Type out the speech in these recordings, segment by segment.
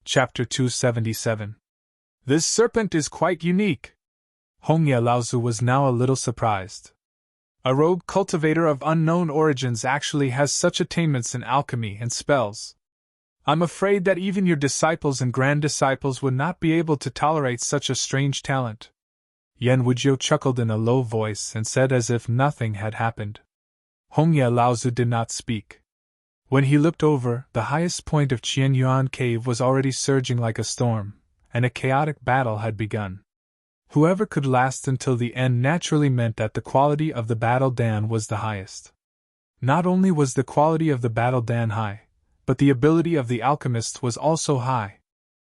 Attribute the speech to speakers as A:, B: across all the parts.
A: Chapter 277. This serpent is quite unique. Hongye Laozu was now a little surprised. A rogue cultivator of unknown origins actually has such attainments in alchemy and spells. I'm afraid that even your disciples and grand disciples would not be able to tolerate such a strange talent. Yan Wujio chuckled in a low voice and said as if nothing had happened. Hongye Laozu did not speak. When he looked over, the highest point of Qianyuan Cave was already surging like a storm, and a chaotic battle had begun. Whoever could last until the end naturally meant that the quality of the battle dan was the highest. Not only was the quality of the battle dan high, but the ability of the alchemist was also high.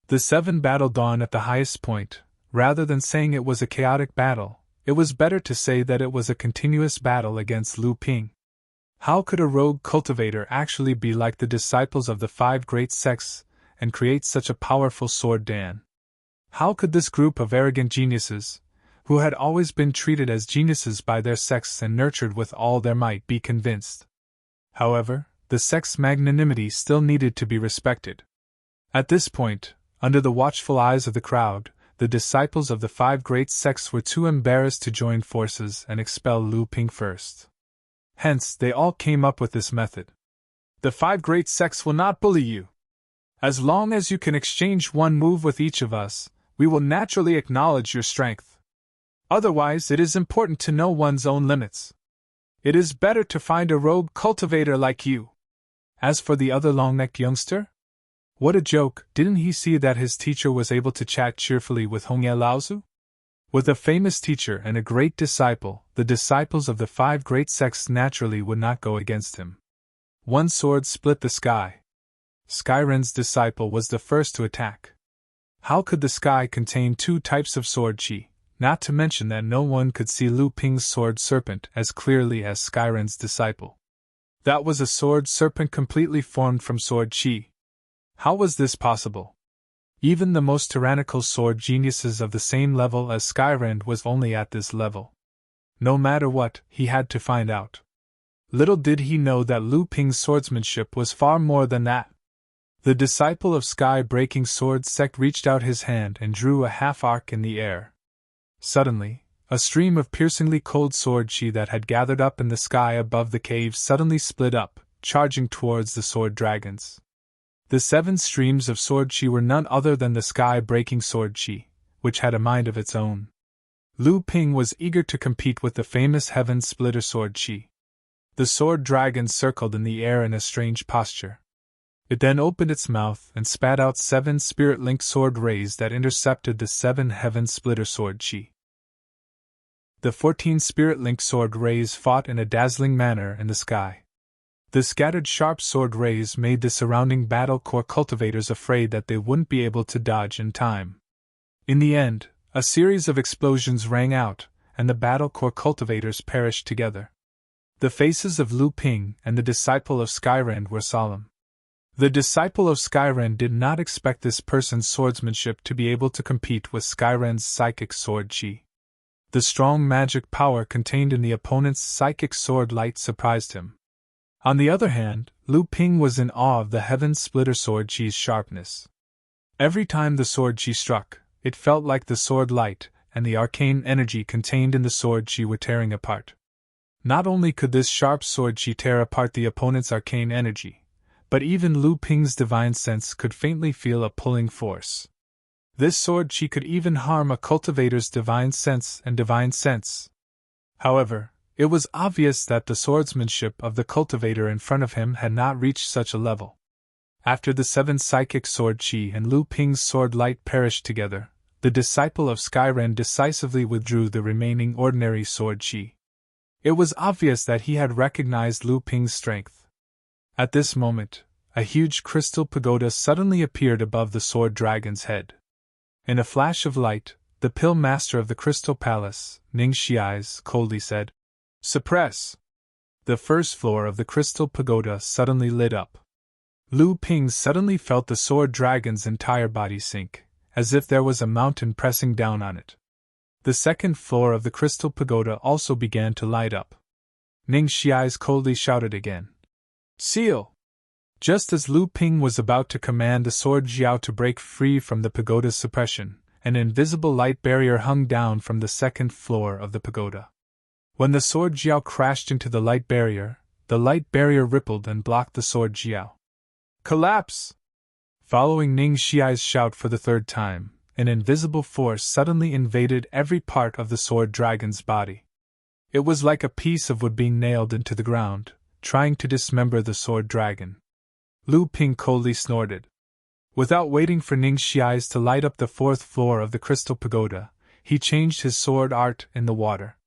A: The 7 battled on at the highest point. Rather than saying it was a chaotic battle, it was better to say that it was a continuous battle against Lu Ping. How could a rogue cultivator actually be like the disciples of the 5 great sects and create such a powerful sword dan? How could this group of arrogant geniuses, who had always been treated as geniuses by their sects and nurtured with all their might, be convinced? However, the sect's magnanimity still needed to be respected. At this point, under the watchful eyes of the crowd, the disciples of the 5 great sects were too embarrassed to join forces and expel Lu Ping first. Hence, they all came up with this method. The 5 great sects will not bully you. As long as you can exchange one move with each of us, we will naturally acknowledge your strength. Otherwise, it is important to know one's own limits. It is better to find a rogue cultivator like you. As for the other long-necked youngster? What a joke! Didn't he see that his teacher was able to chat cheerfully with Hongye Laozu? With a famous teacher and a great disciple, the disciples of the 5 great sects naturally would not go against him. One sword split the sky. Skyren's disciple was the first to attack. How could the sky contain 2 types of sword chi, not to mention that no one could see Lu Ping's sword serpent as clearly as Skyren's disciple? That was a sword serpent completely formed from sword chi. How was this possible? Even the most tyrannical sword geniuses of the same level as Skyren was only at this level. No matter what, he had to find out. Little did he know that Lu Ping's swordsmanship was far more than that. The disciple of sky-breaking sword sect reached out his hand and drew a half-arc in the air. Suddenly, a stream of piercingly cold sword chi that had gathered up in the sky above the cave suddenly split up, charging towards the sword dragons. The 7 streams of sword chi were none other than the sky-breaking sword chi, which had a mind of its own. Lu Ping was eager to compete with the famous heaven-splitter sword chi. The sword dragon circled in the air in a strange posture. It then opened its mouth and spat out 7 spirit-linked sword rays that intercepted the 7 heaven-splitter sword chi. The 14 spirit-linked sword rays fought in a dazzling manner in the sky. The scattered sharp sword rays made the surrounding battle core cultivators afraid that they wouldn't be able to dodge in time. In the end, a series of explosions rang out, and the battle core cultivators perished together. The faces of Lu Ping and the disciple of Skyren were solemn. The disciple of Skyren did not expect this person's swordsmanship to be able to compete with Skyren's psychic sword chi. The strong magic power contained in the opponent's psychic sword light surprised him. On the other hand, Lu Ping was in awe of the heaven-splitter sword chi's sharpness. Every time the sword chi struck, it felt like the sword light and the arcane energy contained in the sword chi were tearing apart. Not only could this sharp sword chi tear apart the opponent's arcane energy, but even Lu Ping's divine sense could faintly feel a pulling force. This sword chi could even harm a cultivator's divine sense and divine sense. However, it was obvious that the swordsmanship of the cultivator in front of him had not reached such a level. After the 7 psychic sword chi and Lu Ping's sword light perished together, the disciple of Skyren decisively withdrew the remaining ordinary sword chi. It was obvious that he had recognized Lu Ping's strength. At this moment, a huge crystal pagoda suddenly appeared above the sword dragon's head. In a flash of light, the pill master of the crystal palace, Ning Shiais, coldly said, "Suppress!" The first floor of the crystal pagoda suddenly lit up. Lu Ping suddenly felt the sword dragon's entire body sink, as if there was a mountain pressing down on it. The second floor of the crystal pagoda also began to light up. Ning Shiais coldly shouted again, "Seal!" Just as Lu Ping was about to command the sword Jiao to break free from the pagoda's suppression, an invisible light barrier hung down from the second floor of the pagoda. When the sword Jiao crashed into the light barrier rippled and blocked the sword Jiao. Collapse! Following Ning Xiai's shout for the third time, an invisible force suddenly invaded every part of the sword dragon's body. It was like a piece of wood being nailed into the ground, trying to dismember the sword dragon. Lu Ping coldly snorted. Without waiting for Ning Xiai's to light up the fourth floor of the crystal pagoda, he changed his sword art in the water.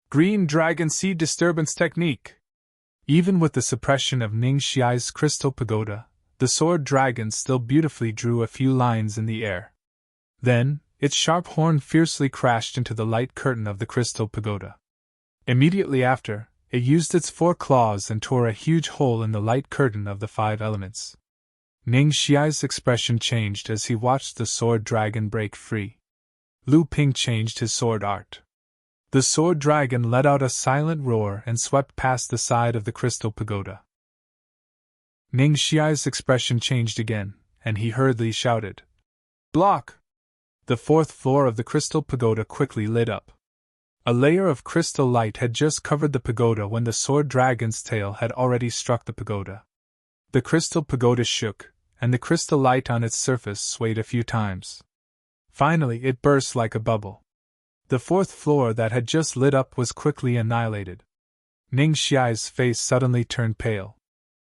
A: Green Dragon Seed Disturbance Technique. Even with the suppression of Ning Xiai's crystal pagoda, the sword dragon still beautifully drew a few lines in the air. Then, its sharp horn fiercely crashed into the light curtain of the crystal pagoda. Immediately after, it used its 4 claws and tore a huge hole in the light curtain of the 5 elements. Ning Xiai's expression changed as he watched the sword dragon break free. Lu Ping changed his sword art. The sword dragon let out a silent roar and swept past the side of the crystal pagoda. Ning Xiai's expression changed again, and he hurriedly shouted, "Block!" The 4th floor of the crystal pagoda quickly lit up. A layer of crystal light had just covered the pagoda when the sword dragon's tail had already struck the pagoda. The crystal pagoda shook, and the crystal light on its surface swayed a few times. Finally, it burst like a bubble. The 4th floor that had just lit up was quickly annihilated. Ning Xiai's face suddenly turned pale.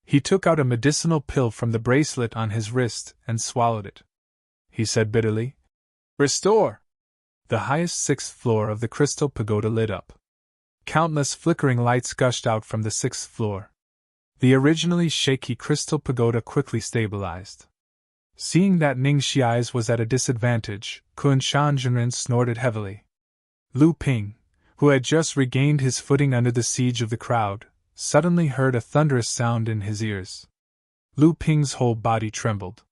A: He took out a medicinal pill from the bracelet on his wrist and swallowed it. He said bitterly, "Restore!" The highest 6th floor of the crystal pagoda lit up. Countless flickering lights gushed out from the 6th floor. The originally shaky crystal pagoda quickly stabilized. Seeing that Ning Xiai's was at a disadvantage, Kun Shanjunren snorted heavily. Lu Ping, who had just regained his footing under the siege of the crowd, suddenly heard a thunderous sound in his ears. Lu Ping's whole body trembled.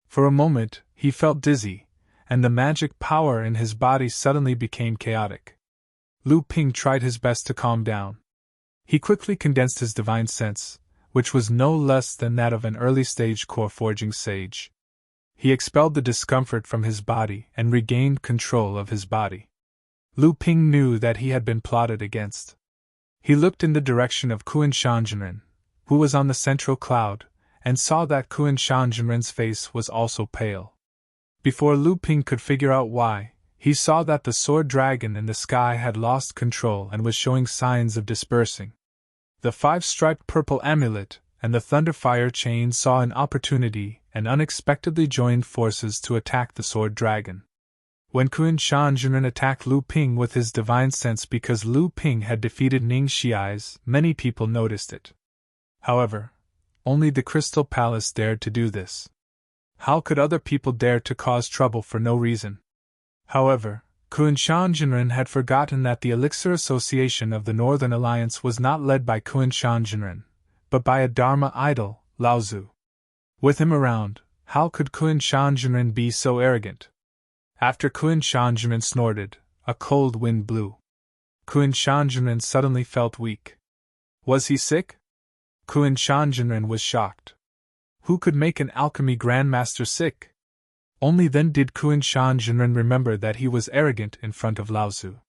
A: For a moment, he felt dizzy, and the magic power in his body suddenly became chaotic. Lu Ping tried his best to calm down. He quickly condensed his divine sense, which was no less than that of an early-stage core-forging sage. He expelled the discomfort from his body and regained control of his body. Lu Ping knew that he had been plotted against. He looked in the direction of Kun Shanjunren, who was on the central cloud, and saw that Kun Shanjunren's face was also pale. Before Lu Ping could figure out why, he saw that the sword dragon in the sky had lost control and was showing signs of dispersing. The 5-striped purple amulet and the Thunderfire chain saw an opportunity and unexpectedly joined forces to attack the sword dragon. When Kun Shanjunren attacked Lu Ping with his divine sense because Lu Ping had defeated Ning Xiai's, many people noticed it. However, only the Crystal Palace dared to do this. How could other people dare to cause trouble for no reason? However, Kun Shanjunren had forgotten that the Elixir Association of the Northern Alliance was not led by Kun Shanjunren, but by a Dharma idol, Laozu. With him around, how could Kun Shanjunren be so arrogant? After Kun Shanjunren snorted, a cold wind blew. Kun Shanjunren suddenly felt weak. Was he sick? Kun Shanjunren was shocked. Who could make an alchemy grandmaster sick? Only then did Kun Shanjunren remember that he was arrogant in front of Laozu.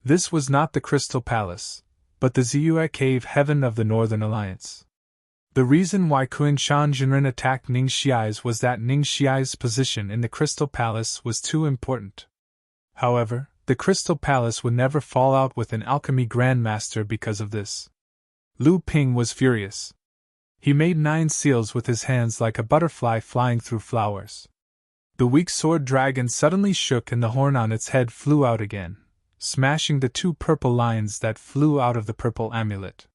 A: This was not the Crystal Palace, but the Ziyue Cave Heaven of the Northern Alliance. The reason why Kun Shanjunren attacked Ning Xiai's was that Ning Xiai's position in the Crystal Palace was too important. However, the Crystal Palace would never fall out with an alchemy grandmaster because of this. Lu Ping was furious. He made 9 seals with his hands like a butterfly flying through flowers. The weak sword dragon suddenly shook and the horn on its head flew out again, smashing the 2 purple lines that flew out of the purple amulet.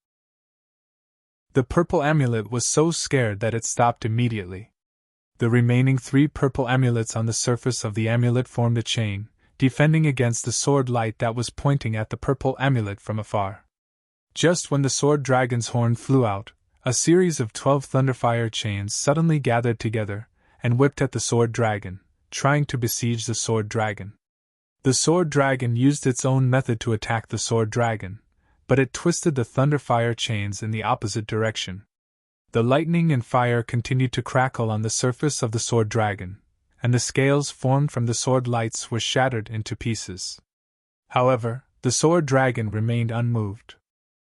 A: The purple amulet was so scared that it stopped immediately. The remaining 3 purple amulets on the surface of the amulet formed a chain, defending against the sword light that was pointing at the purple amulet from afar. Just when the sword dragon's horn flew out, a series of 12 Thunderfire chains suddenly gathered together and whipped at the sword dragon, trying to besiege the sword dragon. The sword dragon used its own method to attack the sword dragon, but it twisted the Thunderfire chains in the opposite direction. The lightning and fire continued to crackle on the surface of the sword dragon, and the scales formed from the sword lights were shattered into pieces. However, the sword dragon remained unmoved.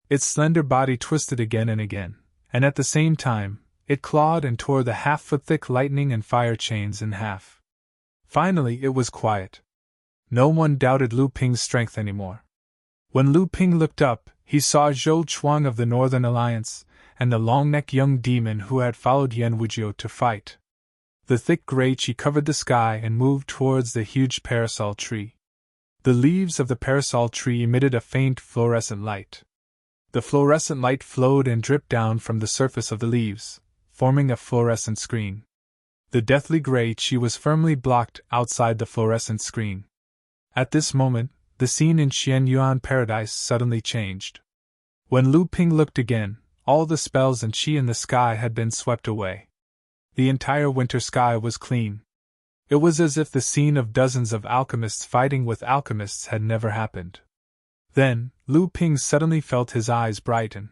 A: Its slender body twisted again and again, and at the same time, it clawed and tore the half-foot-thick lightning and fire chains in half. Finally, it was quiet. No one doubted Lu Ping's strength anymore. When Lu Ping looked up, he saw Zhou Chuang of the Northern Alliance, and the long-necked young demon who had followed Yan Wujio to fight. The thick gray chi covered the sky and moved towards the huge parasol tree. The leaves of the parasol tree emitted a faint fluorescent light. The fluorescent light flowed and dripped down from the surface of the leaves, forming a fluorescent screen. The deathly gray chi was firmly blocked outside the fluorescent screen. At this moment, the scene in Qianyuan Paradise suddenly changed. When Lu Ping looked again, all the spells and chi in the sky had been swept away. The entire winter sky was clean. It was as if the scene of dozens of alchemists fighting with alchemists had never happened. Then, Lu Ping suddenly felt his eyes brighten.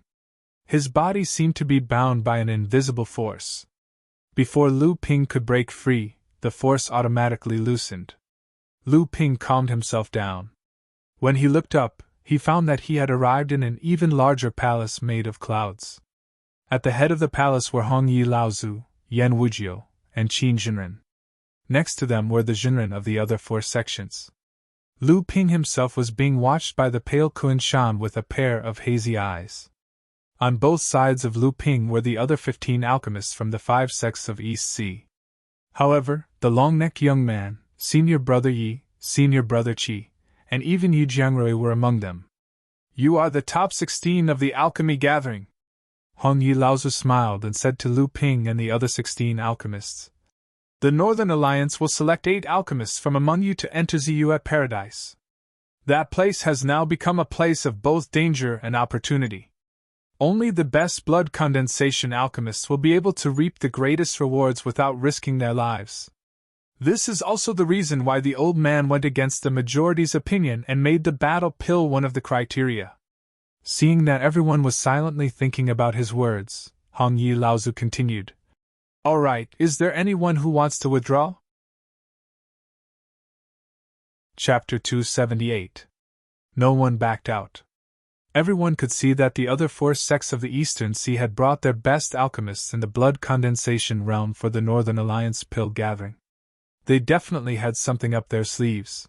A: His body seemed to be bound by an invisible force. Before Lu Ping could break free, the force automatically loosened. Lu Ping calmed himself down. When he looked up, he found that he had arrived in an even larger palace made of clouds. At the head of the palace were Hong Yi Laozu, Yan Wujio, and Qin Jinren. Next to them were the Jinren of the other 4 sections. Lu Ping himself was being watched by the pale Kun Shan with a pair of hazy eyes. On both sides of Lu Ping were the other 15 alchemists from the 5 sects of East Sea. However, the long-necked young man, Senior Brother Yi, Senior Brother Qi, and even Yu Jiangrui were among them. "You are the top 16 of the alchemy gathering." Hong Yi Laozu smiled and said to Lu Ping and the other 16 alchemists, "The Northern Alliance will select 8 alchemists from among you to enter Ziyuat Paradise. That place has now become a place of both danger and opportunity. Only the best blood condensation alchemists will be able to reap the greatest rewards without risking their lives. This is also the reason why the old man went against the majority's opinion and made the battle pill one of the criteria." Seeing that everyone was silently thinking about his words, Hong Yi Laozu continued, "All right, is there anyone who wants to withdraw?" Chapter 278. No one backed out. Everyone could see that the other 4 sects of the Eastern Sea had brought their best alchemists in the blood condensation realm for the Northern Alliance pill gathering. They definitely had something up their sleeves.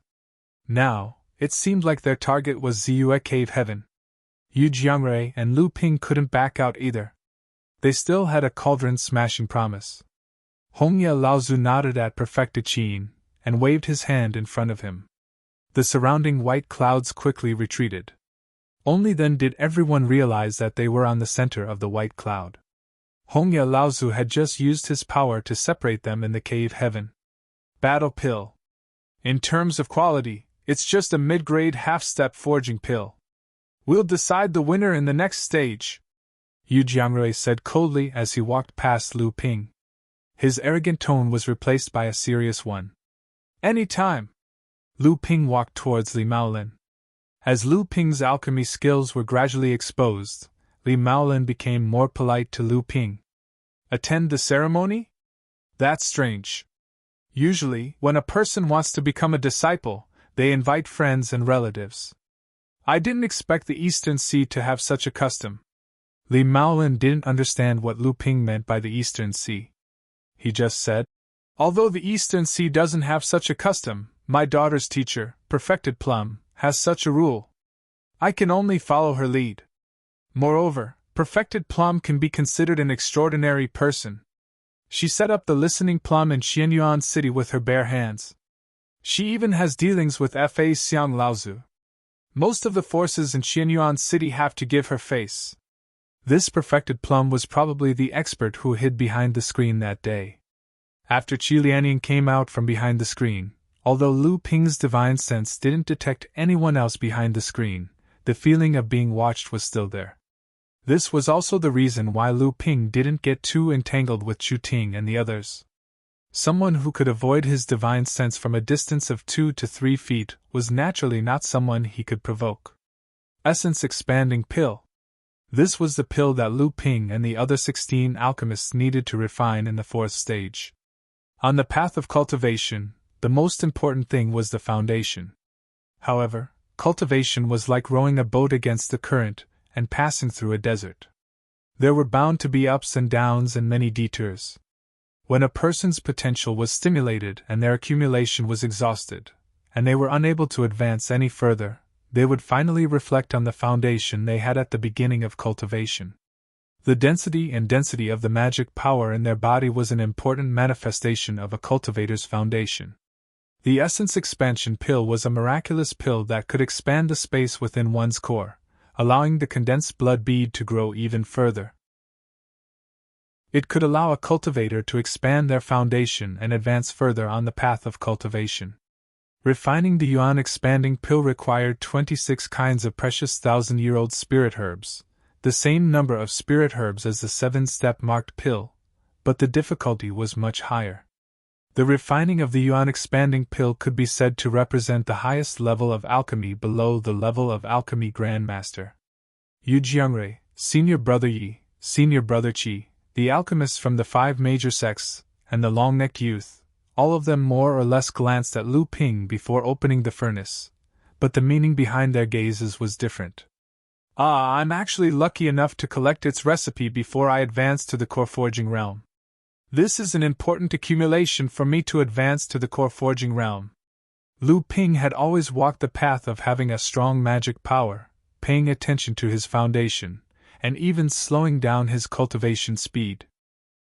A: Now, it seemed like their target was Ziyue Cave Heaven. Yu Jiangrui and Lu Ping couldn't back out either. They still had a cauldron-smashing promise. Hongya Laozu nodded at Perfected Qin, and waved his hand in front of him. The surrounding white clouds quickly retreated. Only then did everyone realize that they were on the center of the white cloud. Hongya Laozu had just used his power to separate them in the cave heaven. Battle pill. In terms of quality, it's just a mid-grade half-step forging pill. We'll decide the winner in the next stage, Yu Jiangrui said coldly as he walked past Lu Ping. His arrogant tone was replaced by a serious one. "Any time." Lu Ping walked towards Li Maolin. As Lu Ping's alchemy skills were gradually exposed, Li Maolin became more polite to Lu Ping. "Attend the ceremony? That's strange. Usually, when a person wants to become a disciple, they invite friends and relatives. I didn't expect the Eastern Sea to have such a custom." Li Maolin didn't understand what Lu Ping meant by the Eastern Sea. He just said, "Although the Eastern Sea doesn't have such a custom, my daughter's teacher, Perfected Plum, has such a rule. I can only follow her lead. Moreover, Perfected Plum can be considered an extraordinary person. She set up the Listening Plum in Xianyuan City with her bare hands. She even has dealings with Fa Xiang Laozu. Most of the forces in Xianyuan City have to give her face." This Perfected Plum was probably the expert who hid behind the screen that day. After Qi Lianian came out from behind the screen, although Lu Ping's divine sense didn't detect anyone else behind the screen, the feeling of being watched was still there. This was also the reason why Lu Ping didn't get too entangled with Chu Ting and the others. Someone who could avoid his divine sense from a distance of 2 to 3 feet was naturally not someone he could provoke. Essence expanding pill. This was the pill that Lu Ping and the other 16 alchemists needed to refine in the fourth stage. On the path of cultivation, the most important thing was the foundation. However, cultivation was like rowing a boat against the current and passing through a desert. There were bound to be ups and downs and many detours. When a person's potential was stimulated and their accumulation was exhausted, and they were unable to advance any further, they would finally reflect on the foundation they had at the beginning of cultivation. The density of the magic power in their body was an important manifestation of a cultivator's foundation. The essence expansion pill was a miraculous pill that could expand the space within one's core, allowing the condensed blood bead to grow even further. It could allow a cultivator to expand their foundation and advance further on the path of cultivation. Refining the yuan expanding pill required 26 kinds of precious 1,000-year-old spirit herbs, the same number of spirit herbs as the 7-step marked pill, but the difficulty was much higher. The refining of the yuan expanding pill could be said to represent the highest level of alchemy below the level of alchemy grandmaster. Yu Jiangrui, senior brother Yi, senior brother Qi, the alchemists from the 5 major sects, and the long-necked youth, all of them more or less glanced at Lu Ping before opening the furnace, but the meaning behind their gazes was different. I'm actually lucky enough to collect its recipe before I advance to the core forging realm. This is an important accumulation for me to advance to the core forging realm. Lu Ping had always walked the path of having a strong magic power, paying attention to his foundation, and even slowing down his cultivation speed.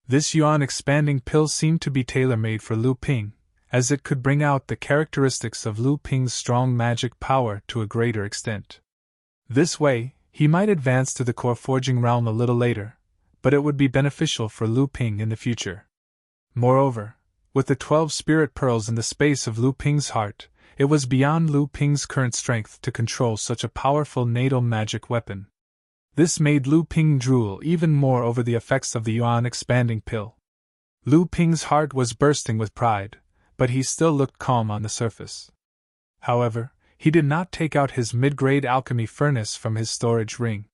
A: This yuan expanding pill seemed to be tailor-made for Lu Ping, as it could bring out the characteristics of Lu Ping's strong magic power to a greater extent. This way, he might advance to the core forging realm a little later, but it would be beneficial for Lu Ping in the future. Moreover, with the 12 spirit pearls in the space of Lu Ping's heart, it was beyond Lu Ping's current strength to control such a powerful natal magic weapon. This made Lu Ping drool even more over the effects of the yuan expanding pill. Lu Ping's heart was bursting with pride, but he still looked calm on the surface. However, he did not take out his mid-grade alchemy furnace from his storage ring.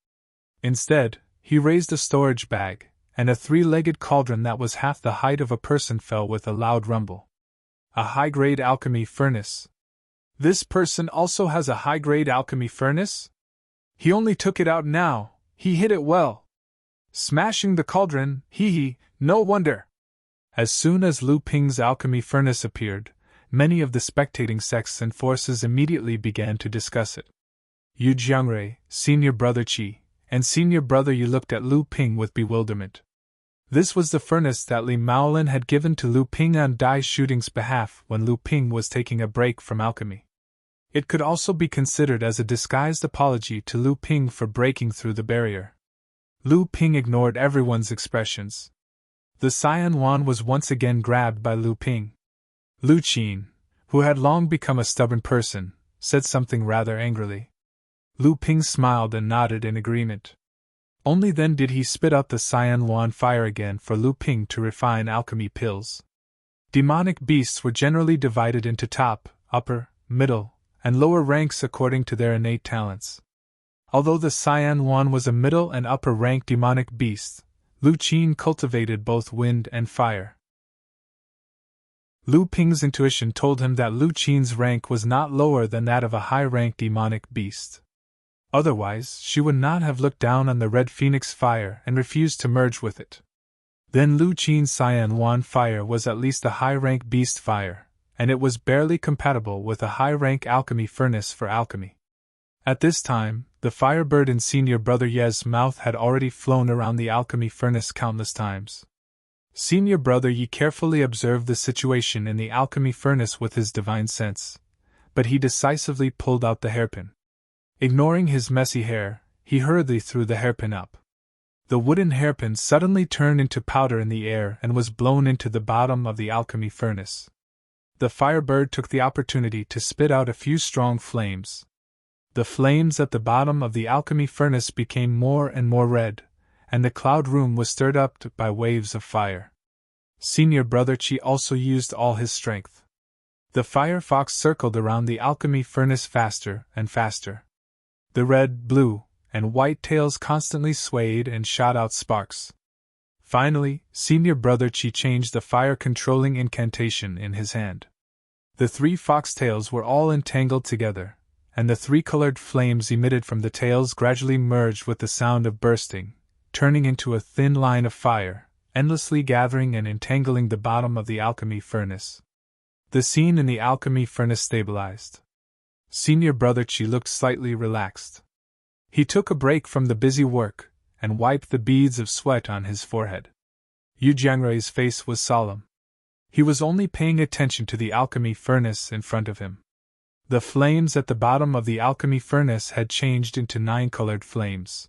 A: Instead, he raised a storage bag, and a 3-legged cauldron that was half the height of a person fell with a loud rumble. A high-grade alchemy furnace. This person also has a high-grade alchemy furnace? He only took it out now. He hid it well. Smashing the cauldron, no wonder. As soon as Lu Ping's alchemy furnace appeared, many of the spectating sects and forces immediately began to discuss it. Yu Jiangrui, senior brother Qi, and senior brother Yi looked at Lu Ping with bewilderment. This was the furnace that Li Maolin had given to Lu Ping on Dai Shooting's behalf when Lu Ping was taking a break from alchemy. It could also be considered as a disguised apology to Lu Ping for breaking through the barrier. Lu Ping ignored everyone's expressions. The Cyan Yuan was once again grabbed by Lu Ping. Lu Qin, who had long become a stubborn person, said something rather angrily. Lu Ping smiled and nodded in agreement. Only then did he spit out the Cyan Yuan fire again for Lu Ping to refine alchemy pills. Demonic beasts were generally divided into top, upper, middle, and lower ranks according to their innate talents. Although the Cyan Yuan was a middle and upper rank demonic beast, Lu Qin cultivated both wind and fire. Lu Ping's intuition told him that Lu Qin's rank was not lower than that of a high-rank demonic beast. Otherwise, she would not have looked down on the red phoenix fire and refused to merge with it. Then Lu Qin's Cyan Yuan fire was at least a high-rank beast fire, and it was barely compatible with a high-rank alchemy furnace for alchemy. At this time, the firebird in senior brother Ye's mouth had already flown around the alchemy furnace countless times. Senior brother Yi carefully observed the situation in the alchemy furnace with his divine sense, but he decisively pulled out the hairpin. Ignoring his messy hair, he hurriedly threw the hairpin up. The wooden hairpin suddenly turned into powder in the air and was blown into the bottom of the alchemy furnace. The firebird took the opportunity to spit out a few strong flames. The flames at the bottom of the alchemy furnace became more and more red, and the cloud room was stirred up by waves of fire. Senior brother Qi also used all his strength. The firefox circled around the alchemy furnace faster and faster. The red, blue, and white tails constantly swayed and shot out sparks. Finally, Senior Brother Chi changed the fire-controlling incantation in his hand. The 3 foxtails were all entangled together, and the 3 colored flames emitted from the tails gradually merged with the sound of bursting, turning into a thin line of fire, endlessly gathering and entangling the bottom of the alchemy furnace. The scene in the alchemy furnace stabilized. Senior Brother Chi looked slightly relaxed. He took a break from the busy work, and wiped the beads of sweat on his forehead. Yu Jiangrui's face was solemn. He was only paying attention to the alchemy furnace in front of him. The flames at the bottom of the alchemy furnace had changed into 9 colored flames.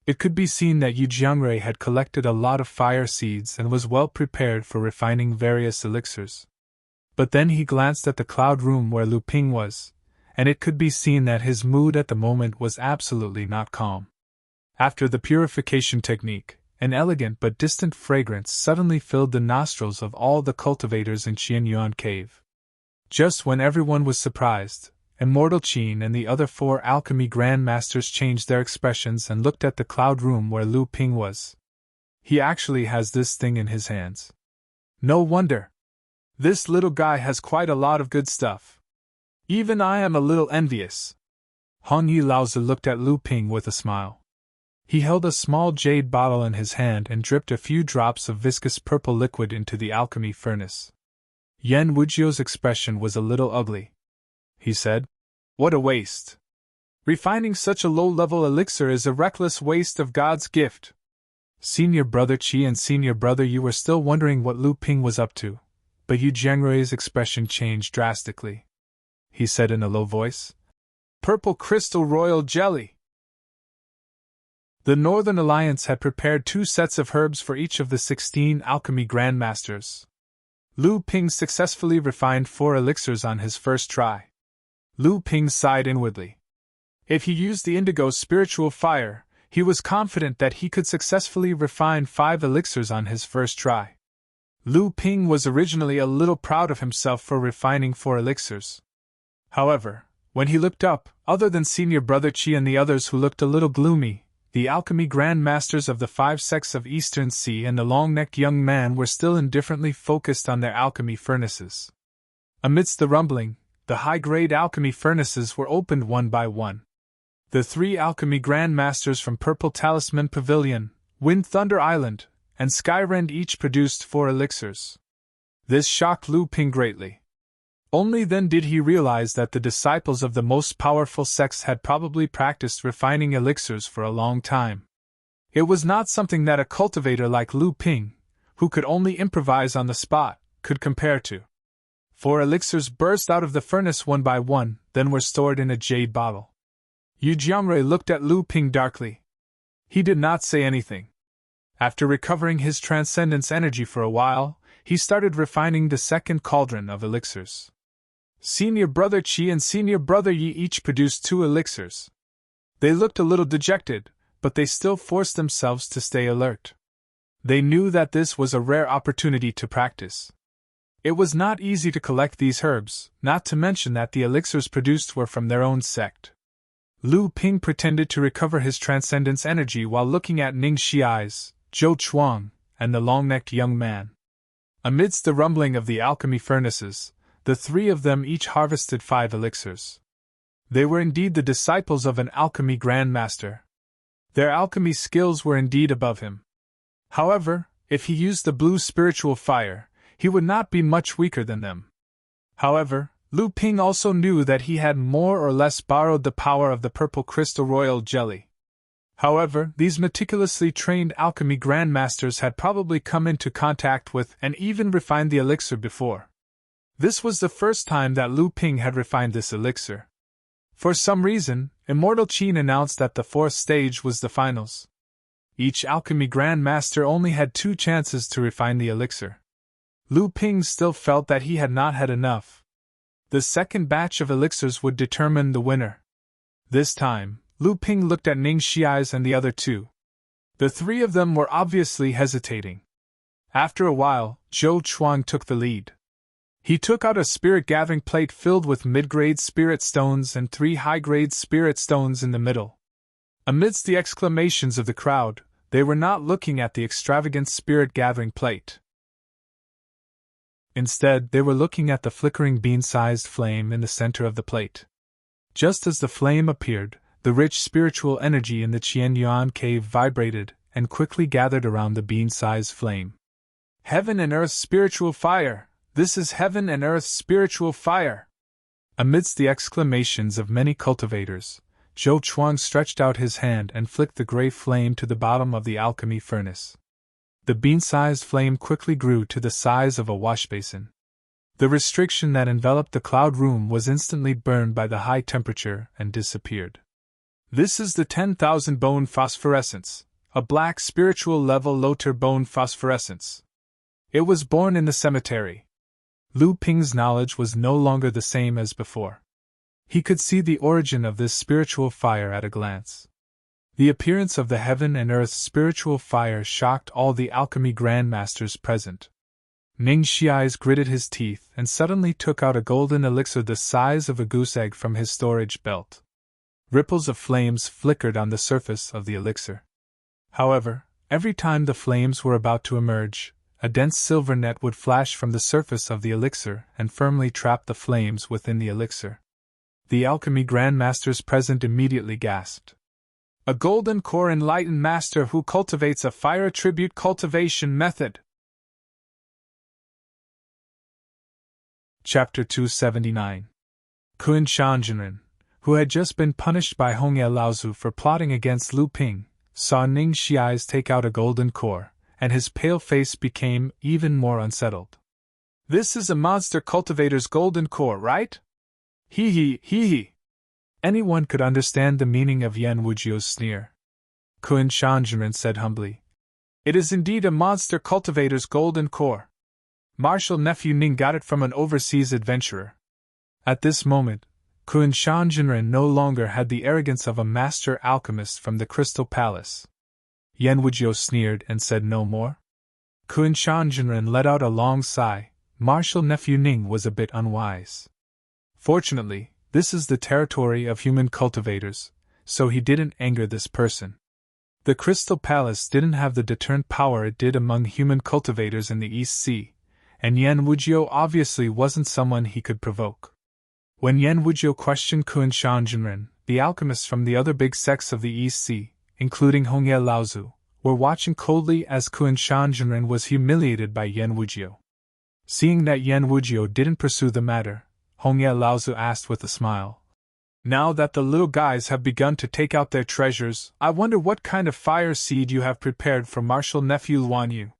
A: It could be seen that Yu Jiangrui had collected a lot of fire seeds and was well prepared for refining various elixirs. But then he glanced at the cloud room where Lu Ping was, and it could be seen that his mood at the moment was absolutely not calm. After the purification technique, an elegant but distant fragrance suddenly filled the nostrils of all the cultivators in Qianyuan Cave. Just when everyone was surprised, Immortal Qin and the other 4 alchemy grandmasters changed their expressions and looked at the cloud room where Lu Ping was. He actually has this thing in his hands. No wonder. This little guy has quite a lot of good stuff. Even I am a little envious. Hong Yi Laozi looked at Lu Ping with a smile. He held a small jade bottle in his hand and dripped a few drops of viscous purple liquid into the alchemy furnace. Yan Wujiu's expression was a little ugly. He said, "What a waste! Refining such a low-level elixir is a reckless waste of God's gift." Senior Brother Qi and Senior Brother Yu were still wondering what Lu Ping was up to, but Yu Jiangrui's expression changed drastically. He said in a low voice, "Purple crystal royal jelly." The Northern Alliance had prepared 2 sets of herbs for each of the 16 alchemy grandmasters. Lu Ping successfully refined 4 elixirs on his first try. Lu Ping sighed inwardly. If he used the indigo spiritual fire, he was confident that he could successfully refine 5 elixirs on his first try. Lu Ping was originally a little proud of himself for refining 4 elixirs. However, when he looked up, other than Senior Brother Qi and the others who looked a little gloomy, the alchemy grandmasters of the 5 sects of Eastern Sea and the long-necked young man were still indifferently focused on their alchemy furnaces. Amidst the rumbling, the high-grade alchemy furnaces were opened one by one. The 3 alchemy grandmasters from Purple Talisman Pavilion, Wind Thunder Island, and Skyrend each produced 4 elixirs. This shocked Lu Ping greatly. Only then did he realize that the disciples of the most powerful sects had probably practiced refining elixirs for a long time. It was not something that a cultivator like Lu Ping, who could only improvise on the spot, could compare to. 4 elixirs burst out of the furnace one by one, then were stored in a jade bottle. Yu Jiangrui looked at Lu Ping darkly. He did not say anything. After recovering his transcendence energy for a while, he started refining the second cauldron of elixirs. Senior Brother Qi and Senior Brother Yi each produced 2 elixirs. They looked a little dejected, but they still forced themselves to stay alert. They knew that this was a rare opportunity to practice. It was not easy to collect these herbs, not to mention that the elixirs produced were from their own sect. Lu Ping pretended to recover his transcendence energy while looking at Ning Shi's, Zhou Chuang, and the long-necked young man. Amidst the rumbling of the alchemy furnaces, the 3 of them each harvested 5 elixirs. They were indeed the disciples of an alchemy grandmaster. Their alchemy skills were indeed above him. However, if he used the blue spiritual fire, he would not be much weaker than them. However, Lu Ping also knew that he had more or less borrowed the power of the purple crystal royal jelly. However, these meticulously trained alchemy grandmasters had probably come into contact with and even refined the elixir before. This was the first time that Lu Ping had refined this elixir. For some reason, Immortal Qin announced that the 4th stage was the finals. Each alchemy grandmaster only had 2 chances to refine the elixir. Lu Ping still felt that he had not had enough. The second batch of elixirs would determine the winner. This time, Lu Ping looked at Ning Shi's and the other 2. The 3 of them were obviously hesitating. After a while, Zhou Chuang took the lead. He took out a spirit-gathering plate filled with mid-grade spirit stones and 3 high-grade spirit stones in the middle. Amidst the exclamations of the crowd, they were not looking at the extravagant spirit-gathering plate. Instead, they were looking at the flickering bean-sized flame in the center of the plate. Just as the flame appeared, the rich spiritual energy in the Qianyuan cave vibrated and quickly gathered around the bean-sized flame. Heaven and earth spiritual fire! This is heaven and earth spiritual fire! Amidst the exclamations of many cultivators, Zhou Chuang stretched out his hand and flicked the gray flame to the bottom of the alchemy furnace. The bean-sized flame quickly grew to the size of a washbasin. The restriction that enveloped the cloud room was instantly burned by the high temperature and disappeared. This is the 10,000 bone phosphorescence, a black spiritual level Loter bone phosphorescence. It was born in the cemetery. Lu Ping's knowledge was no longer the same as before. He could see the origin of this spiritual fire at a glance. The appearance of the heaven and earth spiritual fire shocked all the alchemy grandmasters present. Ning Xiai's gritted his teeth and suddenly took out a golden elixir the size of a goose egg from his storage belt. Ripples of flames flickered on the surface of the elixir. However, every time the flames were about to emerge, a dense silver net would flash from the surface of the elixir and firmly trap the flames within the elixir. The alchemy grandmasters present immediately gasped. A golden core enlightened master who cultivates a fire attribute cultivation method. Chapter 279. Kun Shanjinren, who had just been punished by Hongye Laozu for plotting against Lu Ping, saw Ning Xiai's take out a golden core, and his pale face became even more unsettled. This is a monster cultivator's golden core, right? Hee hee hee hee. Anyone could understand the meaning of Yan Wujio's sneer. Kun Shanjinren said humbly, "It is indeed a monster cultivator's golden core. Martial nephew Ning got it from an overseas adventurer." At this moment, Kun Shanjinren no longer had the arrogance of a master alchemist from the Crystal Palace. Yan Wujio sneered and said no more. Kun Shanjinren let out a long sigh. Martial nephew Ning was a bit unwise. Fortunately, this is the territory of human cultivators, so he didn't anger this person. The Crystal Palace didn't have the deterrent power it did among human cultivators in the East Sea, and Yan Wujio obviously wasn't someone he could provoke. When Yan Wujio questioned Kun Shanjinren, the alchemists from the other big sects of the East Sea, including Hongye Laozu, were watching coldly as Kun Shanjinren was humiliated by Yan Wujio. Seeing that Yan Wujio didn't pursue the matter, Hongye Laozu asked with a smile, "Now that the little guys have begun to take out their treasures, I wonder what kind of fire seed you have prepared for martial nephew Luan Yu.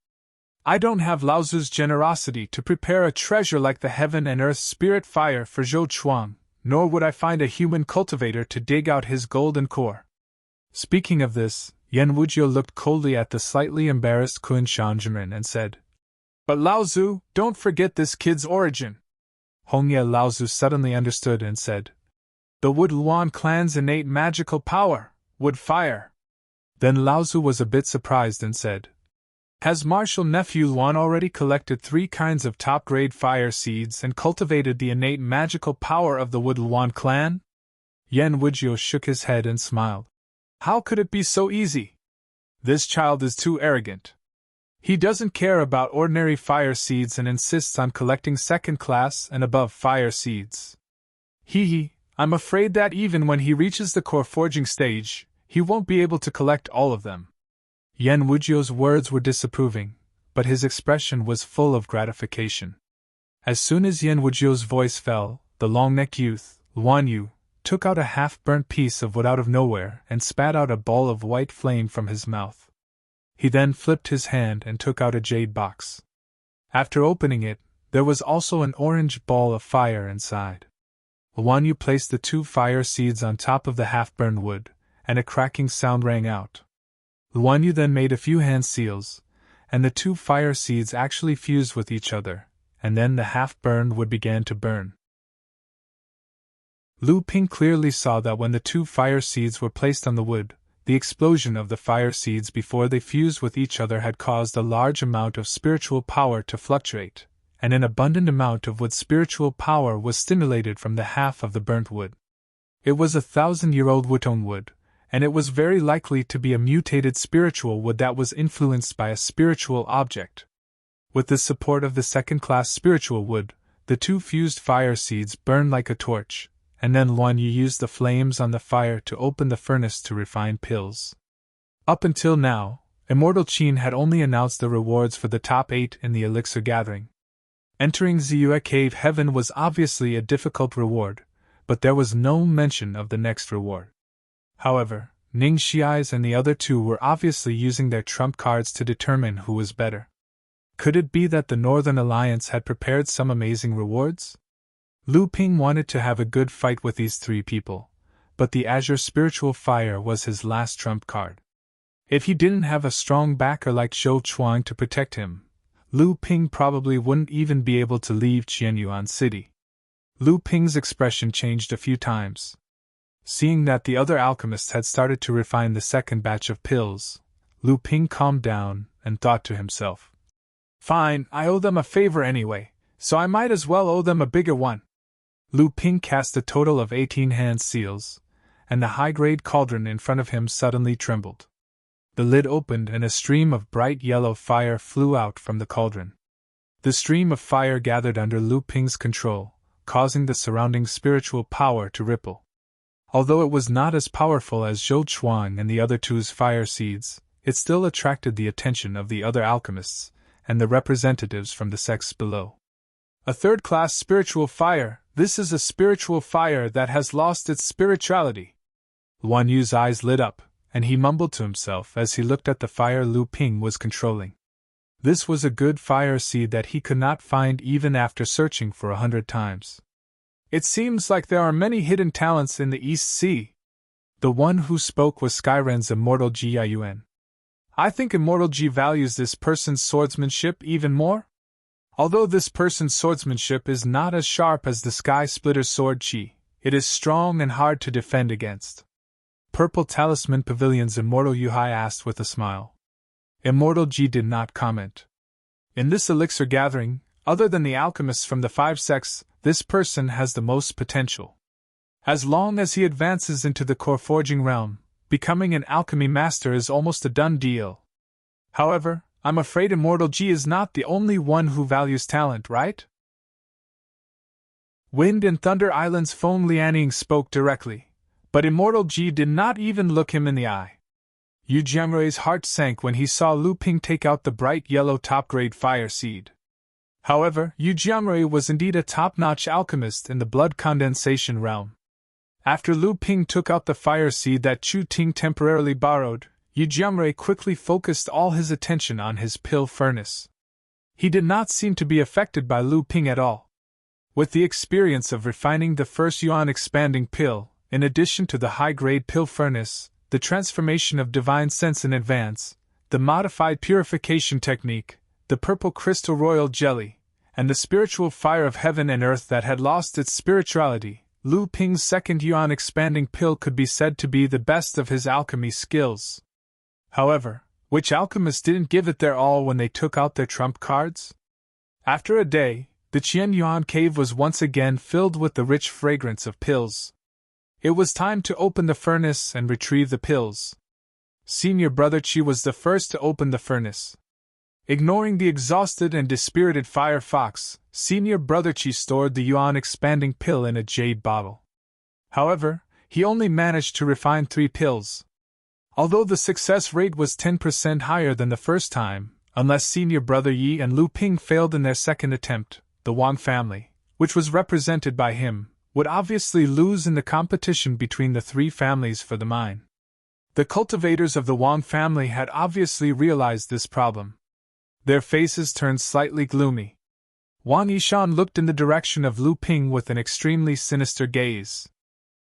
A: I don't have Laozu's generosity to prepare a treasure like the heaven and earth spirit fire for Zhou Chuang, nor would I find a human cultivator to dig out his golden core." Speaking of this, Yan Wujio looked coldly at the slightly embarrassed Kun Shanjinren and said, "But Laozu, don't forget this kid's origin." Hongye Laozu suddenly understood and said, "The Wood Luan clan's innate magical power, wood fire." Then Laozu was a bit surprised and said, "Has martial nephew Luan already collected 3 kinds of top-grade fire seeds and cultivated the innate magical power of the Wood Luan clan?" Yan Wujio shook his head and smiled. "How could it be so easy? This child is too arrogant. He doesn't care about ordinary fire seeds and insists on collecting second-class and above fire seeds. I'm afraid that even when he reaches the core forging stage, he won't be able to collect all of them." Yan Wujio's words were disapproving, but his expression was full of gratification. As soon as Yan Wujio's voice fell, the long-necked youth, Luan Yu, took out a half-burnt piece of wood out of nowhere and spat out a ball of white flame from his mouth. He then flipped his hand and took out a jade box. After opening it, there was also an orange ball of fire inside. Luan Yu placed the 2 fire seeds on top of the half-burned wood, and a cracking sound rang out. Luan Yu then made a few hand seals, and the 2 fire seeds actually fused with each other, and then the half-burned wood began to burn. Lu Ping clearly saw that when the 2 fire seeds were placed on the wood, the explosion of the fire seeds before they fused with each other had caused a large amount of spiritual power to fluctuate, and an abundant amount of wood spiritual power was stimulated from the half of the burnt wood. It was 1,000-year-old Wutong wood, and it was very likely to be a mutated spiritual wood that was influenced by a spiritual object. With the support of the second-class spiritual wood, the two fused fire seeds burned like a torch, and then Luan Yu used the flames on the fire to open the furnace to refine pills. Up until now, Immortal Qin had only announced the rewards for the top 8 in the elixir gathering. Entering Ziyue Cave Heaven was obviously a difficult reward, but there was no mention of the next reward. However, Ning Xiai's and the other two were obviously using their trump cards to determine who was better. Could it be that the Northern Alliance had prepared some amazing rewards? Lu Ping wanted to have a good fight with these three people, but the Azure Spiritual Fire was his last trump card. If he didn't have a strong backer like Zhou Chuang to protect him, Lu Ping probably wouldn't even be able to leave Qianyuan City. Lu Ping's expression changed a few times. Seeing that the other alchemists had started to refine the second batch of pills, Lu Ping calmed down and thought to himself, "Fine, I owe them a favor anyway, so I might as well owe them a bigger one." Lu Ping cast a total of 18 hand seals, and the high-grade cauldron in front of him suddenly trembled. The lid opened and a stream of bright yellow fire flew out from the cauldron. The stream of fire gathered under Lu Ping's control, causing the surrounding spiritual power to ripple. Although it was not as powerful as Zhou Chuang and the other two's fire seeds, it still attracted the attention of the other alchemists and the representatives from the sects below. A third-class spiritual fire. This is a spiritual fire that has lost its spirituality. Luan Yu's eyes lit up, and he mumbled to himself as he looked at the fire Lu Ping was controlling. This was a good fire seed that he could not find even after searching for 100 times. It seems like there are many hidden talents in the East Sea. The one who spoke was Skyren's Immortal Ji Yuen. I think Immortal Ji values this person's swordsmanship even more. Although this person's swordsmanship is not as sharp as the Sky Splitter's sword Qi, it is strong and hard to defend against. Purple Talisman Pavilion's Immortal Yuhai asked with a smile. Immortal Ji did not comment. In this elixir gathering, other than the alchemists from the 5 sects, this person has the most potential. As long as he advances into the core forging realm, becoming an alchemy master is almost a done deal. However, I'm afraid Immortal Ji is not the only one who values talent, right? Wind and Thunder Island's Feng Lianing spoke directly, but Immortal Ji did not even look him in the eye. Yu Jianrui's heart sank when he saw Lu Ping take out the bright yellow top-grade fire seed. However, Yu Jianrui was indeed a top-notch alchemist in the blood condensation realm. After Lu Ping took out the fire seed that Chu Ting temporarily borrowed, Yu Jianrui quickly focused all his attention on his pill furnace. He did not seem to be affected by Lu Ping at all. With the experience of refining the first yuan expanding pill, in addition to the high-grade pill furnace, the transformation of divine sense in advance, the modified purification technique, the purple crystal royal jelly, and the spiritual fire of heaven and earth that had lost its spirituality, Lu Ping's second yuan expanding pill could be said to be the best of his alchemy skills. However, which alchemists didn't give it their all when they took out their trump cards? After a day, the Qianyuan cave was once again filled with the rich fragrance of pills. It was time to open the furnace and retrieve the pills. Senior Brother Qi was the first to open the furnace. Ignoring the exhausted and dispirited Fire Fox, Senior Brother Qi stored the yuan expanding pill in a jade bottle. However, he only managed to refine 3 pills. Although the success rate was 10% higher than the first time, unless Senior Brother Yi and Lu Ping failed in their second attempt, the Wang family, which was represented by him, would obviously lose in the competition between the 3 families for the mine. The cultivators of the Wang family had obviously realized this problem. Their faces turned slightly gloomy. Wang Yishan looked in the direction of Lu Ping with an extremely sinister gaze.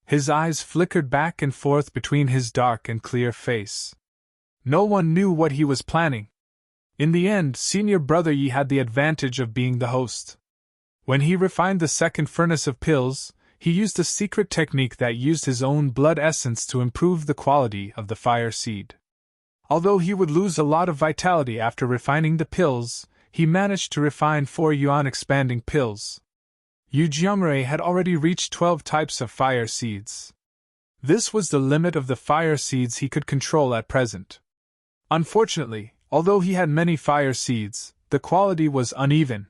A: His eyes flickered back and forth between his dark and clear face. No one knew what he was planning. In the end, Senior Brother Yi had the advantage of being the host. When he refined the second furnace of pills, he used a secret technique that used his own blood essence to improve the quality of the fire seed. Although he would lose a lot of vitality after refining the pills, he managed to refine 4 yuan expanding pills. Yu Jianrui had already reached 12 types of fire seeds. This was the limit of the fire seeds he could control at present. Unfortunately, although he had many fire seeds, the quality was uneven.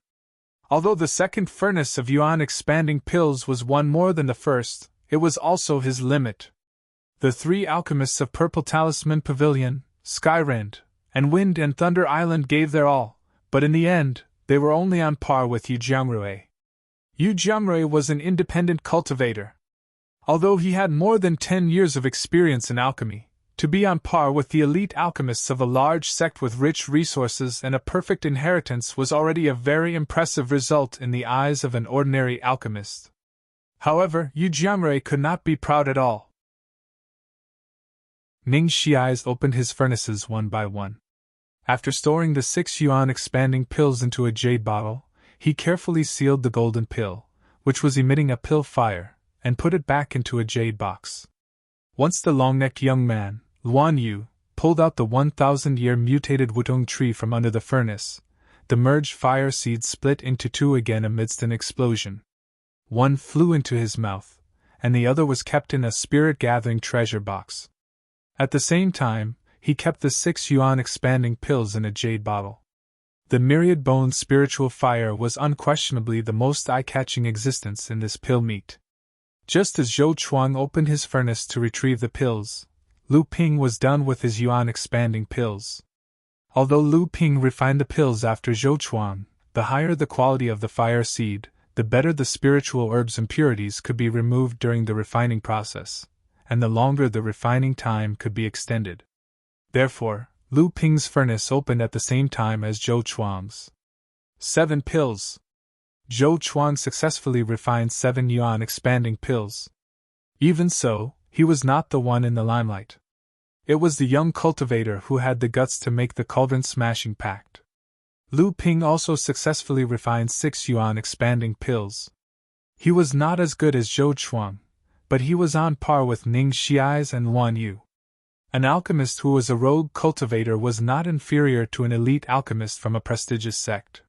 A: Although the second furnace of yuan expanding pills was one more than the first, it was also his limit. The three alchemists of Purple Talisman Pavilion, Skyrend, and Wind and Thunder Island gave their all, but in the end, they were only on par with Yu Jiangrui. Yu Jiangrui was an independent cultivator. Although he had more than 10 years of experience in alchemy, to be on par with the elite alchemists of a large sect with rich resources and a perfect inheritance was already a very impressive result in the eyes of an ordinary alchemist. However, Yu Jiangrui could not be proud at all. Ning Shiais opened his furnaces one by one. After storing the 6 yuan expanding pills into a jade bottle, he carefully sealed the golden pill, which was emitting a pill fire, and put it back into a jade box. Once the long-necked young man, Luan Yu, pulled out the 1,000-year mutated Wutung tree from under the furnace, the merged fire seeds split into two again amidst an explosion. One flew into his mouth, and the other was kept in a spirit-gathering treasure box. At the same time, he kept the 6 yuan expanding pills in a jade bottle. The myriad-boned spiritual fire was unquestionably the most eye-catching existence in this pill meat. Just as Zhou Chuang opened his furnace to retrieve the pills, Lu Ping was done with his yuan expanding pills. Although Lu Ping refined the pills after Zhou Chuang, the higher the quality of the fire seed, the better the spiritual herbs impurities could be removed during the refining process, and the longer the refining time could be extended. Therefore, Lu Ping's furnace opened at the same time as Zhou Chuang's. 7 pills. Zhou Chuang successfully refined 7 yuan expanding pills. Even so, he was not the one in the limelight. It was the young cultivator who had the guts to make the cauldron-smashing pact. Lu Ping also successfully refined 6 yuan expanding pills. He was not as good as Zhou Chuang, but he was on par with Ning Shiais and Luan Yu. An alchemist who was a rogue cultivator was not inferior to an elite alchemist from a prestigious sect.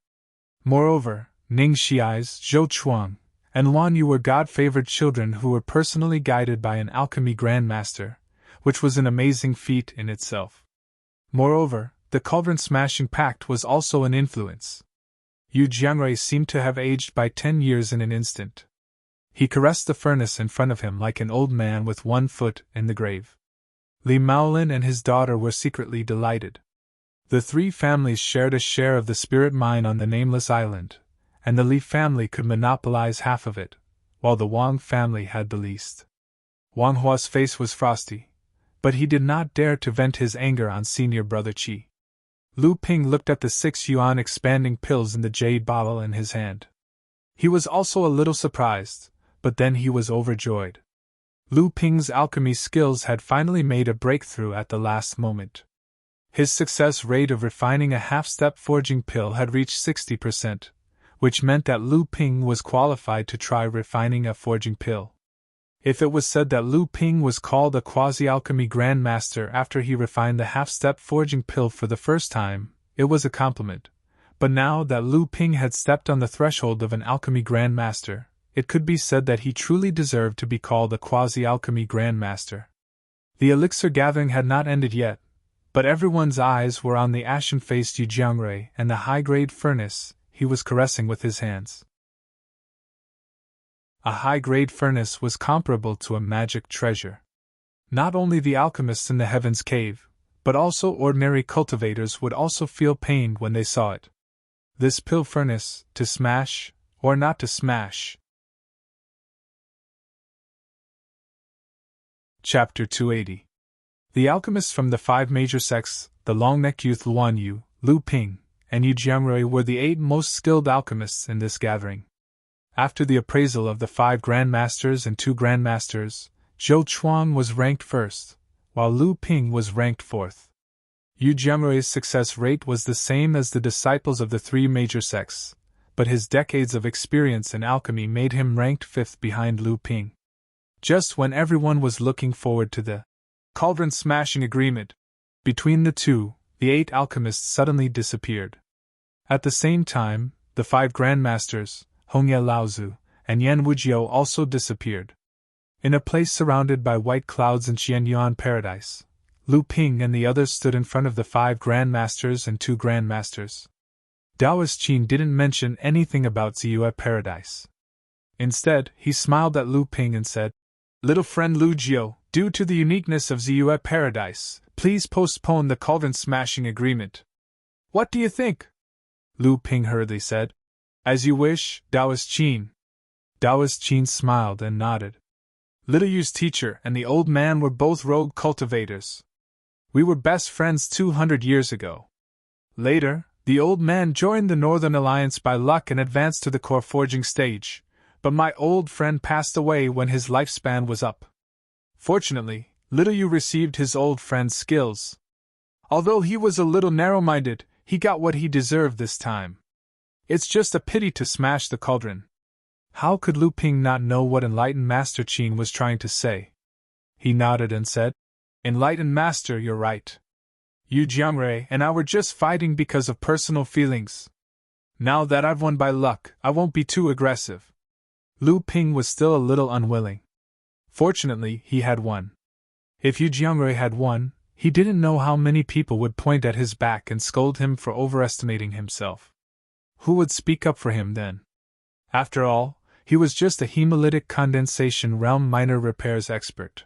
A: Moreover, Ning Shiais, Zhou Chuang, and Luan Yu were God-favored children who were personally guided by an alchemy grandmaster, which was an amazing feat in itself. Moreover, the cauldron-smashing pact was also an influence. Yu Jiangrui seemed to have aged by 10 years in an instant. He caressed the furnace in front of him like an old man with one foot in the grave. Li Maolin and his daughter were secretly delighted. The 3 families shared a share of the spirit mine on the nameless island, and the Li family could monopolize half of it, while the Wang family had the least. Wang Hua's face was frosty, but he did not dare to vent his anger on senior brother Qi. Lu Ping looked at the 6 yuan expanding pills in the jade bottle in his hand. He was also a little surprised, but then he was overjoyed. Lu Ping's alchemy skills had finally made a breakthrough at the last moment. His success rate of refining a half-step forging pill had reached 60%, which meant that Lu Ping was qualified to try refining a forging pill. If it was said that Lu Ping was called a quasi-alchemy grandmaster after he refined the half-step forging pill for the first time, it was a compliment. But now that Lu Ping had stepped on the threshold of an alchemy grandmaster, it could be said that he truly deserved to be called a quasi-alchemy grandmaster. The elixir gathering had not ended yet, but everyone's eyes were on the ashen-faced Yu Jiangrui and the high-grade furnace he was caressing with his hands. A high-grade furnace was comparable to a magic treasure. Not only the alchemists in the Heaven's Cave, but also ordinary cultivators would also feel pained when they saw it. This pill furnace, to smash, or not to smash. Chapter 280. The alchemists from the 5 major sects, the long-necked youth Luan Yu, Lu Ping, and Yu Jiangrui were the 8 most skilled alchemists in this gathering. After the appraisal of the 5 grandmasters and 2 grandmasters, Zhou Chuang was ranked first, while Lu Ping was ranked 4th. Yu Jiangrui's success rate was the same as the disciples of the 3 major sects, but his decades of experience in alchemy made him ranked 5th behind Lu Ping. Just when everyone was looking forward to the cauldron-smashing agreement between the two, the 8 alchemists suddenly disappeared. At the same time, the 5 grandmasters, Hongye Laozu, and Yan Wujiu also disappeared. In a place surrounded by white clouds in Qianyuan paradise, Lu Ping and the others stood in front of the 5 grandmasters and 2 grandmasters. Taoist Qin didn't mention anything about Ziyue paradise. Instead, he smiled at Lu Ping and said, "Little friend Lu Jiu, due to the uniqueness of Ziyue paradise, please postpone the cauldron smashing agreement." "What do you think?" Lu Ping hurriedly said. "As you wish, Taoist Qin." Taoist Qin smiled and nodded. Little Yu's teacher and the old man were both rogue cultivators. We were best friends 200 years ago. Later, the old man joined the Northern Alliance by luck and advanced to the core forging stage, but my old friend passed away when his lifespan was up. Fortunately, Little Yu received his old friend's skills. Although he was a little narrow-minded, he got what he deserved this time. It's just a pity to smash the cauldron. How could Lu Ping not know what Enlightened Master Qin was trying to say? He nodded and said, "Enlightened Master, you're right. Yu Jiangrui and I were just fighting because of personal feelings. Now that I've won by luck, I won't be too aggressive." Lu Ping was still a little unwilling. Fortunately, he had won. If Yu Jiangrui had won, he didn't know how many people would point at his back and scold him for overestimating himself. Who would speak up for him then? After all, he was just a hemolytic condensation realm minor repairs expert.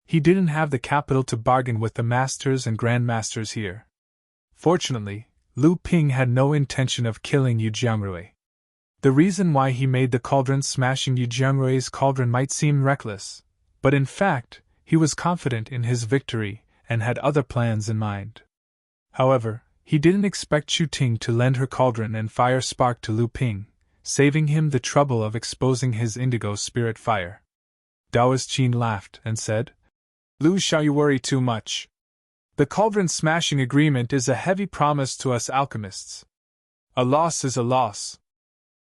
A: He didn't have the capital to bargain with the masters and grandmasters here. Fortunately, Lu Ping had no intention of killing Yu Jiangrui. The reason why he made the cauldron smashing Yu Jiangrui's cauldron might seem reckless, but in fact, he was confident in his victory and had other plans in mind. However, he didn't expect Chu Ting to lend her cauldron and fire spark to Lu Ping, saving him the trouble of exposing his indigo spirit fire. Taoist Qin laughed and said, "Lu Xiao, you worry too much. The cauldron smashing agreement is a heavy promise to us alchemists. A loss is a loss.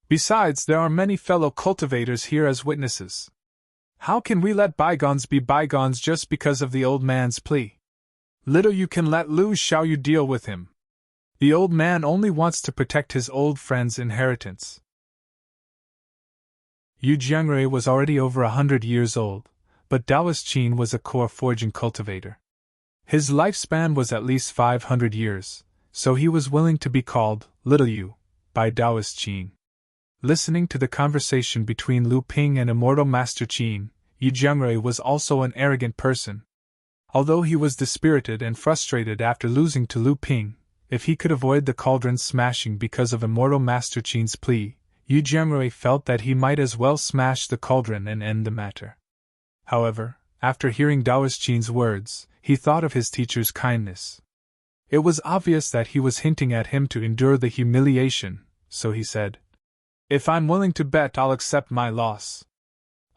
A: Besides, there are many fellow cultivators here as witnesses. How can we let bygones be bygones just because of the old man's plea? Little you can let Lu Xiao you deal with him. The old man only wants to protect his old friend's inheritance." Yu Jiangrui was already over 100 years old, but Taoist Qin was a core forging cultivator. His lifespan was at least 500 years, so he was willing to be called Little Yu by Taoist Qin. Listening to the conversation between Lu Ping and Immortal Master Qin, Yu Jiangrui was also an arrogant person. Although he was dispirited and frustrated after losing to Lu Ping, if he could avoid the cauldron smashing because of Immortal Master Qin's plea, Yu Jiangrui felt that he might as well smash the cauldron and end the matter. However, after hearing Taoist Qin's words, he thought of his teacher's kindness. It was obvious that he was hinting at him to endure the humiliation, so he said, "If I'm willing to bet, I'll accept my loss.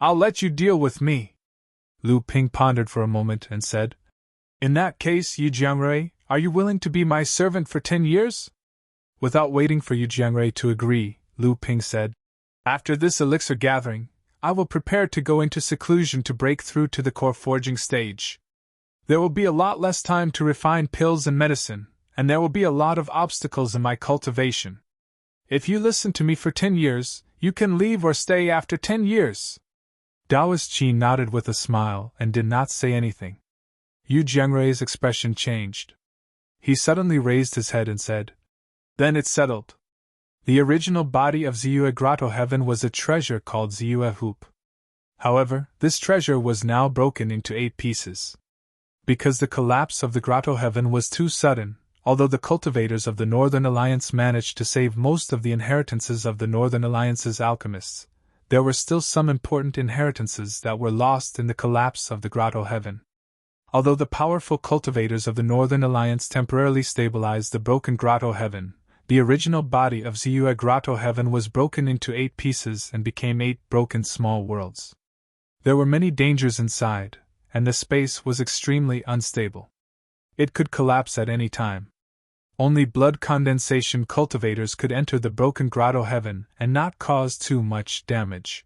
A: I'll let you deal with me." Lu Ping pondered for a moment and said, "In that case, Yu Jiangrui, are you willing to be my servant for 10 years? Without waiting for Yu Jiangrui to agree, Lu Ping said, "After this elixir gathering, I will prepare to go into seclusion to break through to the core forging stage. There will be a lot less time to refine pills and medicine, and there will be a lot of obstacles in my cultivation. If you listen to me for 10 years, you can leave or stay after 10 years. Taoist Qin nodded with a smile and did not say anything. Yu Jiangrui's expression changed. He suddenly raised his head and said, "Then it's settled. The original body of Ziyue Grotto Heaven was a treasure called Ziyue Hoop. However, this treasure was now broken into 8 pieces. Because the collapse of the Grotto Heaven was too sudden, although the cultivators of the Northern Alliance managed to save most of the inheritances of the Northern Alliance's alchemists, there were still some important inheritances that were lost in the collapse of the Grotto Heaven. Although the powerful cultivators of the Northern Alliance temporarily stabilized the broken Grotto Heaven, the original body of Ziyue Grotto Heaven was broken into 8 pieces and became 8 broken small worlds. There were many dangers inside, and the space was extremely unstable. It could collapse at any time. Only blood condensation cultivators could enter the broken Grotto Heaven and not cause too much damage.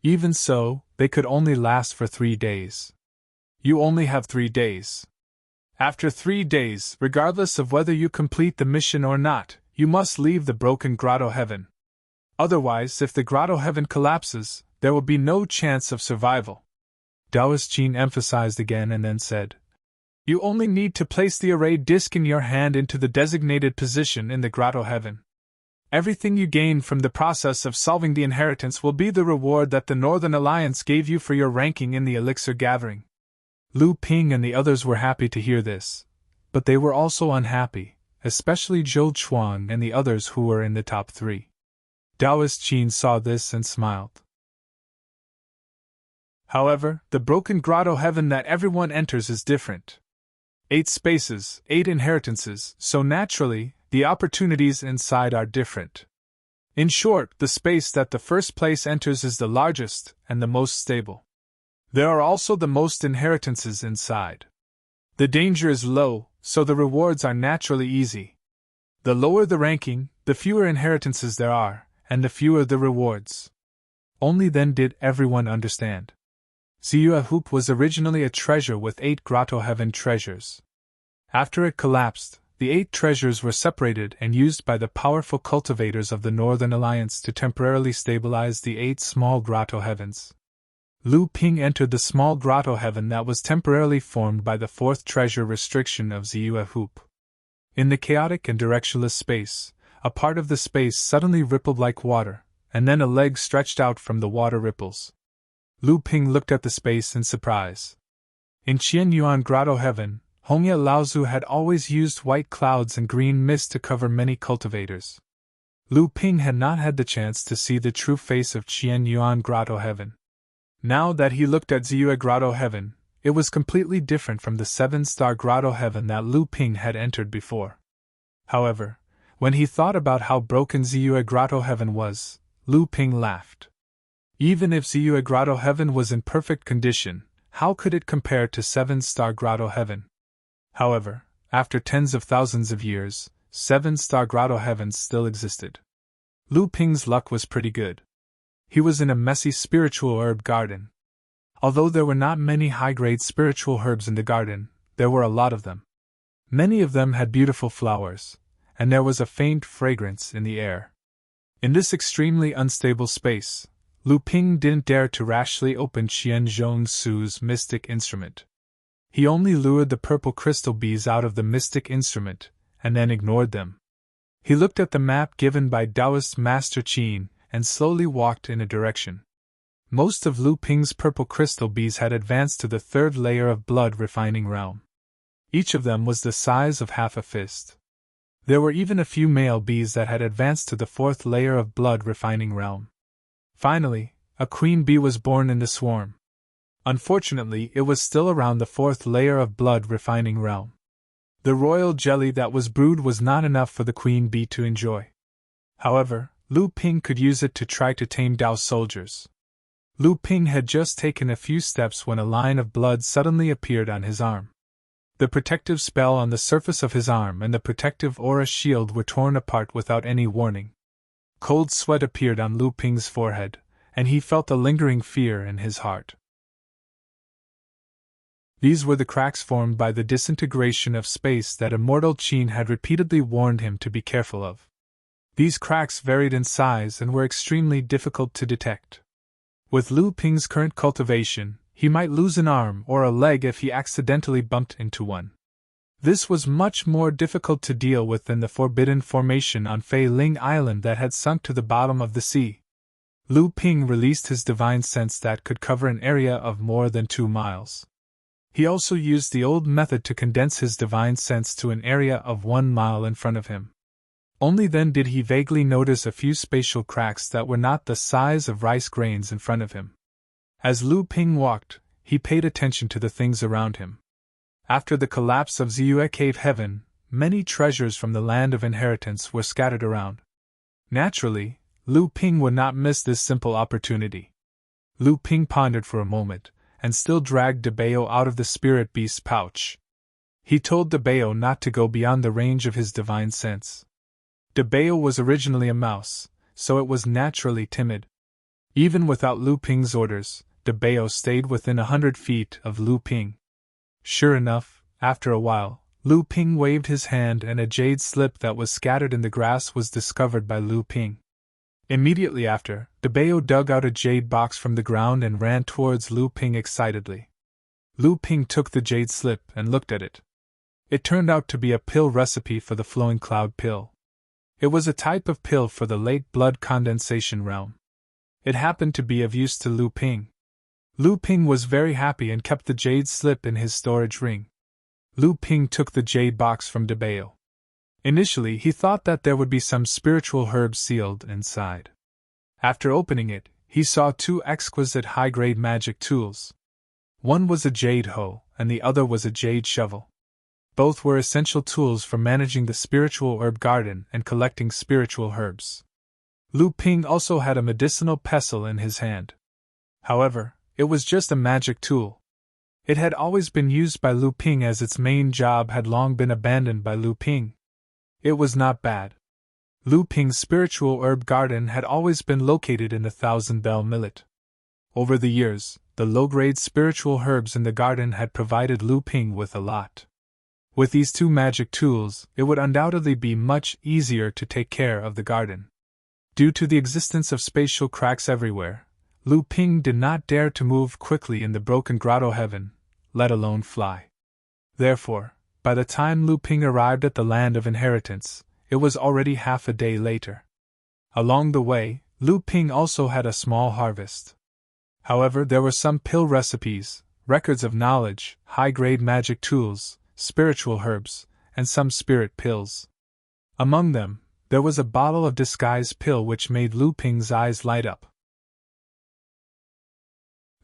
A: Even so, they could only last for 3 days. You only have 3 days. After 3 days, regardless of whether you complete the mission or not, you must leave the broken Grotto Heaven. Otherwise, if the Grotto Heaven collapses, there will be no chance of survival. Taoist Qin emphasized again and then said, "You only need to place the arrayed disc in your hand into the designated position in the grotto heaven. Everything you gain from the process of solving the inheritance will be the reward that the Northern Alliance gave you for your ranking in the elixir gathering." Lu Ping and the others were happy to hear this, but they were also unhappy, especially Zhou Chuang and the others who were in the top 3. Taoist Qin saw this and smiled. However, the broken grotto heaven that everyone enters is different. 8 spaces, 8 inheritances, so naturally, the opportunities inside are different. In short, the space that the first place enters is the largest and the most stable. There are also the most inheritances inside. The danger is low, so the rewards are naturally easy. The lower the ranking, the fewer inheritances there are, and the fewer the rewards. Only then did everyone understand. Ziyue Hoop was originally a treasure with 8 grotto heaven treasures. After it collapsed, the 8 treasures were separated and used by the powerful cultivators of the Northern Alliance to temporarily stabilize the 8 small grotto heavens. Lu Ping entered the small grotto heaven that was temporarily formed by the 4th treasure restriction of Ziyue Hoop. In the chaotic and directionless space, a part of the space suddenly rippled like water, and then a leg stretched out from the water ripples. Lu Ping looked at the space in surprise. In Qianyuan Grotto Heaven, Hongya Laozu had always used white clouds and green mist to cover many cultivators. Lu Ping had not had the chance to see the true face of Qianyuan Grotto Heaven. Now that he looked at Ziyue Grotto Heaven, it was completely different from the 7-star Grotto Heaven that Lu Ping had entered before. However, when he thought about how broken Ziyue Grotto Heaven was, Lu Ping laughed. Even if Ziyue Grotto Heaven was in perfect condition, how could it compare to 7-star Grotto Heaven? However, after tens of thousands of years, 7-star Grotto Heavens still existed. Lu Ping's luck was pretty good. He was in a messy spiritual herb garden. Although there were not many high-grade spiritual herbs in the garden, there were a lot of them. Many of them had beautiful flowers, and there was a faint fragrance in the air. In this extremely unstable space, Lu Ping didn't dare to rashly open Qian Zhongsu's mystic instrument. He only lured the purple crystal bees out of the mystic instrument, and then ignored them. He looked at the map given by Taoist Master Qin, and slowly walked in a direction. Most of Lu Ping's purple crystal bees had advanced to the 3rd layer of blood refining realm. Each of them was the size of half a fist. There were even a few male bees that had advanced to the 4th layer of blood refining realm. Finally, a queen bee was born in the swarm. Unfortunately, it was still around the 4th layer of blood refining realm. The royal jelly that was brewed was not enough for the queen bee to enjoy. However, Lu Ping could use it to try to tame Dao soldiers. Lu Ping had just taken a few steps when a line of blood suddenly appeared on his arm. The protective spell on the surface of his arm and the protective aura shield were torn apart without any warning. Cold sweat appeared on Lu Ping's forehead, and he felt a lingering fear in his heart. These were the cracks formed by the disintegration of space that Immortal Qin had repeatedly warned him to be careful of. These cracks varied in size and were extremely difficult to detect. With Lu Ping's current cultivation, he might lose an arm or a leg if he accidentally bumped into one. This was much more difficult to deal with than the forbidden formation on Fei Ling Island that had sunk to the bottom of the sea. Lu Ping released his divine sense that could cover an area of more than 2 miles. He also used the old method to condense his divine sense to an area of 1 mile in front of him. Only then did he vaguely notice a few spatial cracks that were not the size of rice grains in front of him. As Lu Ping walked, he paid attention to the things around him. After the collapse of Ziyue Cave Heaven, many treasures from the land of inheritance were scattered around. Naturally, Lu Ping would not miss this simple opportunity. Lu Ping pondered for a moment, and still dragged Debao out of the spirit beast's pouch. He told Debao not to go beyond the range of his divine sense. Debao was originally a mouse, so it was naturally timid. Even without Lu Ping's orders, Debao stayed within 100 feet of Lu Ping. Sure enough, after a while, Lu Ping waved his hand and a jade slip that was scattered in the grass was discovered by Lu Ping. Immediately after, Debeo dug out a jade box from the ground and ran towards Lu Ping excitedly. Lu Ping took the jade slip and looked at it. It turned out to be a pill recipe for the flowing cloud pill. It was a type of pill for the late blood condensation realm. It happened to be of use to Lu Ping. Lu Ping was very happy and kept the jade slip in his storage ring. Lu Ping took the jade box from Debeo. Initially, he thought that there would be some spiritual herbs sealed inside. After opening it, he saw two exquisite high-grade magic tools. One was a jade hoe, and the other was a jade shovel. Both were essential tools for managing the spiritual herb garden and collecting spiritual herbs. Lu Ping also had a medicinal pestle in his hand. However, it was just a magic tool. It had always been used by Lu Ping as its main job had long been abandoned by Lu Ping. It was not bad. Lu Ping's spiritual herb garden had always been located in the Thousand Bell Millet. Over the years, the low-grade spiritual herbs in the garden had provided Lu Ping with a lot. With these two magic tools, it would undoubtedly be much easier to take care of the garden. Due to the existence of spatial cracks everywhere, Lu Ping did not dare to move quickly in the broken grotto heaven, let alone fly. Therefore, by the time Lu Ping arrived at the land of inheritance, it was already half a day later. Along the way, Lu Ping also had a small harvest. However, there were some pill recipes, records of knowledge, high-grade magic tools, spiritual herbs, and some spirit pills. Among them, there was a bottle of disguise pill which made Lu Ping's eyes light up.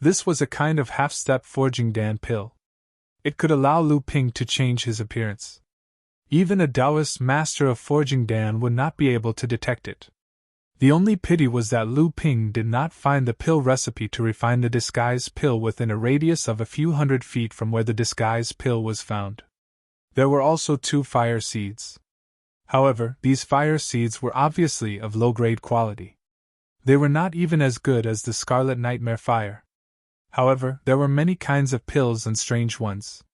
A: This was a kind of half-step forging Dan pill. It could allow Lu Ping to change his appearance. Even a Taoist master of forging Dan would not be able to detect it. The only pity was that Lu Ping did not find the pill recipe to refine the disguise pill within a radius of a few hundred feet from where the disguise pill was found. There were also 2 fire seeds. However, these fire seeds were obviously of low-grade quality. They were not even as good as the Scarlet Nightmare fire. However, there were many kinds of pills and strange ones.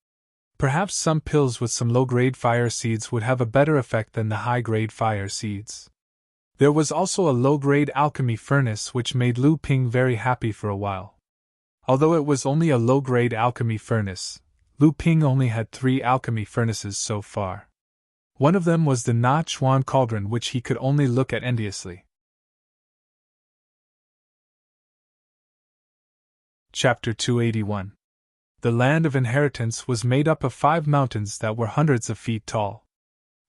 A: Perhaps some pills with some low-grade fire seeds would have a better effect than the high-grade fire seeds. There was also a low-grade alchemy furnace which made Lu Ping very happy for a while. Although it was only a low-grade alchemy furnace, Lu Ping only had 3 alchemy furnaces so far. One of them was the Na Chuan cauldron which he could only look at enviously. Chapter 281. The land of inheritance was made up of 5 mountains that were hundreds of feet tall.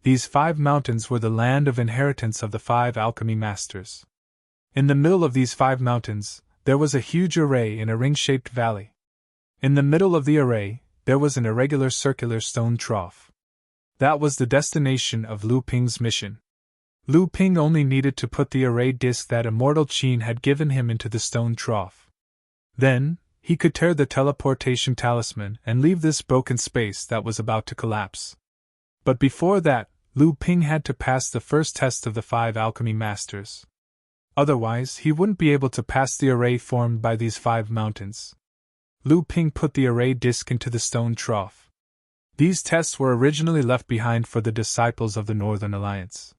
A: These 5 mountains were the land of inheritance of the 5 alchemy masters. In the middle of these 5 mountains, there was a huge array in a ring-shaped valley. In the middle of the array, there was an irregular circular stone trough. That was the destination of Lu Ping's mission. Lu Ping only needed to put the array disc that Immortal Qin had given him into the stone trough. Then, he could tear the teleportation talisman and leave this broken space that was about to collapse. But before that, Lu Ping had to pass the first test of the 5 alchemy masters. Otherwise, he wouldn't be able to pass the array formed by these 5 mountains. Lu Ping put the array disc into the stone trough. These tests were originally left behind for the disciples of the Northern Alliance.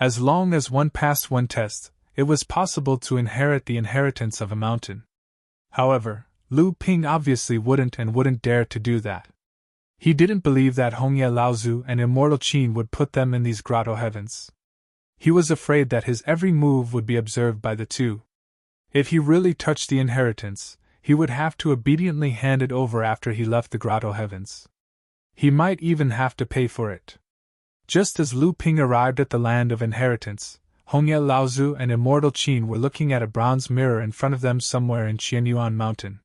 A: As long as one passed one test, it was possible to inherit the inheritance of a mountain. However, Lu Ping obviously wouldn't dare to do that. He didn't believe that Hongye Laozu and Immortal Qin would put them in these grotto heavens. He was afraid that his every move would be observed by the two. If he really touched the inheritance, he would have to obediently hand it over after he left the grotto heavens. He might even have to pay for it. Just as Lu Ping arrived at the land of inheritance, Hongye Laozu and Immortal Qin were looking at a bronze mirror in front of them somewhere in Qianyuan Mountain.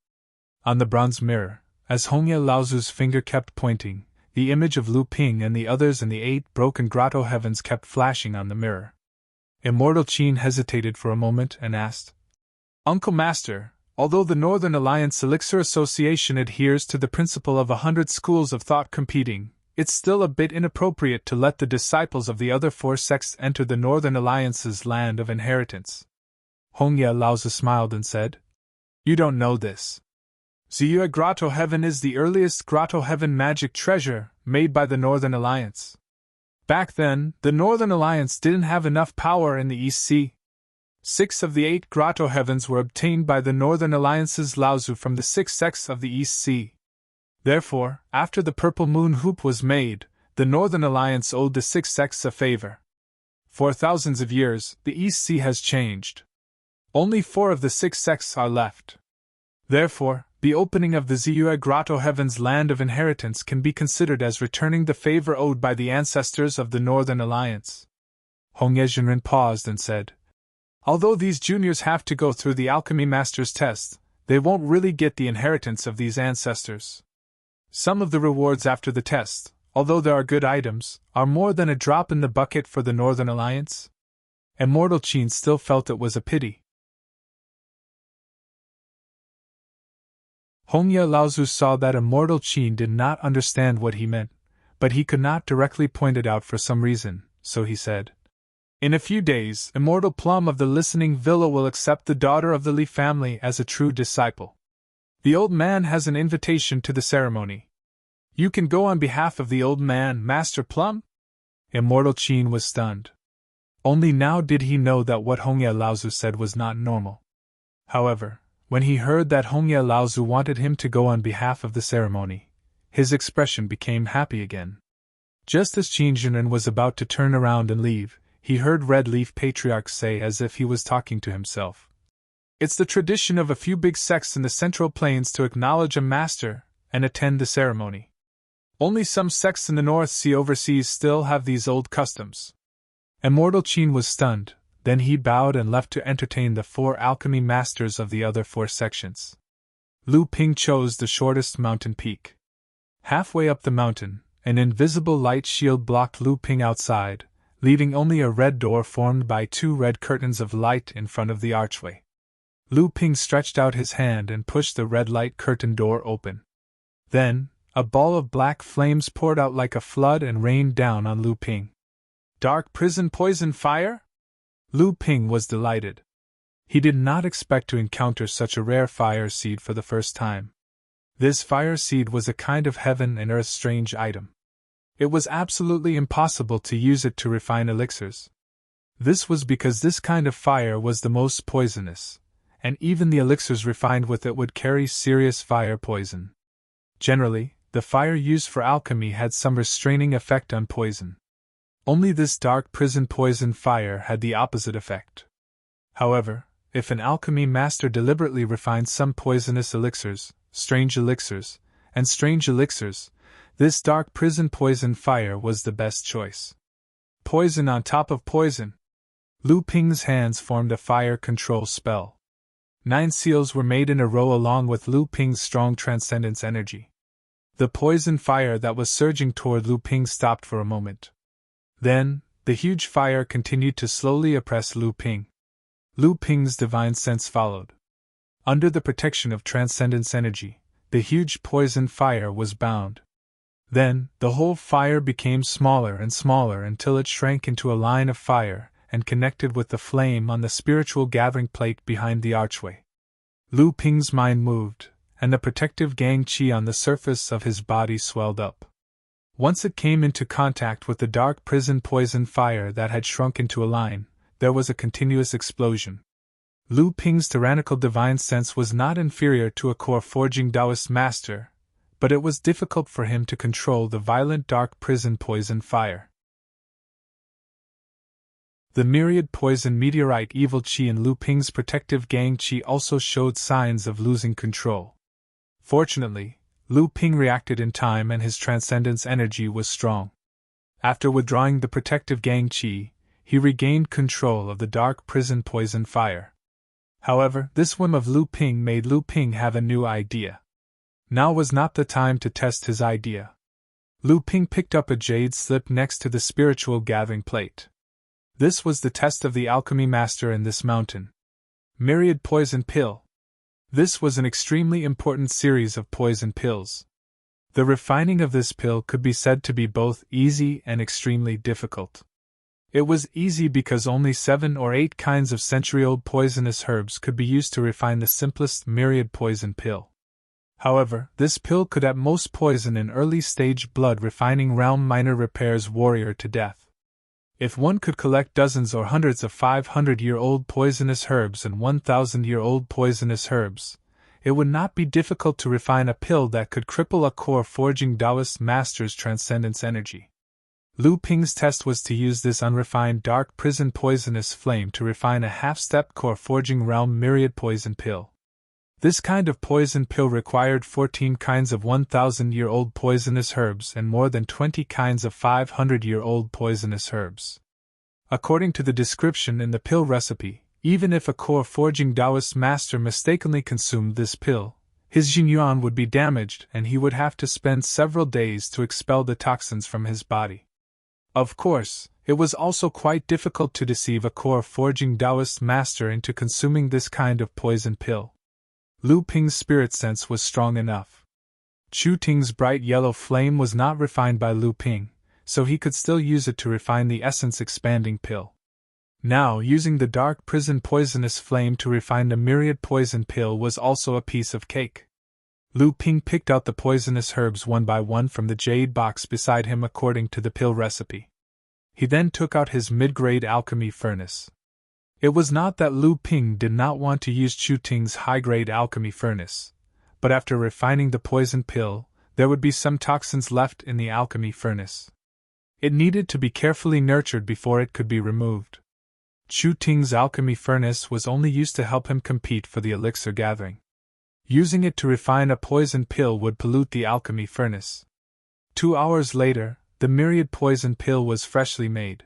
A: On the bronze mirror, as Hongye Laozu's finger kept pointing, the image of Lu Ping and the others in the 8 broken grotto heavens kept flashing on the mirror. Immortal Qin hesitated for a moment and asked, "Uncle Master, although the Northern Alliance Elixir Association adheres to the principle of 100 schools of thought competing, it's still a bit inappropriate to let the disciples of the other 4 sects enter the Northern Alliance's land of inheritance." Hongye Laozu smiled and said, "You don't know this. Ziyue Grotto Heaven is the earliest Grotto Heaven magic treasure made by the Northern Alliance. Back then, the Northern Alliance didn't have enough power in the East Sea. 6 of the 8 grotto heavens were obtained by the Northern Alliance's Laozu from the 6 sects of the East Sea. Therefore, after the purple moon hoop was made, the Northern Alliance owed the 6 sects a favor. For thousands of years, the East Sea has changed. Only 4 of the 6 sects are left. Therefore, the opening of the Ziyue Grotto Heaven's land of inheritance can be considered as returning the favor owed by the ancestors of the Northern Alliance. Hongye Jinren paused and said, "Although these juniors have to go through the Alchemy Master's test, they won't really get the inheritance of these ancestors. Some of the rewards after the test, although there are good items, are more than a drop in the bucket for the Northern Alliance." Immortal Qin still felt it was a pity. Hongye Laozu saw that Immortal Qin did not understand what he meant, but he could not directly point it out for some reason, so he said, "In a few days, Immortal Plum of the Listening Villa will accept the daughter of the Li family as a true disciple. The old man has an invitation to the ceremony. You can go on behalf of the old man, Master Plum?" Immortal Qin was stunned. Only now did he know that what Hongye Laozu said was not normal. However, when he heard that Hongye Laozu wanted him to go on behalf of the ceremony, his expression became happy again. Just as Qin Jinren was about to turn around and leave, he heard Red Leaf Patriarch say as if he was talking to himself, "It's the tradition of a few big sects in the Central Plains to acknowledge a master and attend the ceremony. Only some sects in the North Sea overseas still have these old customs." Immortal Qin was stunned. Then he bowed and left to entertain the 4 alchemy masters of the other 4 sections. Lu Ping chose the shortest mountain peak. Halfway up the mountain, an invisible light shield blocked Lu Ping outside, leaving only a red door formed by 2 red curtains of light in front of the archway. Lu Ping stretched out his hand and pushed the red light curtain door open. Then, a ball of black flames poured out like a flood and rained down on Lu Ping. "Dark prison poison fire?" Lu Ping was delighted. He did not expect to encounter such a rare fire seed for the first time. This fire seed was a kind of heaven and earth strange item. It was absolutely impossible to use it to refine elixirs. This was because this kind of fire was the most poisonous, and even the elixirs refined with it would carry serious fire poison. Generally, the fire used for alchemy had some restraining effect on poison. Only this dark prison poison fire had the opposite effect. However, if an alchemy master deliberately refined some poisonous elixirs, strange elixirs, this dark prison poison fire was the best choice. Poison on top of poison. Lu Ping's hands formed a fire control spell. 9 seals were made in a row along with Lu Ping's strong transcendence energy. The poison fire that was surging toward Lu Ping stopped for a moment. Then, the huge fire continued to slowly oppress Lu Ping. Lu Ping's divine sense followed. Under the protection of transcendence energy, the huge poison fire was bound. Then, the whole fire became smaller and smaller until it shrank into a line of fire and connected with the flame on the spiritual gathering plate behind the archway. Lu Ping's mind moved, and the protective gang qi on the surface of his body swelled up. Once it came into contact with the dark prison poison fire that had shrunk into a line, there was a continuous explosion. Lu Ping's tyrannical divine sense was not inferior to a core forging Taoist master, but it was difficult for him to control the violent dark prison poison fire. The myriad poison meteorite evil qi in Lu Ping's protective gang qi also showed signs of losing control. Fortunately, Lu Ping reacted in time and his transcendence energy was strong. After withdrawing the protective gang qi, he regained control of the dark prison poison fire. However, this whim of Lu Ping made Lu Ping have a new idea. Now was not the time to test his idea. Lu Ping picked up a jade slip next to the spiritual gathering plate. This was the test of the alchemy master in this mountain. Myriad poison pill. This was an extremely important series of poison pills. The refining of this pill could be said to be both easy and extremely difficult. It was easy because only 7 or 8 kinds of century-old poisonous herbs could be used to refine the simplest myriad poison pill. However, this pill could at most poison an early-stage blood-refining realm minor repairs warrior to death. If one could collect dozens or hundreds of 500-year-old poisonous herbs and 1,000-year-old poisonous herbs, it would not be difficult to refine a pill that could cripple a core-forging Taoist master's transcendence energy. Lu Ping's test was to use this unrefined dark prison poisonous flame to refine a half-step core-forging realm myriad poison pill. This kind of poison pill required 14 kinds of 1,000-year-old poisonous herbs and more than 20 kinds of 500-year-old poisonous herbs. According to the description in the pill recipe, even if a core-forging Taoist master mistakenly consumed this pill, his Jinyuan would be damaged and he would have to spend several days to expel the toxins from his body. Of course, it was also quite difficult to deceive a core-forging Taoist master into consuming this kind of poison pill. Lu Ping's spirit sense was strong enough. Chu Ting's bright yellow flame was not refined by Lu Ping, so he could still use it to refine the essence-expanding pill. Now, using the dark prison poisonous flame to refine the myriad poison pill was also a piece of cake. Lu Ping picked out the poisonous herbs one by one from the jade box beside him according to the pill recipe. He then took out his mid-grade alchemy furnace. It was not that Lu Ping did not want to use Chu Ting's high-grade alchemy furnace, but after refining the poison pill, there would be some toxins left in the alchemy furnace. It needed to be carefully nurtured before it could be removed. Chu Ting's alchemy furnace was only used to help him compete for the elixir gathering. Using it to refine a poison pill would pollute the alchemy furnace. 2 hours later, the myriad poison pill was freshly made.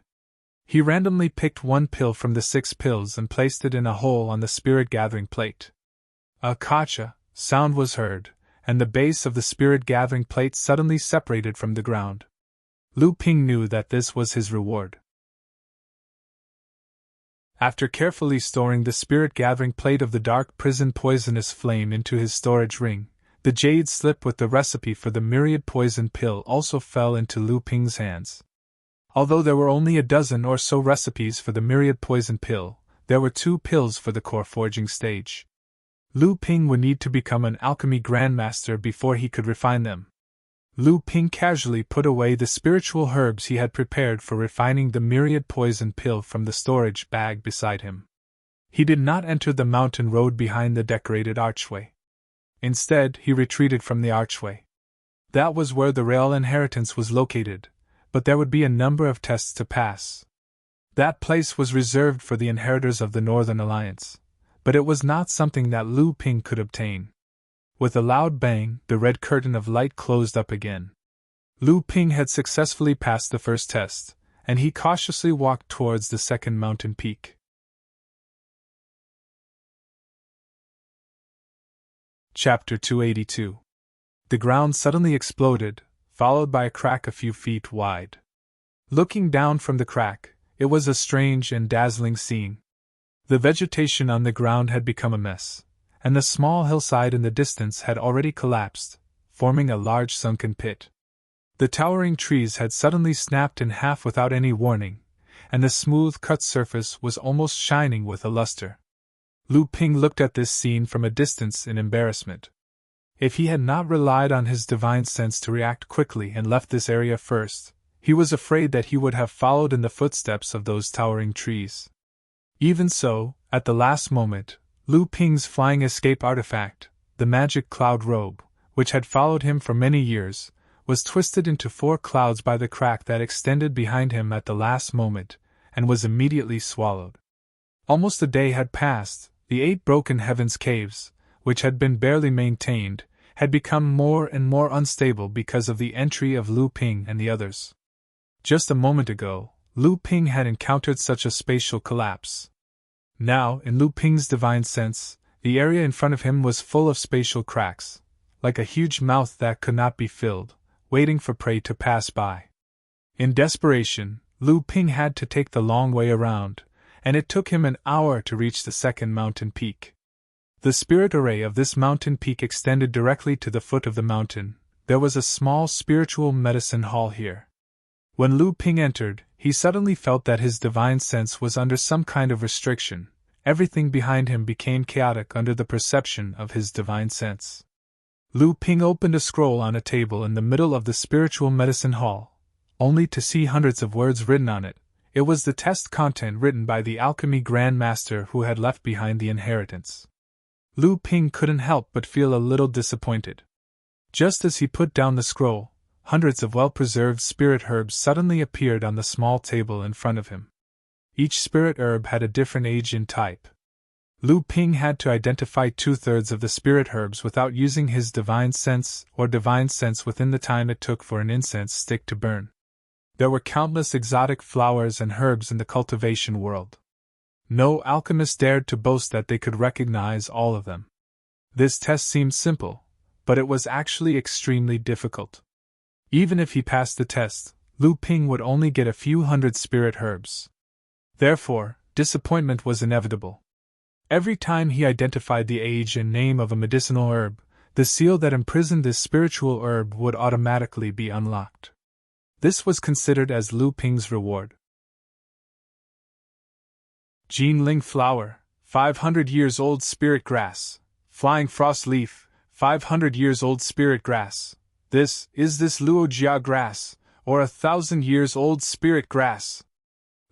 A: He randomly picked one pill from the 6 pills and placed it in a hole on the spirit gathering plate. A kacha sound was heard, and the base of the spirit gathering plate suddenly separated from the ground. Lu Ping knew that this was his reward. After carefully storing the spirit-gathering plate of the dark prison poisonous flame into his storage ring, the jade slip with the recipe for the myriad poison pill also fell into Lu Ping's hands. Although there were only a dozen or so recipes for the myriad poison pill, there were 2 pills for the core forging stage. Lu Ping would need to become an alchemy grandmaster before he could refine them. Lu Ping casually put away the spiritual herbs he had prepared for refining the myriad poison pill from the storage bag beside him. He did not enter the mountain road behind the decorated archway. Instead, he retreated from the archway. That was where the real inheritance was located, but there would be a number of tests to pass. That place was reserved for the inheritors of the Northern Alliance, but it was not something that Lu Ping could obtain. With a loud bang, the red curtain of light closed up again. Lu Ping had successfully passed the first test, and he cautiously walked towards the second mountain peak. Chapter 282. The ground suddenly exploded, followed by a crack a few feet wide. Looking down from the crack, it was a strange and dazzling scene. The vegetation on the ground had become a mess, and the small hillside in the distance had already collapsed, forming a large sunken pit. The towering trees had suddenly snapped in half without any warning, and the smooth-cut surface was almost shining with a luster. Lu Ping looked at this scene from a distance in embarrassment. If he had not relied on his divine sense to react quickly and left this area first, he was afraid that he would have followed in the footsteps of those towering trees. Even so, at the last moment, Lu Ping's flying escape artifact, the magic cloud robe, which had followed him for many years, was twisted into 4 clouds by the crack that extended behind him at the last moment, and was immediately swallowed. Almost a day had passed. The 8 broken heavens caves, which had been barely maintained, had become more and more unstable because of the entry of Lu Ping and the others. Just a moment ago, Lu Ping had encountered such a spatial collapse. Now, in Lu Ping's divine sense, the area in front of him was full of spatial cracks, like a huge mouth that could not be filled, waiting for prey to pass by. In desperation, Lu Ping had to take the long way around, and it took him an hour to reach the second mountain peak. The spirit array of this mountain peak extended directly to the foot of the mountain. There was a small spiritual medicine hall here. When Lu Ping entered, he suddenly felt that his divine sense was under some kind of restriction. Everything behind him became chaotic under the perception of his divine sense. Lu Ping opened a scroll on a table in the middle of the spiritual medicine hall, only to see hundreds of words written on it. It was the test content written by the alchemy grandmaster who had left behind the inheritance. Lu Ping couldn't help but feel a little disappointed. Just as he put down the scroll, hundreds of well-preserved spirit herbs suddenly appeared on the small table in front of him. Each spirit herb had a different age and type. Lu Ping had to identify 2/3 of the spirit herbs without using his divine sense within the time it took for an incense stick to burn. There were countless exotic flowers and herbs in the cultivation world. No alchemist dared to boast that they could recognize all of them. This test seemed simple, but it was actually extremely difficult. Even if he passed the test, Lu Ping would only get a few hundred spirit herbs. Therefore, disappointment was inevitable. Every time he identified the age and name of a medicinal herb, the seal that imprisoned this spiritual herb would automatically be unlocked. This was considered as Lu Ping's reward. Jinling flower, 500 years old spirit grass. Flying frost leaf, 500 years old spirit grass. This Luojia grass, or 1,000 years old spirit grass.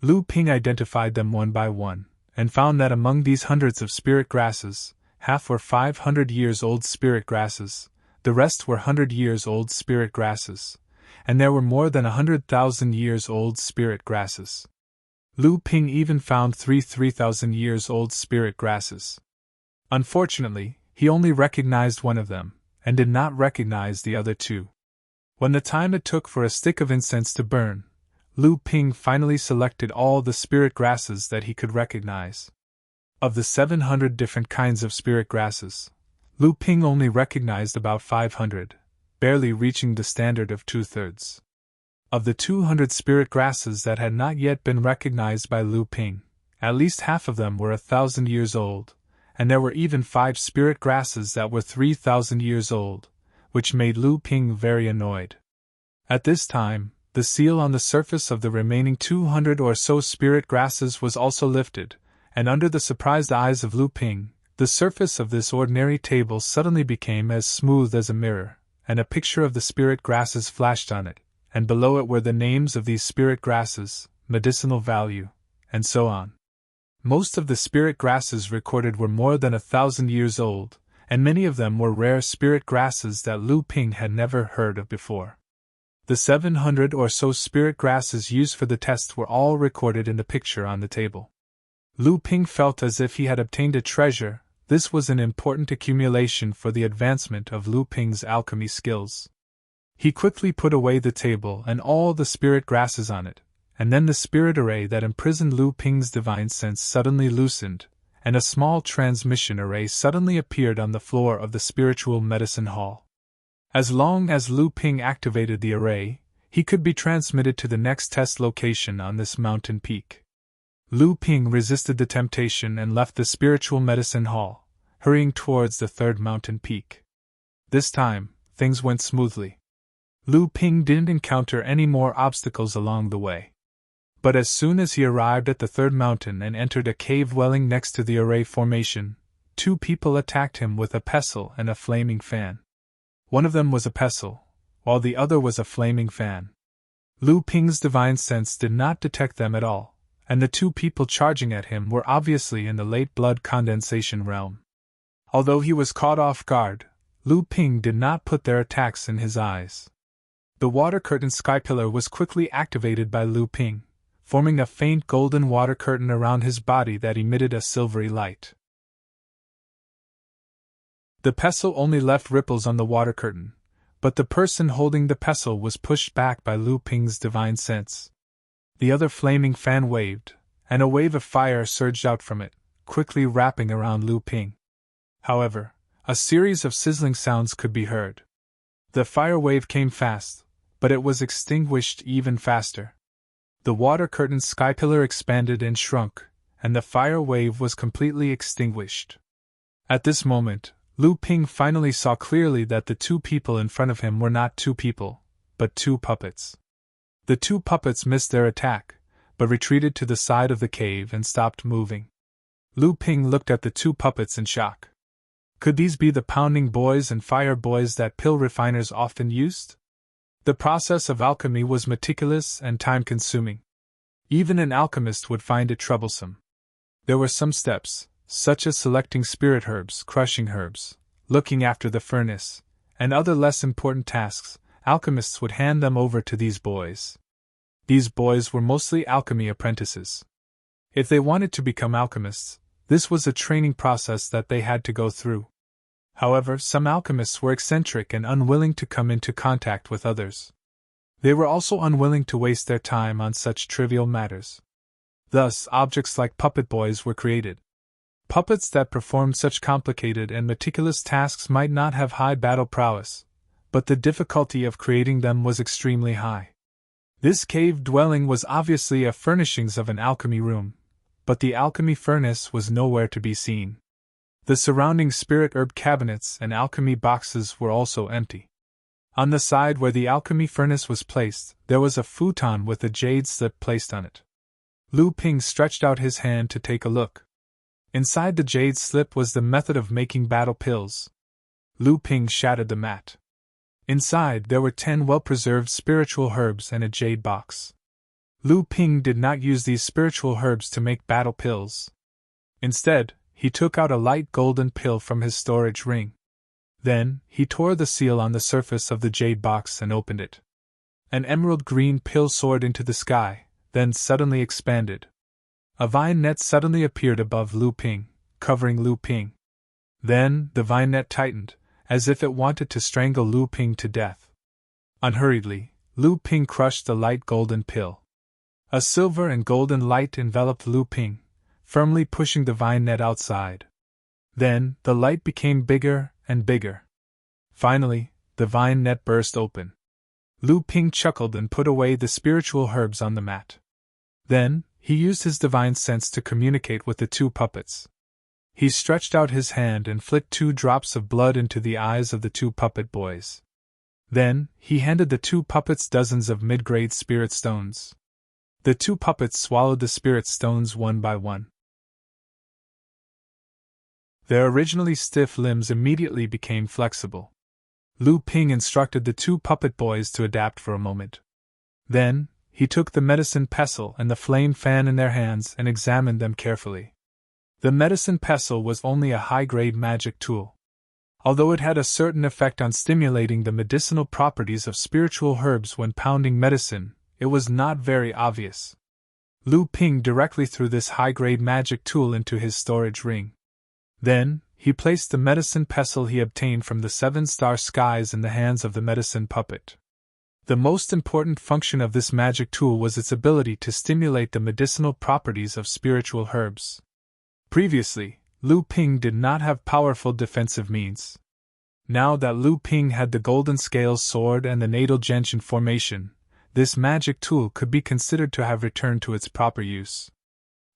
A: Lu Ping identified them one by one, and found that among these hundreds of spirit grasses, half were 500 years old spirit grasses, the rest were 100 years old spirit grasses, and there were more than 100,000 years old spirit grasses. Lu Ping even found 3,000 years old spirit grasses. Unfortunately, he only recognized one of them, and did not recognize the other two. When the time it took for a stick of incense to burn, Lu Ping finally selected all the spirit grasses that he could recognize. Of the 700 different kinds of spirit grasses, Lu Ping only recognized about 500, barely reaching the standard of 2/3. Of the 200 spirit grasses that had not yet been recognized by Lu Ping, at least half of them were 1,000 years old, and there were even 5 spirit grasses that were 3,000 years old, which made Lu Ping very annoyed. At this time, the seal on the surface of the remaining 200 or so spirit grasses was also lifted, and under the surprised eyes of Lu Ping, the surface of this ordinary table suddenly became as smooth as a mirror, and a picture of the spirit grasses flashed on it, and below it were the names of these spirit grasses, medicinal value, and so on. Most of the spirit grasses recorded were more than 1,000 years old, and many of them were rare spirit grasses that Lu Ping had never heard of before. The 700 or so spirit grasses used for the test were all recorded in the picture on the table. Lu Ping felt as if he had obtained a treasure. This was an important accumulation for the advancement of Lu Ping's alchemy skills. He quickly put away the table and all the spirit grasses on it, and then the spirit array that imprisoned Lu Ping's divine sense suddenly loosened, and a small transmission array suddenly appeared on the floor of the spiritual medicine hall. As long as Lu Ping activated the array, he could be transmitted to the next test location on this mountain peak. Lu Ping resisted the temptation and left the spiritual medicine hall, hurrying towards the third mountain peak. This time, things went smoothly. Lu Ping didn't encounter any more obstacles along the way. But as soon as he arrived at the third mountain and entered a cave dwelling next to the array formation, 2 people attacked him with a pestle and a flaming fan. One of them was a pestle, while the other was a flaming fan. Lu Ping's divine sense did not detect them at all, and the 2 people charging at him were obviously in the late blood condensation realm. Although he was caught off guard, Lu Ping did not put their attacks in his eyes. The water curtain sky pillar was quickly activated by Lu Ping, forming a faint golden water curtain around his body that emitted a silvery light. The pestle only left ripples on the water curtain, but the person holding the pestle was pushed back by Lu Ping's divine sense. The other flaming fan waved, and a wave of fire surged out from it, quickly wrapping around Lu Ping. However, a series of sizzling sounds could be heard. The fire wave came fast, but it was extinguished even faster. The water curtain's sky pillar expanded and shrunk, and the fire wave was completely extinguished. At this moment, Lu Ping finally saw clearly that the 2 people in front of him were not 2 people, but 2 puppets. The 2 puppets missed their attack, but retreated to the side of the cave and stopped moving. Lu Ping looked at the 2 puppets in shock. Could these be the pounding boys and fire boys that pill refiners often used? The process of alchemy was meticulous and time-consuming. Even an alchemist would find it troublesome. There were some steps, such as selecting spirit herbs, crushing herbs, looking after the furnace, and other less important tasks. Alchemists would hand them over to these boys. These boys were mostly alchemy apprentices. If they wanted to become alchemists, this was a training process that they had to go through. However, some alchemists were eccentric and unwilling to come into contact with others. They were also unwilling to waste their time on such trivial matters. Thus, objects like puppet boys were created. Puppets that performed such complicated and meticulous tasks might not have high battle prowess, but the difficulty of creating them was extremely high. This cave dwelling was obviously a furnishings of an alchemy room, but the alchemy furnace was nowhere to be seen. The surrounding spirit herb cabinets and alchemy boxes were also empty. On the side where the alchemy furnace was placed, there was a futon with a jade slip placed on it. Lu Ping stretched out his hand to take a look. Inside the jade slip was the method of making battle pills. Lu Ping shattered the mat. Inside there were 10 well-preserved spiritual herbs and a jade box. Lu Ping did not use these spiritual herbs to make battle pills. Instead, he took out a light golden pill from his storage ring. Then, he tore the seal on the surface of the jade box and opened it. An emerald green pill soared into the sky, then suddenly expanded. A vine net suddenly appeared above Lu Ping, covering Lu Ping. Then, the vine net tightened, as if it wanted to strangle Lu Ping to death. Unhurriedly, Lu Ping crushed the light golden pill. A silver and golden light enveloped Lu Ping, firmly pushing the vine net outside. Then, the light became bigger and bigger. Finally, the vine net burst open. Lu Ping chuckled and put away the spiritual herbs on the mat. Then, he used his divine sense to communicate with the 2 puppets. He stretched out his hand and flicked 2 drops of blood into the eyes of the 2 puppet boys. Then, he handed the 2 puppets dozens of mid-grade spirit stones. The 2 puppets swallowed the spirit stones one by one. Their originally stiff limbs immediately became flexible. Lu Ping instructed the 2 puppet boys to adapt for a moment. Then, he took the medicine pestle and the flame fan in their hands and examined them carefully. The medicine pestle was only a high-grade magic tool. Although it had a certain effect on stimulating the medicinal properties of spiritual herbs when pounding medicine, it was not very obvious. Lu Ping directly threw this high-grade magic tool into his storage ring. Then, he placed the medicine pestle he obtained from the 7-star skies in the hands of the medicine puppet. The most important function of this magic tool was its ability to stimulate the medicinal properties of spiritual herbs. Previously, Lu Ping did not have powerful defensive means. Now that Lu Ping had the golden scales sword and the natal gentian formation, this magic tool could be considered to have returned to its proper use.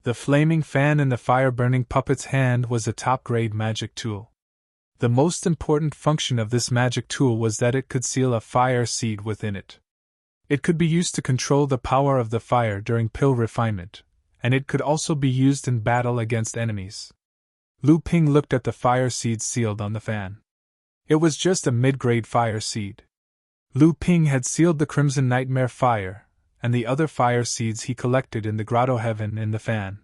A: The flaming fan in the fire-burning puppet's hand was a top-grade magic tool. The most important function of this magic tool was that it could seal a fire seed within it. It could be used to control the power of the fire during pill refinement, and it could also be used in battle against enemies. Lu Ping looked at the fire seed sealed on the fan. It was just a mid-grade fire seed. Lu Ping had sealed the Crimson Nightmare fire, and the other fire seeds he collected in the Grotto Heaven in the fan.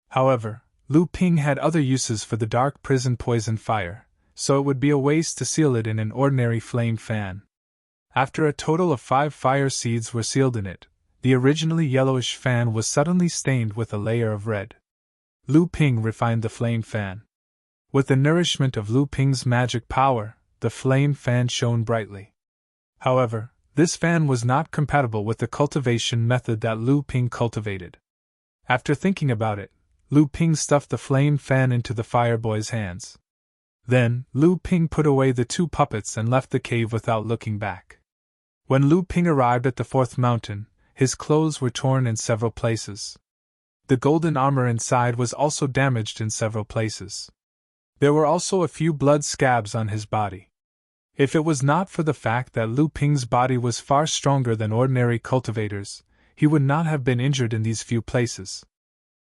A: However, Lu Ping had other uses for the dark prison poison fire, so it would be a waste to seal it in an ordinary flame fan. After a total of 5 fire seeds were sealed in it, the originally yellowish fan was suddenly stained with a layer of red. Lu Ping refined the flame fan. With the nourishment of Lu Ping's magic power, the flame fan shone brightly. However, this fan was not compatible with the cultivation method that Lu Ping cultivated. After thinking about it, Lu Ping stuffed the flame fan into the fireboy's hands. Then, Lu Ping put away the 2 puppets and left the cave without looking back. When Lu Ping arrived at the 4th mountain, his clothes were torn in several places. The golden armor inside was also damaged in several places. There were also a few blood scabs on his body. If it was not for the fact that Lu Ping's body was far stronger than ordinary cultivators, he would not have been injured in these few places.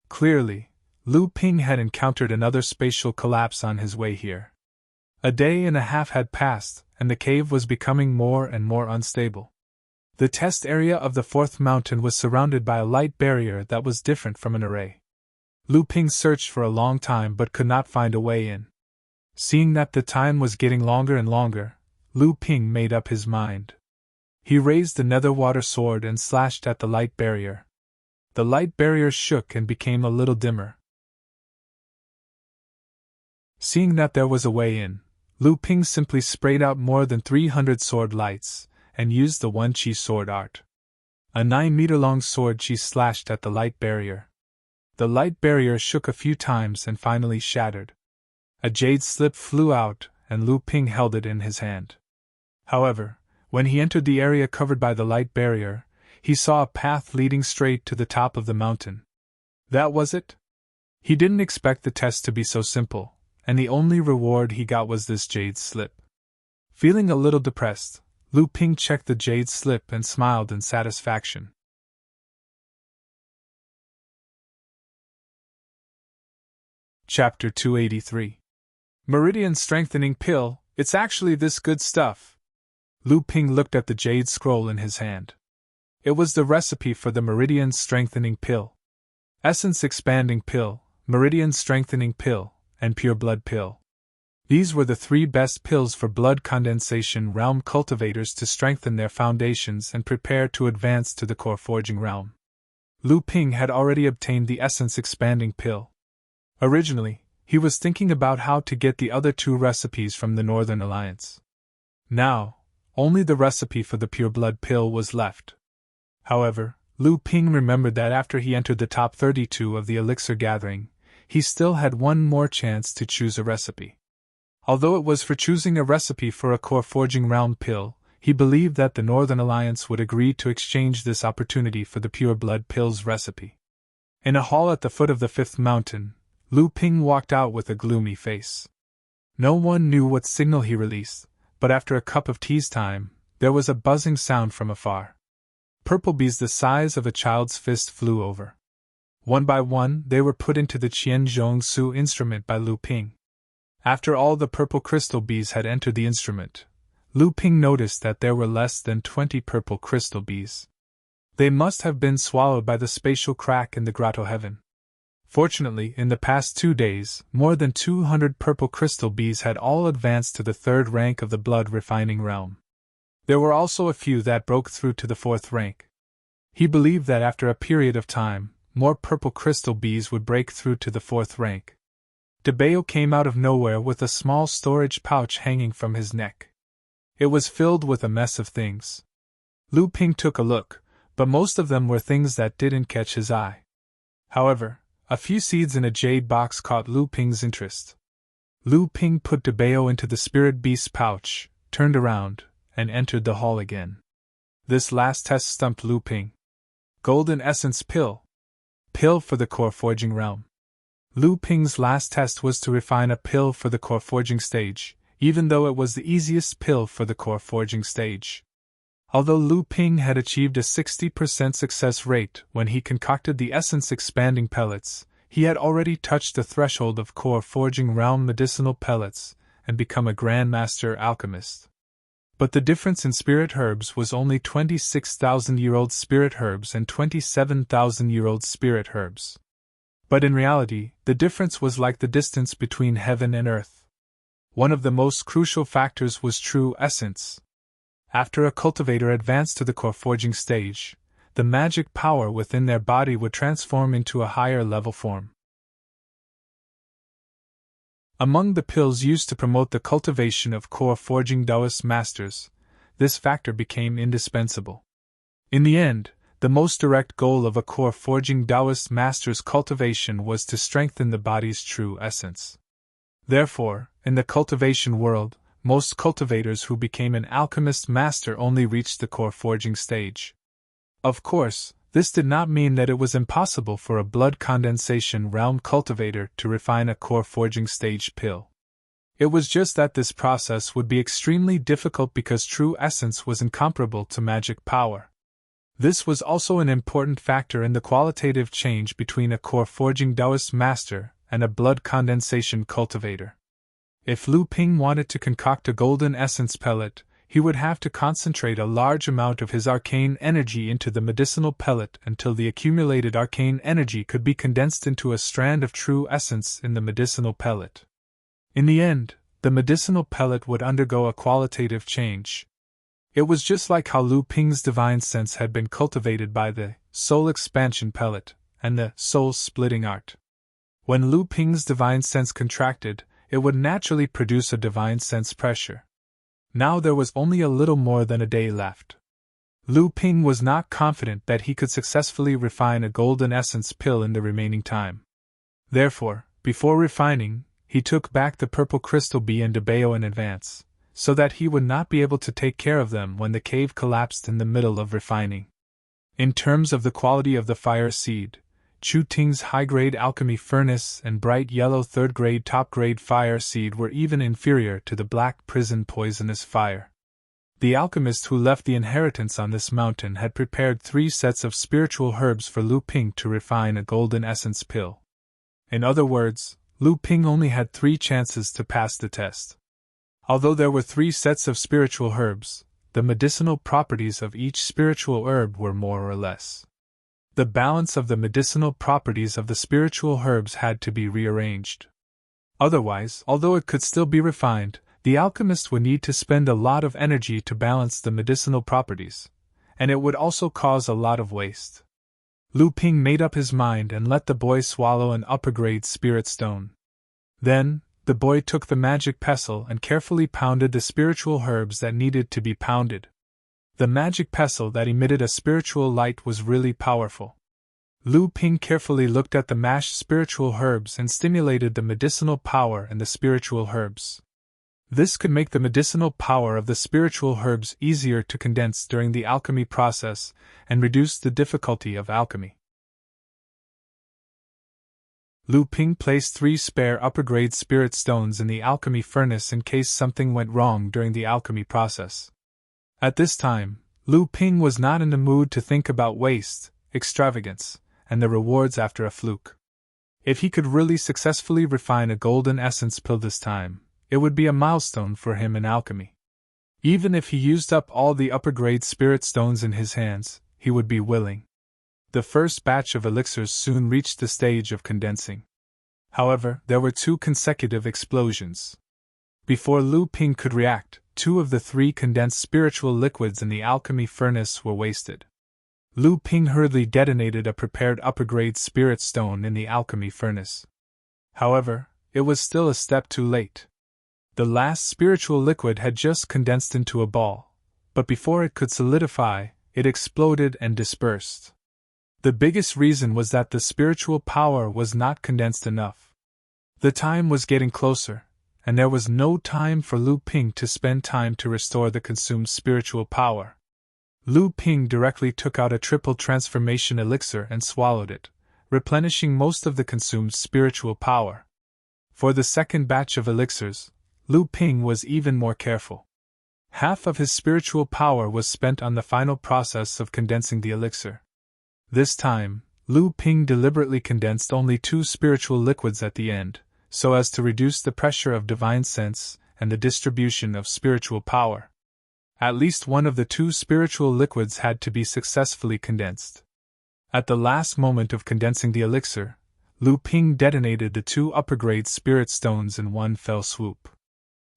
A: Clearly, Lu Ping had encountered another spatial collapse on his way here. A day and a half had passed, and the cave was becoming more and more unstable. The test area of the fourth mountain was surrounded by a light barrier that was different from an array. Lu Ping searched for a long time but could not find a way in. Seeing that the time was getting longer and longer, Lu Ping made up his mind. He raised the nether water sword and slashed at the light barrier. The light barrier shook and became a little dimmer. Seeing that there was a way in, Lu Ping simply sprayed out more than 300 sword lights, and used the One Chi sword art. A 9-meter-long sword she slashed at the light barrier. The light barrier shook a few times and finally shattered. A jade slip flew out, and Lu Ping held it in his hand. However, when he entered the area covered by the light barrier, he saw a path leading straight to the top of the mountain. That was it? He didn't expect the test to be so simple, and the only reward he got was this jade slip. Feeling a little depressed, Lu Ping checked the jade slip and smiled in satisfaction. Chapter 283. Meridian Strengthening Pill, it's actually this good stuff. Lu Ping looked at the jade scroll in his hand. It was the recipe for the Meridian Strengthening Pill. Essence Expanding Pill, Meridian Strengthening Pill, and Pure Blood Pill. These were the 3 best pills for blood condensation realm cultivators to strengthen their foundations and prepare to advance to the core forging realm. Lu Ping had already obtained the Essence Expanding Pill. Originally, he was thinking about how to get the other 2 recipes from the Northern Alliance. Now, only the recipe for the Pure Blood Pill was left. However, Lu Ping remembered that after he entered the top 32 of the elixir gathering, he still had one more chance to choose a recipe. Although it was for choosing a recipe for a core forging realm pill, he believed that the Northern Alliance would agree to exchange this opportunity for the Pure Blood Pill's recipe. In a hall at the foot of the 5th mountain, Lu Ping walked out with a gloomy face. No one knew what signal he released, but after a cup of tea's time, there was a buzzing sound from afar. Purple bees the size of a child's fist flew over. One by one, they were put into the Qianzhong instrument by Lu Ping. After all the purple crystal bees had entered the instrument, Lu Ping noticed that there were less than 20 purple crystal bees. They must have been swallowed by the spatial crack in the grotto heaven. Fortunately, in the past 2 days, more than 200 purple crystal bees had all advanced to the 3rd rank of the blood refining realm. There were also a few that broke through to the 4th rank. He believed that after a period of time, more purple crystal bees would break through to the 4th rank. DeBeo came out of nowhere with a small storage pouch hanging from his neck. It was filled with a mess of things. Lu Ping took a look, but most of them were things that didn't catch his eye. However, a few seeds in a jade box caught Lu Ping's interest. Lu Ping put DeBeo into the spirit beast's pouch, turned around, and entered the hall again. This last test stumped Lu Ping. Golden Essence Pill. Pill for the core forging realm. Lu Ping's last test was to refine a pill for the core forging stage, even though it was the easiest pill for the core forging stage. Although Lu Ping had achieved a 60% success rate when he concocted the essence expanding pellets, he had already touched the threshold of core forging realm medicinal pellets and become a grandmaster alchemist. But the difference in spirit herbs was only 26,000-year-old spirit herbs and 27,000-year-old spirit herbs. But in reality, the difference was like the distance between heaven and earth. One of the most crucial factors was true essence. After a cultivator advanced to the core forging stage, the magic power within their body would transform into a higher level form. Among the pills used to promote the cultivation of core forging Taoist masters, this factor became indispensable. In the end, the most direct goal of a core forging Taoist master's cultivation was to strengthen the body's true essence. Therefore, in the cultivation world, most cultivators who became an alchemist master only reached the core forging stage. Of course, this did not mean that it was impossible for a blood condensation realm cultivator to refine a core forging stage pill. It was just that this process would be extremely difficult because true essence was incomparable to magic power. This was also an important factor in the qualitative change between a core forging Taoist master and a blood condensation cultivator. If Lu Ping wanted to concoct a golden essence pellet, he would have to concentrate a large amount of his arcane energy into the medicinal pellet until the accumulated arcane energy could be condensed into a strand of true essence in the medicinal pellet. In the end, the medicinal pellet would undergo a qualitative change. It was just like how Lu Ping's divine sense had been cultivated by the soul expansion pellet and the soul splitting art. When Lu Ping's divine sense contracted, it would naturally produce a divine sense pressure. Now there was only a little more than a day left. Lu Ping was not confident that he could successfully refine a golden essence pill in the remaining time. Therefore, before refining, he took back the purple crystal bee and Debeo in advance, so that he would not be able to take care of them when the cave collapsed in the middle of refining. In terms of the quality of the fire seed, Chu Ting's high-grade alchemy furnace and bright yellow third-grade top-grade fire seed were even inferior to the black prison poisonous fire. The alchemist who left the inheritance on this mountain had prepared 3 sets of spiritual herbs for Lu Ping to refine a golden essence pill. In other words, Lu Ping only had 3 chances to pass the test. Although there were 3 sets of spiritual herbs, the medicinal properties of each spiritual herb were more or less. The balance of the medicinal properties of the spiritual herbs had to be rearranged. Otherwise, although it could still be refined, the alchemist would need to spend a lot of energy to balance the medicinal properties, and it would also cause a lot of waste. Lu Ping made up his mind and let the boy swallow an upper-grade spirit stone. Then, the boy took the magic pestle and carefully pounded the spiritual herbs that needed to be pounded. The magic pestle that emitted a spiritual light was really powerful. Lu Ping carefully looked at the mashed spiritual herbs and stimulated the medicinal power in the spiritual herbs. This could make the medicinal power of the spiritual herbs easier to condense during the alchemy process and reduce the difficulty of alchemy. Lu Ping placed 3 spare upper-grade spirit stones in the alchemy furnace in case something went wrong during the alchemy process. At this time, Lu Ping was not in the mood to think about waste, extravagance, and the rewards after a fluke. If he could really successfully refine a golden essence pill this time, it would be a milestone for him in alchemy. Even if he used up all the upper-grade spirit stones in his hands, he would be willing. The first batch of elixirs soon reached the stage of condensing. However, there were 2 consecutive explosions. Before Lu Ping could react, 2 of the 3 condensed spiritual liquids in the alchemy furnace were wasted. Lu Ping hurriedly detonated a prepared upper-grade spirit stone in the alchemy furnace. However, it was still a step too late. The last spiritual liquid had just condensed into a ball, but before it could solidify, it exploded and dispersed. The biggest reason was that the spiritual power was not condensed enough. The time was getting closer, and there was no time for Lu Ping to spend time to restore the consumed spiritual power. Lu Ping directly took out a triple transformation elixir and swallowed it, replenishing most of the consumed spiritual power. For the second batch of elixirs, Lu Ping was even more careful. Half of his spiritual power was spent on the final process of condensing the elixir. This time, Lu Ping deliberately condensed only 2 spiritual liquids at the end, so as to reduce the pressure of divine sense and the distribution of spiritual power. At least one of the 2 spiritual liquids had to be successfully condensed. At the last moment of condensing the elixir, Lu Ping detonated the 2 upper-grade spirit stones in one fell swoop.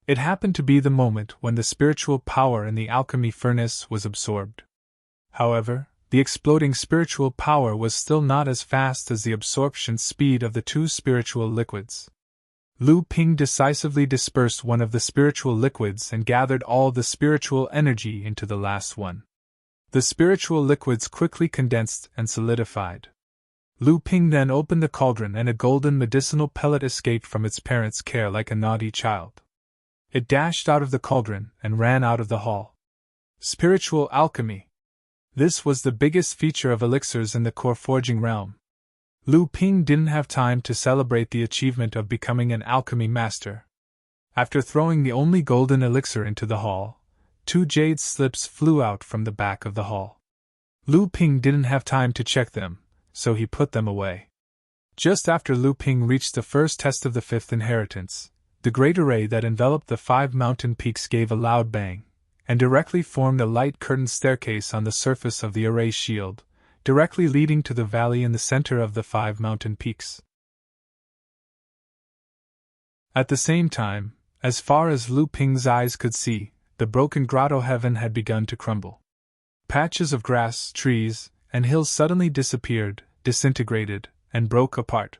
A: It happened to be the moment when the spiritual power in the alchemy furnace was absorbed. However, the exploding spiritual power was still not as fast as the absorption speed of the 2 spiritual liquids. Lu Ping decisively dispersed one of the spiritual liquids and gathered all the spiritual energy into the last one. The spiritual liquids quickly condensed and solidified. Lu Ping then opened the cauldron and a golden medicinal pellet escaped from its parents' care like a naughty child. It dashed out of the cauldron and ran out of the hall. Spiritual alchemy. This was the biggest feature of elixirs in the core forging realm. Lu Ping didn't have time to celebrate the achievement of becoming an alchemy master. After throwing the only golden elixir into the hall, 2 jade slips flew out from the back of the hall. Lu Ping didn't have time to check them, so he put them away. Just after Lu Ping reached the first test of the 5th inheritance, the great array that enveloped the 5 mountain peaks gave a loud bang, and directly formed a light curtained staircase on the surface of the array shield, directly leading to the valley in the center of the 5 mountain peaks. At the same time, as far as Lu Ping's eyes could see, the broken grotto heaven had begun to crumble. Patches of grass, trees, and hills suddenly disappeared, disintegrated, and broke apart.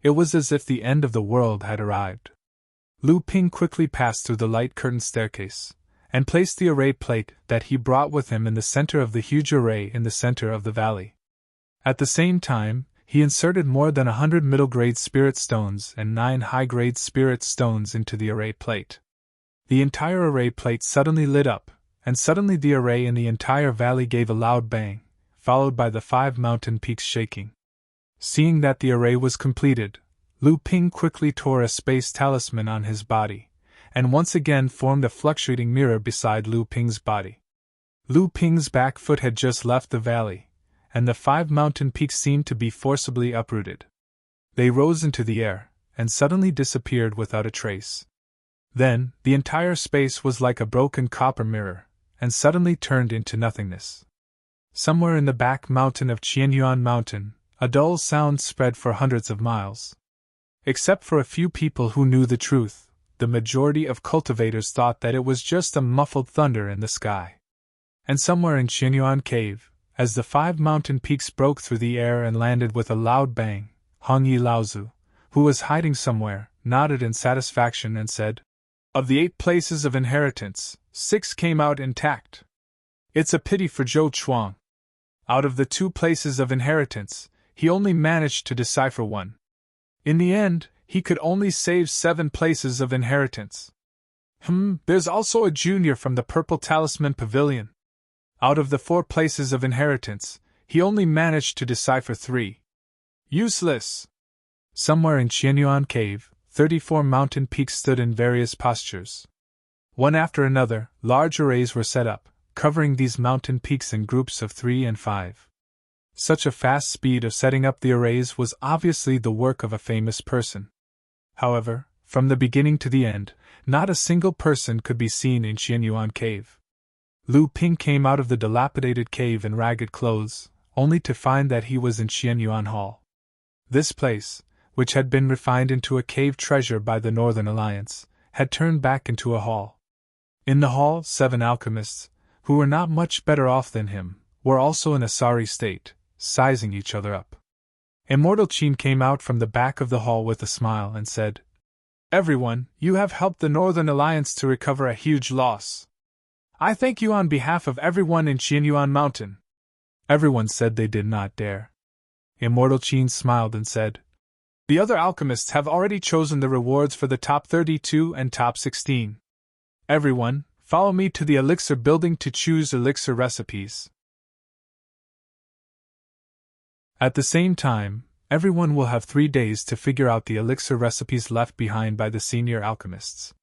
A: It was as if the end of the world had arrived. Lu Ping quickly passed through the light curtained staircase, and placed the array plate that he brought with him in the center of the huge array in the center of the valley. At the same time, he inserted more than 100 middle-grade spirit stones and 9 high-grade spirit stones into the array plate. The entire array plate suddenly lit up, and suddenly the array in the entire valley gave a loud bang, followed by the 5 mountain peaks shaking. Seeing that the array was completed, Lu Ping quickly tore a space talisman on his body, and once again formed a fluctuating mirror beside Lu Ping's body. Lu Ping's back foot had just left the valley, and the 5 mountain peaks seemed to be forcibly uprooted. They rose into the air, and suddenly disappeared without a trace. Then, the entire space was like a broken copper mirror, and suddenly turned into nothingness. Somewhere in the back mountain of Qianyuan Mountain, a dull sound spread for hundreds of miles. Except for a few people who knew the truth, the majority of cultivators thought that it was just a muffled thunder in the sky. And somewhere in Qianyuan Cave, as the 5 mountain peaks broke through the air and landed with a loud bang, Hongyi Laozu, who was hiding somewhere, nodded in satisfaction and said, "Of the 8 places of inheritance, 6 came out intact. It's a pity for Zhou Chuang. Out of the 2 places of inheritance, he only managed to decipher 1. In the end, he could only save 7 places of inheritance. There's also a junior from the Purple Talisman Pavilion. Out of the 4 places of inheritance, he only managed to decipher 3. Useless." Somewhere in Qianyuan Cave, 34 mountain peaks stood in various postures. One after another, large arrays were set up, covering these mountain peaks in groups of 3 and 5. Such a fast speed of setting up the arrays was obviously the work of a famous person. However, from the beginning to the end, not a single person could be seen in Qianyuan Cave. Lu Ping came out of the dilapidated cave in ragged clothes, only to find that he was in Qianyuan Hall. This place, which had been refined into a cave treasure by the Northern Alliance, had turned back into a hall. In the hall, 7 alchemists, who were not much better off than him, were also in a sorry state, sizing each other up. Immortal Qin came out from the back of the hall with a smile and said, "Everyone, you have helped the Northern Alliance to recover a huge loss. I thank you on behalf of everyone in Qianyuan Mountain." Everyone said they did not dare. Immortal Qin smiled and said, "The other alchemists have already chosen the rewards for the top 32 and top 16. Everyone, follow me to the elixir building to choose elixir recipes." At the same time, everyone will have 3 days to figure out the elixir recipes left behind by the senior alchemists.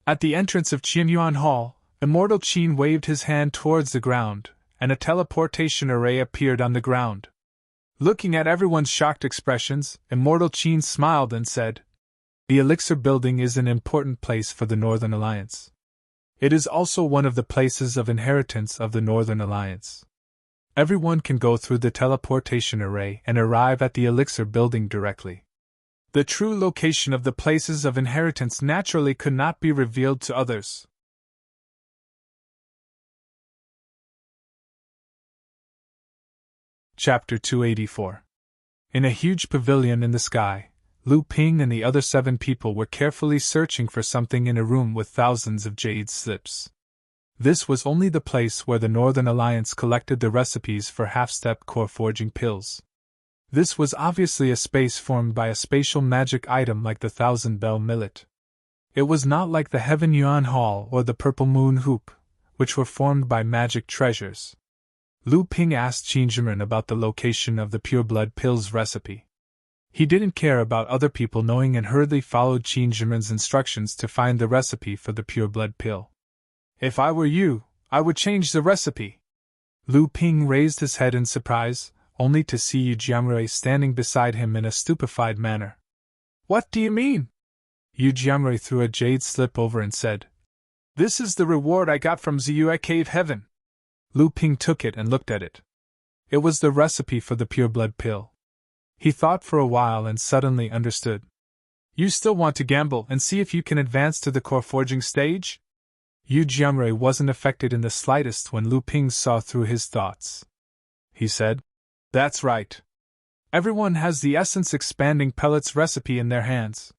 A: At the entrance of Qianyuan Hall, Immortal Qin waved his hand towards the ground, and a teleportation array appeared on the ground. Looking at everyone's shocked expressions, Immortal Qin smiled and said, "The elixir building is an important place for the Northern Alliance. It is also one of the places of inheritance of the Northern Alliance. Everyone can go through the teleportation array and arrive at the elixir building directly. The true location of the places of inheritance naturally could not be revealed to others." Chapter 284. In a huge pavilion in the sky, Lu Ping and the other 7 people were carefully searching for something in a room with thousands of jade slips. This was only the place where the Northern Alliance collected the recipes for half-step core forging pills. This was obviously a space formed by a spatial magic item like the Thousand Bell Millet. It was not like the Heaven Yuan Hall or the Purple Moon Hoop, which were formed by magic treasures. Lu Ping asked Qin Zhimen about the location of the Pure Blood Pills recipe. He didn't care about other people knowing and hurriedly followed Qin Zhimen's instructions to find the recipe for the Pure Blood Pill. "If I were you, I would change the recipe." Lu Ping raised his head in surprise, only to see Yu Jianrui standing beside him in a stupefied manner. "What do you mean?" Yu Jianrui threw a jade slip over and said, This is the reward I got from Ziyu at Cave Heaven. Lu Ping took it and looked at it. It was the recipe for the pure blood pill. He thought for a while and suddenly understood. You still want to gamble and see if you can advance to the core forging stage? Yu Jiangrui wasn't affected in the slightest when Lu Ping saw through his thoughts. He said, That's right. Everyone has the essence expanding pellets recipe in their hands.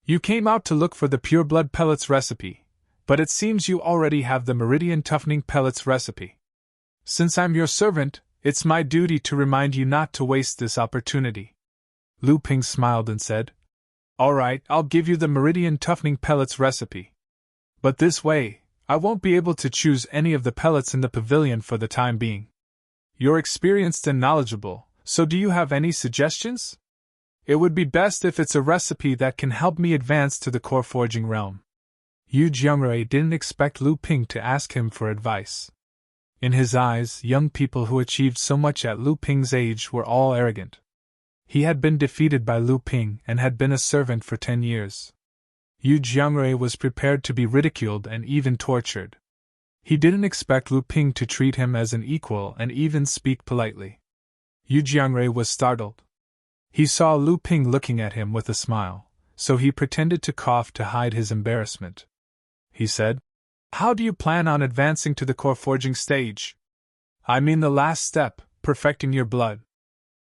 A: You came out to look for the pure blood pellets recipe, but it seems you already have the meridian toughening pellets recipe. Since I'm your servant, it's my duty to remind you not to waste this opportunity. Lu Ping smiled and said, All right, I'll give you the meridian toughening pellets recipe. But this way, I won't be able to choose any of the pellets in the pavilion for the time being. You're experienced and knowledgeable, so do you have any suggestions? It would be best if it's a recipe that can help me advance to the core forging realm. Yu Jiangrui didn't expect Lu Ping to ask him for advice. In his eyes, young people who achieved so much at Lu Ping's age were all arrogant. He had been defeated by Lu Ping and had been a servant for 10 years. Yu Jiangrui was prepared to be ridiculed and even tortured. He didn't expect Lu Ping to treat him as an equal and even speak politely. Yu Jiangrui was startled. He saw Lu Ping looking at him with a smile, so he pretended to cough to hide his embarrassment. He said, How do you plan on advancing to the core forging stage? I mean the last step, perfecting your blood.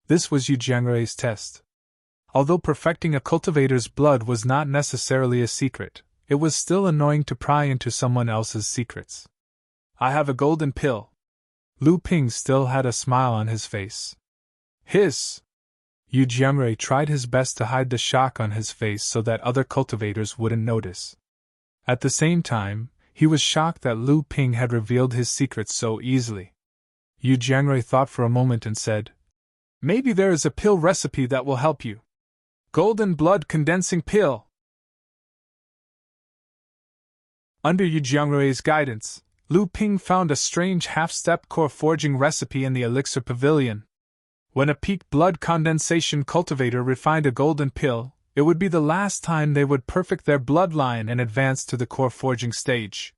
A: This was Yu Jiangrui's test. Although perfecting a cultivator's blood was not necessarily a secret, it was still annoying to pry into someone else's secrets. I have a golden pill. Lu Ping still had a smile on his face. Hiss! Yu Jiangrui tried his best to hide the shock on his face so that other cultivators wouldn't notice. At the same time, he was shocked that Lu Ping had revealed his secrets so easily. Yu Jiangrui thought for a moment and said, Maybe there is a pill recipe that will help you. Golden blood condensing pill. Under Yu Jiangrui's guidance, Lu Ping found a strange half-step core forging recipe in the elixir pavilion. When a peak blood condensation cultivator refined a golden pill, it would be the last time they would perfect their bloodline and advance to the core forging stage.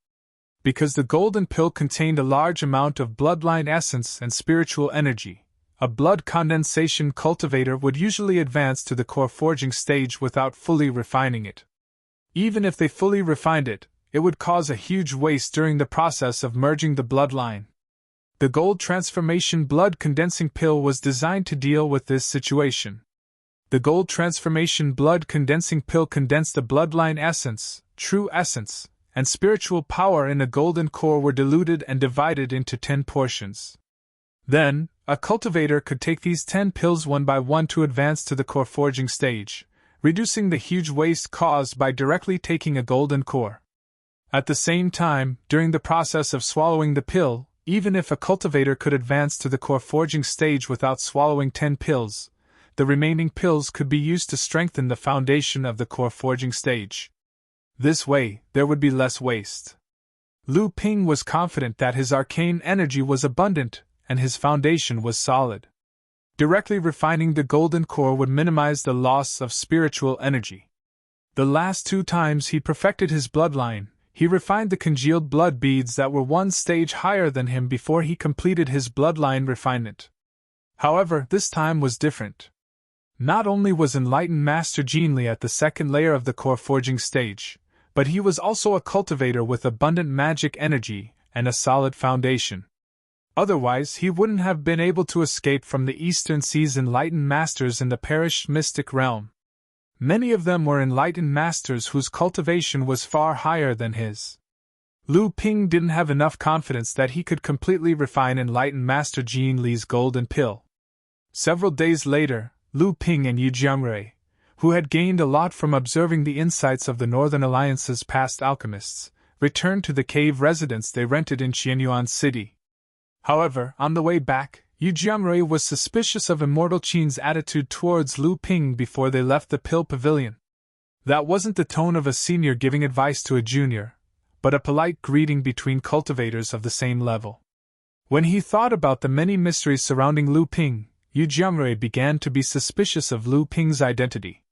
A: Because the golden pill contained a large amount of bloodline essence and spiritual energy, a blood condensation cultivator would usually advance to the core forging stage without fully refining it. Even if they fully refined it, it would cause a huge waste during the process of merging the bloodline. The gold transformation blood condensing pill was designed to deal with this situation. The gold transformation blood condensing pill condensed the bloodline essence, true essence, and spiritual power in a golden core were diluted and divided into 10 portions. Then, a cultivator could take these 10 pills one by one to advance to the core forging stage, reducing the huge waste caused by directly taking a golden core. At the same time, during the process of swallowing the pill, even if a cultivator could advance to the core forging stage without swallowing 10 pills, the remaining pills could be used to strengthen the foundation of the core forging stage. This way, there would be less waste. Lu Ping was confident that his arcane energy was abundant, and his foundation was solid. Directly refining the golden core would minimize the loss of spiritual energy. The last 2 times he perfected his bloodline, he refined the congealed blood beads that were 1 stage higher than him before he completed his bloodline refinement. However, this time was different. Not only was enlightened Master Jinli at the 2nd layer of the core forging stage, but he was also a cultivator with abundant magic energy and a solid foundation. Otherwise, he wouldn't have been able to escape from the Eastern Sea's enlightened masters in the perished mystic realm. Many of them were enlightened masters whose cultivation was far higher than his. Lu Ping didn't have enough confidence that he could completely refine enlightened Master Jin Li's golden pill. Several days later, Lu Ping and Yu Jiangrui, who had gained a lot from observing the insights of the Northern Alliance's past alchemists, returned to the cave residence they rented in Qianyuan City. However, on the way back, Yu Jiangrui was suspicious of Immortal Qin's attitude towards Lu Ping before they left the pill pavilion. That wasn't the tone of a senior giving advice to a junior, but a polite greeting between cultivators of the same level. When he thought about the many mysteries surrounding Lu Ping, Yu Jiangrui began to be suspicious of Lu Ping's identity.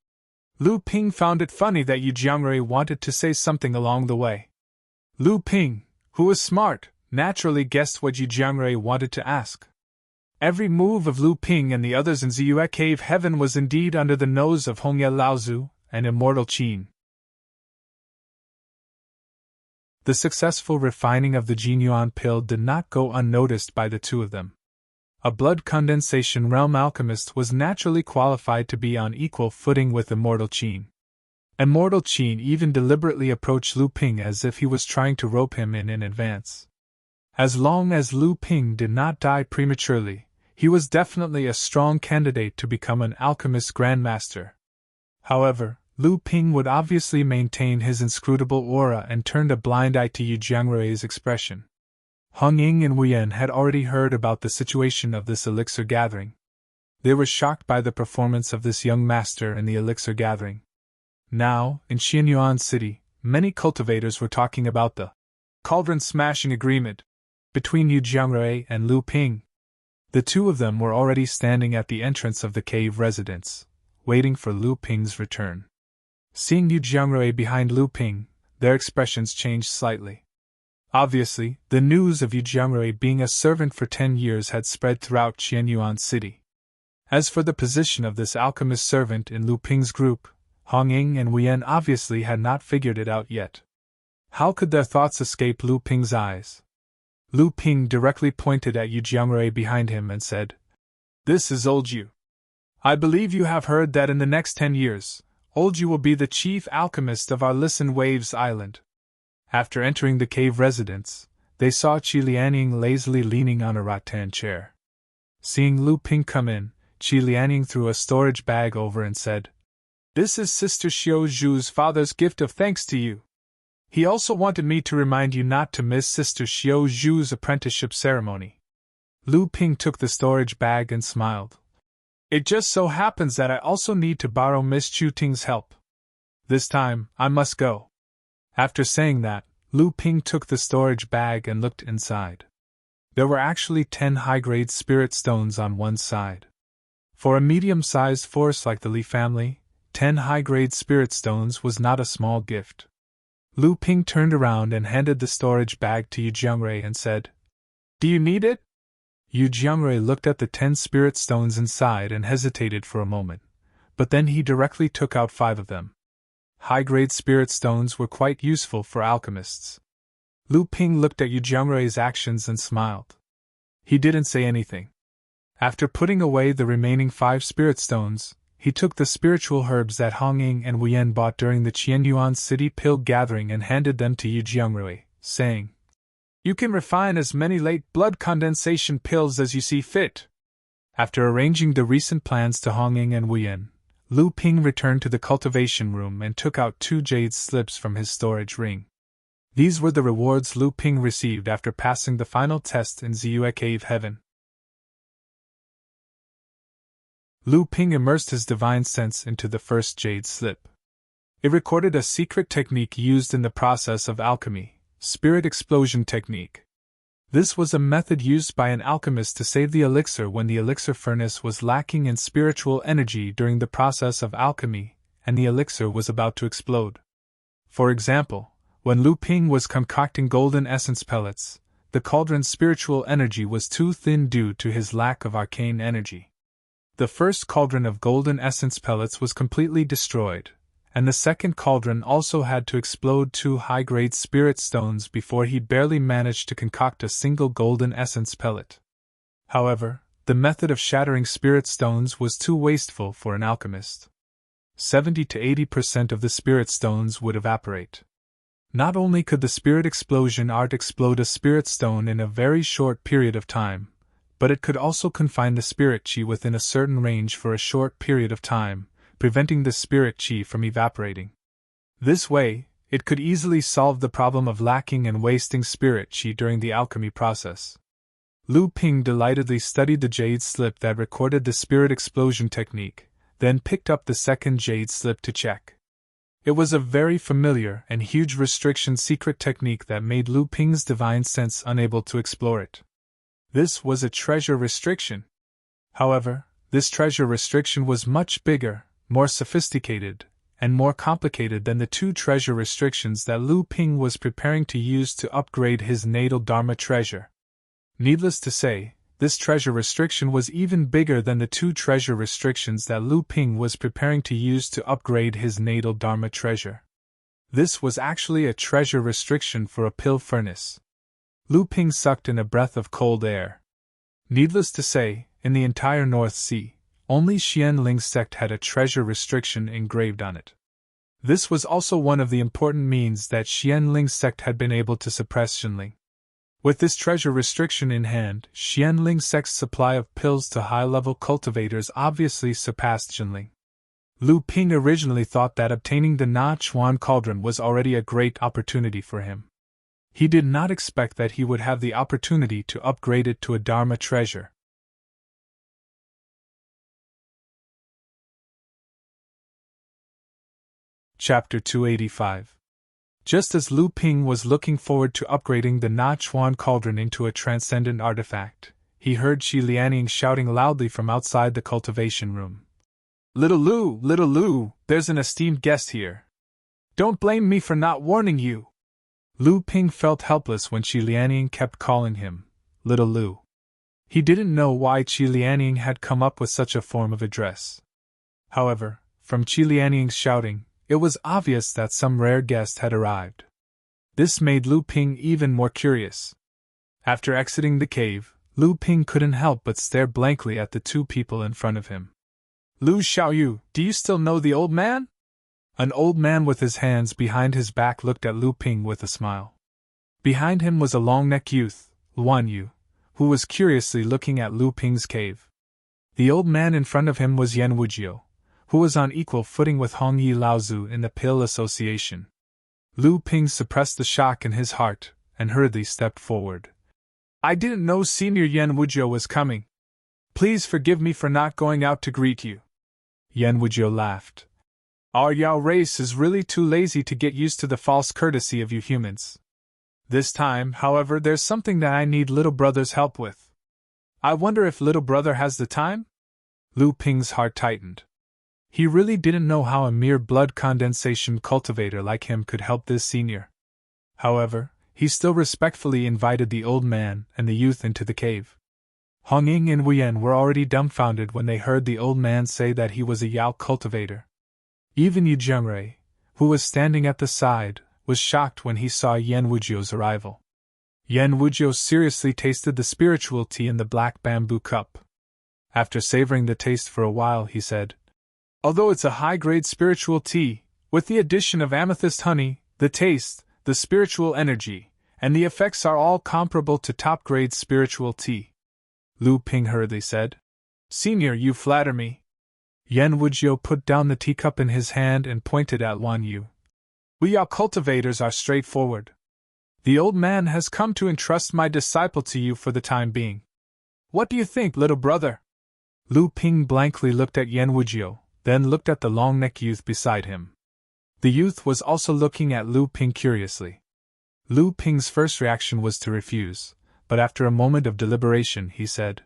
A: Lu Ping found it funny that Yu Jiangrui wanted to say something along the way. Lu Ping, who was smart, naturally guessed what Yu Jiangrui wanted to ask. Every move of Lu Ping and the others in Ziyue Cave Heaven was indeed under the nose of Hongye Laozu and Immortal Qin. The successful refining of the Jinyuan pill did not go unnoticed by the two of them. A blood condensation realm alchemist was naturally qualified to be on equal footing with Immortal Qin. Immortal Qin even deliberately approached Lu Ping as if he was trying to rope him in advance. As long as Lu Ping did not die prematurely, he was definitely a strong candidate to become an alchemist grandmaster. However, Lu Ping would obviously maintain his inscrutable aura and turned a blind eye to Yu Jiangrui's expression. Hong Ying and Wu Yan had already heard about the situation of this elixir gathering. They were shocked by the performance of this young master in the elixir gathering. Now, in Xianyuan City, many cultivators were talking about the cauldron smashing agreement between Yu Jiangrui and Lu Ping. The two of them were already standing at the entrance of the cave residence, waiting for Lu Ping's return. Seeing Yu Jiangrui behind Lu Ping, their expressions changed slightly. Obviously, the news of Yu Jiangrui being a servant for 10 years had spread throughout Xianyuan City. As for the position of this alchemist servant in Lu Ping's group, Hong Ying and Wu Yan obviously had not figured it out yet. How could their thoughts escape Lu Ping's eyes? Lu Ping directly pointed at Yu Jiangrui behind him and said, "This is Old Yu. I believe you have heard that in the next 10 years, Old Yu will be the chief alchemist of our Listen Waves Island." After entering the cave residence, they saw Qi Lianying lazily leaning on a rattan chair. Seeing Lu Ping come in, Qi Lianying threw a storage bag over and said, "This is Sister Xiao Zhu's father's gift of thanks to you. He also wanted me to remind you not to miss Sister Xiao Zhu's apprenticeship ceremony." Lu Ping took the storage bag and smiled. "It just so happens that I also need to borrow Miss Chu Ting's help. This time, I must go." After saying that, Lu Ping took the storage bag and looked inside. There were actually 10 high-grade spirit stones on one side. For a medium-sized force like the Li family, 10 high-grade spirit stones was not a small gift. Lu Ping turned around and handed the storage bag to Yu Jiangrui and said, "Do you need it?" Yu Jiangrui looked at the 10 spirit stones inside and hesitated for a moment, but then he directly took out 5 of them. High-grade spirit stones were quite useful for alchemists. Lu Ping looked at Yu Jiangrui's actions and smiled. He didn't say anything. After putting away the remaining 5 spirit stones, he took the spiritual herbs that Hong Ying and Wu Yan bought during the Qianyuan City Pill Gathering and handed them to Yu Jiangrui, saying, "You can refine as many late blood condensation pills as you see fit." After arranging the recent plans to Hong Ying and Wu Yan, Lu Ping returned to the cultivation room and took out 2 jade slips from his storage ring. These were the rewards Lu Ping received after passing the final test in Ziyue Cave Heaven. Lu Ping immersed his divine sense into the first jade slip. It recorded a secret technique used in the process of alchemy, spirit explosion technique. This was a method used by an alchemist to save the elixir when the elixir furnace was lacking in spiritual energy during the process of alchemy, and the elixir was about to explode. For example, when Lu Ping was concocting golden essence pellets, the cauldron's spiritual energy was too thin due to his lack of arcane energy. The first cauldron of golden essence pellets was completely destroyed, and the second cauldron also had to explode 2 high-grade spirit stones before he barely managed to concoct a single golden essence pellet. However, the method of shattering spirit stones was too wasteful for an alchemist. 70 to 80% of the spirit stones would evaporate. Not only could the spirit explosion art explode a spirit stone in a very short period of time, but it could also confine the spirit chi within a certain range for a short period of time, preventing the spirit chi from evaporating. This way, it could easily solve the problem of lacking and wasting spirit chi during the alchemy process. Lu Ping delightedly studied the jade slip that recorded the spirit explosion technique, then picked up the second jade slip to check. It was a very familiar and huge restriction secret technique that made Lu Ping's divine sense unable to explore it. This was a treasure restriction. However, this treasure restriction was much bigger, more sophisticated, and more complicated than the 2 treasure restrictions that Lu Ping was preparing to use to upgrade his natal Dharma treasure. Needless to say, this treasure restriction was even bigger than the 2 treasure restrictions that Lu Ping was preparing to use to upgrade his natal Dharma treasure. This was actually a treasure restriction for a pill furnace. Lu Ping sucked in a breath of cold air. Needless to say, in the entire North Sea, only Xianling's sect had a treasure restriction engraved on it. This was also one of the important means that Xianling's sect had been able to suppress Xinling. With this treasure restriction in hand, Xianling's sect's supply of pills to high-level cultivators obviously surpassed Xinling. Lu Ping originally thought that obtaining the Na Chuan cauldron was already a great opportunity for him. He did not expect that he would have the opportunity to upgrade it to a Dharma treasure. Chapter 285. Just as Lu Ping was looking forward to upgrading the Na Chuan cauldron into a transcendent artifact, he heard Shi Lianying shouting loudly from outside the cultivation room. Little Lu, there's an esteemed guest here. Don't blame me for not warning you." Lu Ping felt helpless when Shi Lianying kept calling him Little Lu. He didn't know why Shi Lianying had come up with such a form of address. However, from Shi Lianying's shouting, it was obvious that some rare guest had arrived. This made Lu Ping even more curious. After exiting the cave, Lu Ping couldn't help but stare blankly at the 2 people in front of him. "Lu Xiaoyu, do you still know the old man?" An old man with his hands behind his back looked at Lu Ping with a smile. Behind him was a long-necked youth, Luan Yu, who was curiously looking at Lu Ping's cave. The old man in front of him was Yan Wujio, who was on equal footing with Hong Yi Laozu in the Pill Association. Lu Ping suppressed the shock in his heart, and hurriedly stepped forward. "I didn't know Senior Yan Wujio was coming. Please forgive me for not going out to greet you." Yan Wujio laughed. "Our Yao race is really too lazy to get used to the false courtesy of you humans. This time, however, there's something that I need little brother's help with. I wonder if little brother has the time?" Lu Ping's heart tightened. He really didn't know how a mere blood condensation cultivator like him could help this senior. However, he still respectfully invited the old man and the youth into the cave. Hong Ying and Wuyen were already dumbfounded when they heard the old man say that he was a Yao cultivator. Even Yu Zhengrui, who was standing at the side, was shocked when he saw Yan Wujio's arrival. Yan Wujio seriously tasted the spiritual tea in the black bamboo cup. After savoring the taste for a while, he said, "Although it's a high-grade spiritual tea, with the addition of amethyst honey, the taste, the spiritual energy, and the effects are all comparable to top-grade spiritual tea." Lu Ping hurriedly said, "Senior, you flatter me." Yan Wujio put down the teacup in his hand and pointed at Wan Yu. "We Yao cultivators are straightforward. The old man has come to entrust my disciple to you for the time being. What do you think, little brother?" Lu Ping blankly looked at Yan Wujio, then looked at the long-necked youth beside him. The youth was also looking at Lu Ping curiously. Lu Ping's first reaction was to refuse, but after a moment of deliberation he said,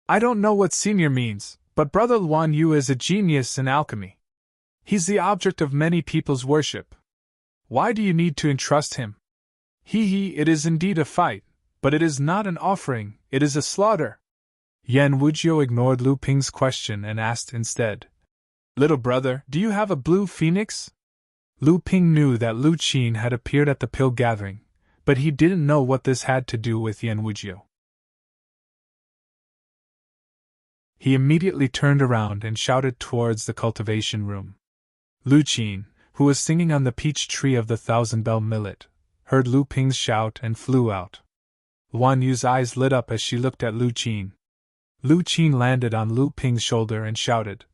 A: "I don't know what senior means, but Brother Luan Yu is a genius in alchemy. He's the object of many people's worship. Why do you need to entrust him? It is indeed a fight, but it is not an offering, it is a slaughter." Yan Wujio ignored Lu Ping's question and asked instead, "Little brother, do you have a blue phoenix?" Lu Ping knew that Lu Qin had appeared at the pill gathering, but he didn't know what this had to do with Yan Wujio. He immediately turned around and shouted towards the cultivation room. Lu Qin, who was singing on the peach tree of the thousand-bell millet, heard Lu Ping's shout and flew out. Wan Yu's eyes lit up as she looked at Lu Qin. Lu Qin landed on Lu Ping's shoulder and shouted,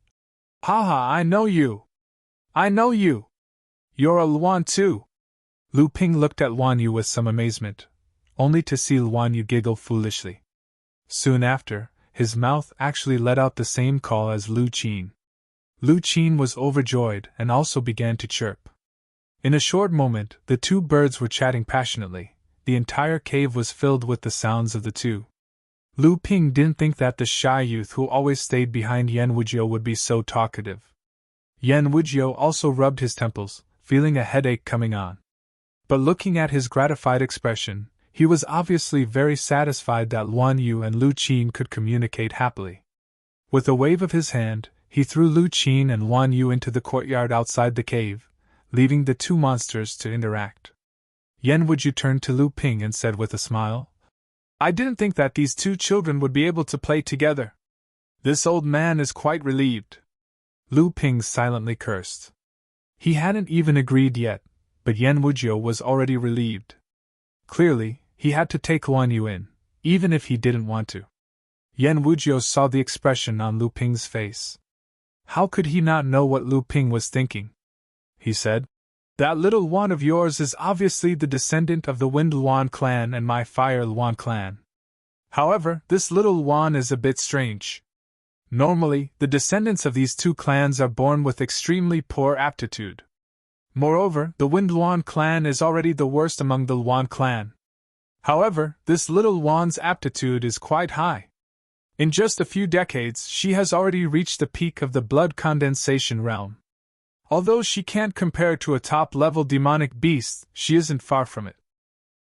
A: "Haha, I know you! I know you! You're a Luan too!" Lu Ping looked at Wan Yu with some amazement, only to see Wan Yu giggle foolishly. Soon after, his mouth actually let out the same call as Lu Qin. Lu Qin was overjoyed and also began to chirp. In a short moment, the 2 birds were chatting passionately. The entire cave was filled with the sounds of the 2. Lu Ping didn't think that the shy youth who always stayed behind Yan Wujio would be so talkative. Yan Wujio also rubbed his temples, feeling a headache coming on. But looking at his gratified expression, he was obviously very satisfied that Luan Yu and Lu Qin could communicate happily. With a wave of his hand, he threw Lu Qin and Luan Yu into the courtyard outside the cave, leaving the two monsters to interact. Yan Wuju turned to Lu Ping and said with a smile, "I didn't think that these two children would be able to play together. This old man is quite relieved." Lu Ping silently cursed. He hadn't even agreed yet, but Yan Wujio was already relieved. Clearly, he had to take Luan Yu in, even if he didn't want to. Yan Wujio saw the expression on Lu Ping's face. How could he not know what Lu Ping was thinking? He said, "That little Luan of yours is obviously the descendant of the Wind Luan clan and my Fire Luan clan. However, this little Luan is a bit strange. Normally, the descendants of these two clans are born with extremely poor aptitude. Moreover, the Wind Luan clan is already the worst among the Luan clan. However, this little Luan's aptitude is quite high. In just a few decades, she has already reached the peak of the blood condensation realm. Although she can't compare to a top-level demonic beast, she isn't far from it.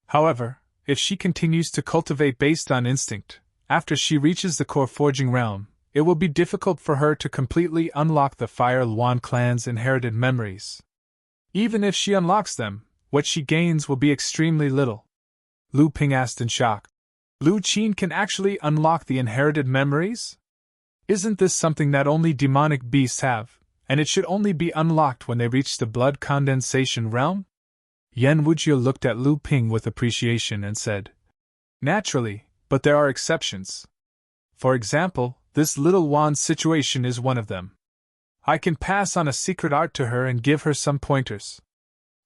A: However, if she continues to cultivate based on instinct, after she reaches the core forging realm, it will be difficult for her to completely unlock the Fire Luan clan's inherited memories. Even if she unlocks them, what she gains will be extremely little." Lu Ping asked in shock. "Lu Qin can actually unlock the inherited memories? Isn't this something that only demonic beasts have, and it should only be unlocked when they reach the blood condensation realm?" Yan Wujio looked at Lu Ping with appreciation and said, "Naturally, but there are exceptions. For example, this little Wan's situation is one of them. I can pass on a secret art to her and give her some pointers.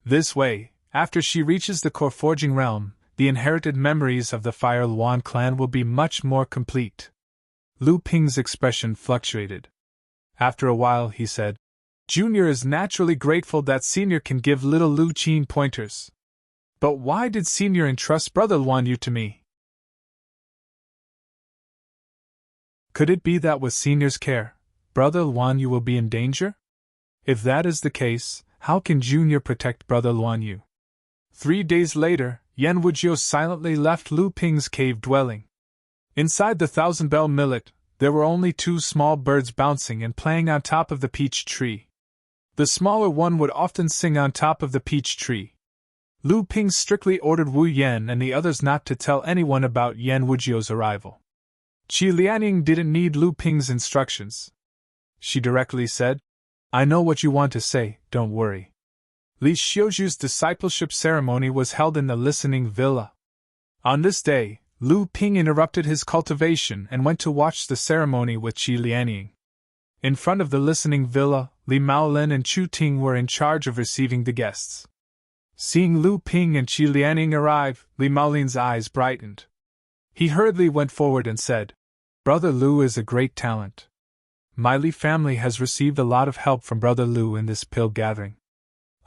A: This way, after she reaches the core forging realm, the inherited memories of the Fire Luan clan will be much more complete." Lu Ping's expression fluctuated. After a while, he said, "Junior is naturally grateful that Senior can give little Lu Qin pointers. But why did Senior entrust Brother Luan Yu to me? Could it be that with Senior's care, Brother Luan Yu will be in danger? If that is the case, how can Junior protect Brother Luan Yu?" 3 days later, Yan Wujio silently left Lu Ping's cave dwelling. Inside the thousand-bell millet, there were only 2 small birds bouncing and playing on top of the peach tree. The smaller one would often sing on top of the peach tree. Lu Ping strictly ordered Wu Yan and the others not to tell anyone about Yan Wujio's arrival. Qi Lianing didn't need Lu Ping's instructions. She directly said, "I know what you want to say, don't worry." Li Xiuju's discipleship ceremony was held in the listening villa. On this day, Lu Ping interrupted his cultivation and went to watch the ceremony with Qi Lianing. In front of the listening villa, Li Maolin and Chu Ting were in charge of receiving the guests. Seeing Lu Ping and Qi Lianing arrive, Li Maolin's eyes brightened. He hurriedly went forward and said, "Brother Lu is a great talent. My Li family has received a lot of help from Brother Lu in this pill gathering.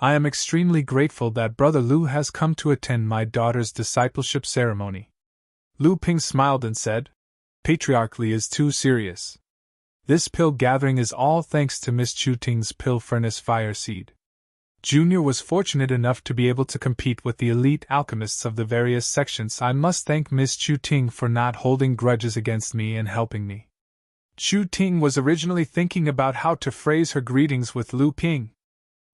A: I am extremely grateful that Brother Lu has come to attend my daughter's discipleship ceremony." Lu Ping smiled and said, "Patriarch Li is too serious. This pill gathering is all thanks to Miss Chu Ting's pill furnace fire seed. Junior was fortunate enough to be able to compete with the elite alchemists of the various sections. I must thank Miss Chu Ting for not holding grudges against me and helping me." Chu Ting was originally thinking about how to phrase her greetings with Lu Ping.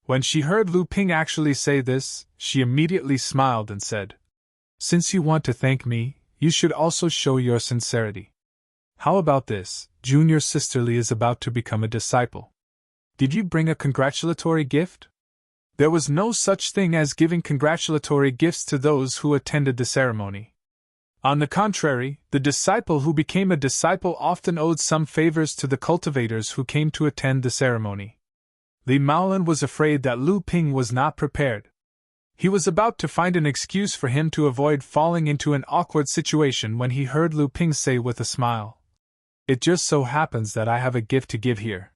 A: When she heard Lu Ping actually say this, she immediately smiled and said, "Since you want to thank me, you should also show your sincerity. How about this? Junior's sister Li is about to become a disciple. Did you bring a congratulatory gift?" There was no such thing as giving congratulatory gifts to those who attended the ceremony. On the contrary, the disciple who became a disciple often owed some favors to the cultivators who came to attend the ceremony. Li Maolin was afraid that Lu Ping was not prepared. He was about to find an excuse for him to avoid falling into an awkward situation when he heard Lu Ping say with a smile, "It just so happens that I have a gift to give here.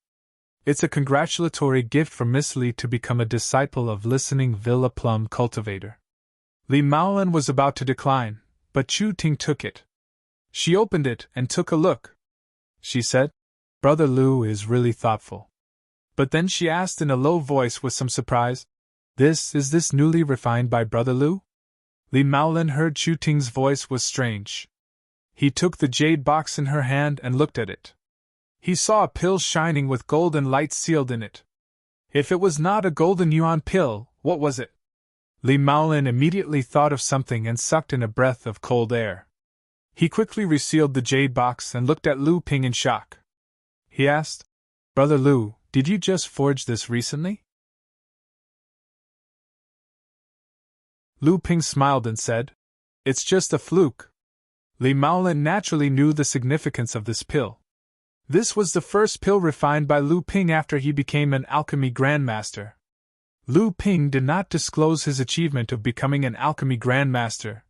A: It's a congratulatory gift for Miss Li to become a disciple of Listening Villa Plum Cultivator." Li Maolin was about to decline, but Chu Ting took it. She opened it and took a look. She said, "Brother Lu is really thoughtful. But then she asked in a low voice with some surprise, Is this newly refined by Brother Lu? Li Maolin heard Chu Ting's voice was strange. He took the jade box in her hand and looked at it. He saw a pill shining with golden light sealed in it. If it was not a golden yuan pill, what was it? Li Maolin immediately thought of something and sucked in a breath of cold air. He quickly resealed the jade box and looked at Lu Ping in shock. He asked, Brother Lu, did you just forge this recently? Lu Ping smiled and said, It's just a fluke. Li Maolin naturally knew the significance of this pill. This was the first pill refined by Lu Ping after he became an alchemy grandmaster. Lu Ping did not disclose his achievement of becoming an alchemy grandmaster,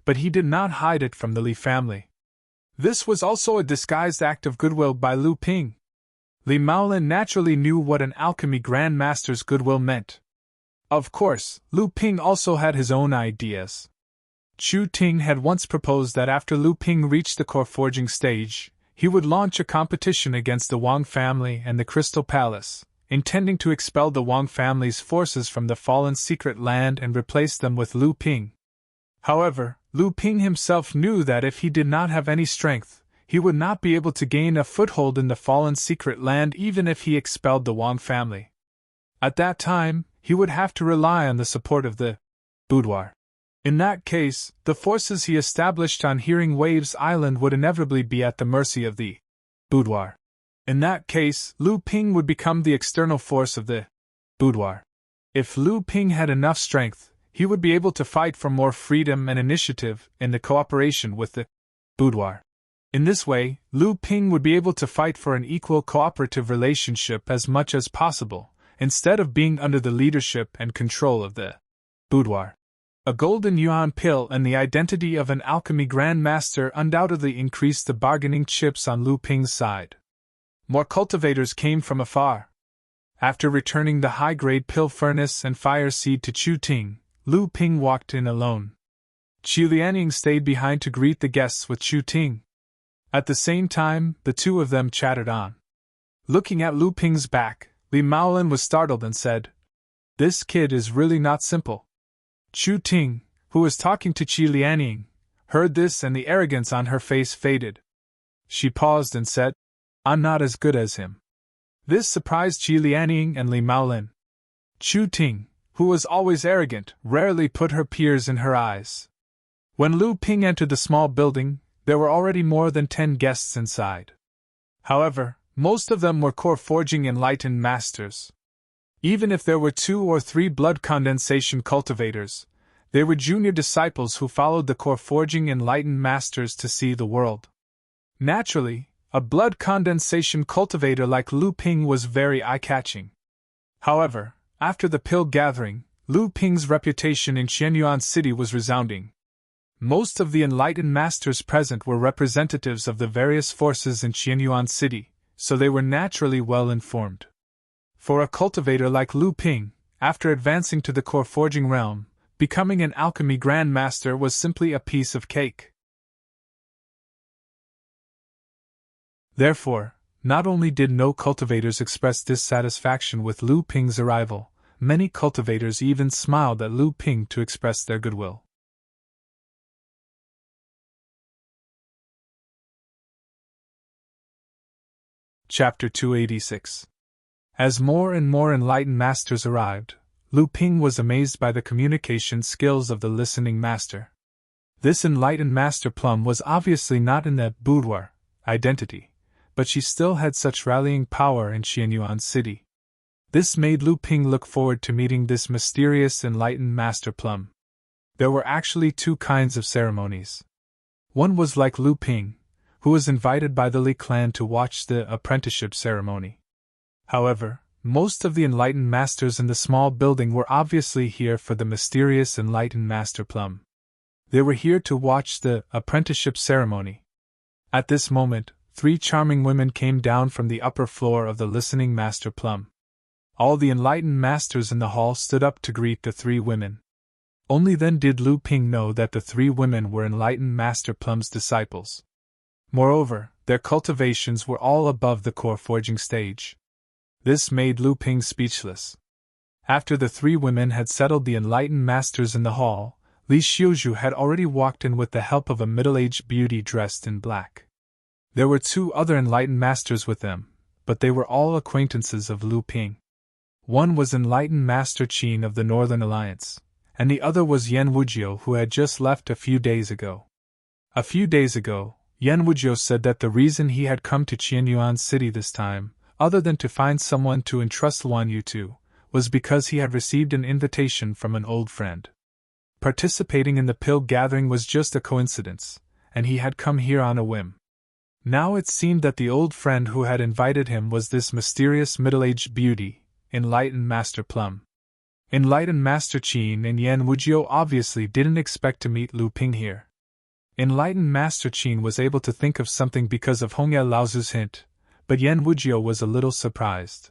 A: but he did not hide it from the Li family. This was also a disguised act of goodwill by Lu Ping. Li Maolin naturally knew what an alchemy grandmaster's goodwill meant. Of course, Lu Ping also had his own ideas. Chu Ting had once proposed that after Lu Ping reached the core forging stage, he would launch a competition against the Wang family and the Crystal Palace, intending to expel the Wang family's forces from the fallen secret land and replace them with Lu Ping. However, Lu Ping himself knew that if he did not have any strength, he would not be able to gain a foothold in the fallen secret land even if he expelled the Wang family. At that time, he would have to rely on the support of the boudoir. In that case, the forces he established on Hearing Waves Island would inevitably be at the mercy of the boudoir. In that case, Lu Ping would become the external force of the boudoir. If Lu Ping had enough strength, he would be able to fight for more freedom and initiative in the cooperation with the boudoir. In this way, Lu Ping would be able to fight for an equal cooperative relationship as much as possible, instead of being under the leadership and control of the boudoir. A golden yuan pill and the identity of an alchemy grandmaster undoubtedly increased the bargaining chips on Lu Ping's side. More cultivators came from afar. After returning the high-grade pill furnace and fire seed to Chu Ting, Lu Ping walked in alone. Qi Lianing stayed behind to greet the guests with Chu Ting. At the same time, the two of them chattered on. Looking at Lu Ping's back, Li Maolin was startled and said, This kid is really not simple. Chu Ting, who was talking to Qi Lianing, heard this and the arrogance on her face faded. She paused and said, I'm not as good as him. This surprised Qi Lianing and Li Maolin. Chu Ting, who was always arrogant, rarely put her peers in her eyes. When Lu Ping entered the small building, there were already more than 10 guests inside. However, most of them were core forging enlightened masters. Even if there were 2 or 3 blood condensation cultivators, they were junior disciples who followed the core forging enlightened masters to see the world. Naturally, a blood condensation cultivator like Lu Ping was very eye-catching. However, after the pill gathering, Lu Ping's reputation in Qianyuan City was resounding. Most of the enlightened masters present were representatives of the various forces in Qianyuan City, so they were naturally well informed. For a cultivator like Lu Ping, after advancing to the core forging realm, becoming an alchemy grandmaster was simply a piece of cake. Therefore, not only did no cultivators express dissatisfaction with Lu Ping's arrival, many cultivators even smiled at Lu Ping to express their goodwill. Chapter 286. As more and more enlightened masters arrived, Lu Ping was amazed by the communication skills of the listening master. This enlightened master plum was obviously not in the boudoir identity, but she still had such rallying power in Qianyuan City. This made Lu Ping look forward to meeting this mysterious enlightened master plum. There were actually 2 kinds of ceremonies. One was like Lu Ping, who was invited by the Li clan to watch the apprenticeship ceremony. However, most of the enlightened masters in the small building were obviously here for the mysterious enlightened master plum. They were here to watch the apprenticeship ceremony. At this moment, 3 charming women came down from the upper floor of the listening master plum. All the enlightened masters in the hall stood up to greet the 3 women. Only then did Lu Ping know that the 3 women were enlightened master plum's disciples. Moreover, their cultivations were all above the core forging stage. This made Lu Ping speechless. After the three women had settled the enlightened masters in the hall, Li Xiuzhu had already walked in with the help of a middle-aged beauty dressed in black. There were two other enlightened masters with them, but they were all acquaintances of Lu Ping. One was enlightened Master Qin of the Northern Alliance, and the other was Yan Wujiu, who had just left a few days ago. A few days ago, Yan Wujiu said that the reason he had come to Qianyuan City this time, other than to find someone to entrust Luan Yu to, was because he had received an invitation from an old friend. Participating in the pill gathering was just a coincidence, and he had come here on a whim. Now it seemed that the old friend who had invited him was this mysterious middle-aged beauty, enlightened Master Plum. Enlightened Master Qin and Yan Wujiu obviously didn't expect to meet Lu Ping here. Enlightened Master Qin was able to think of something because of Hongye Laozu's hint, but Yan Wujiu was a little surprised.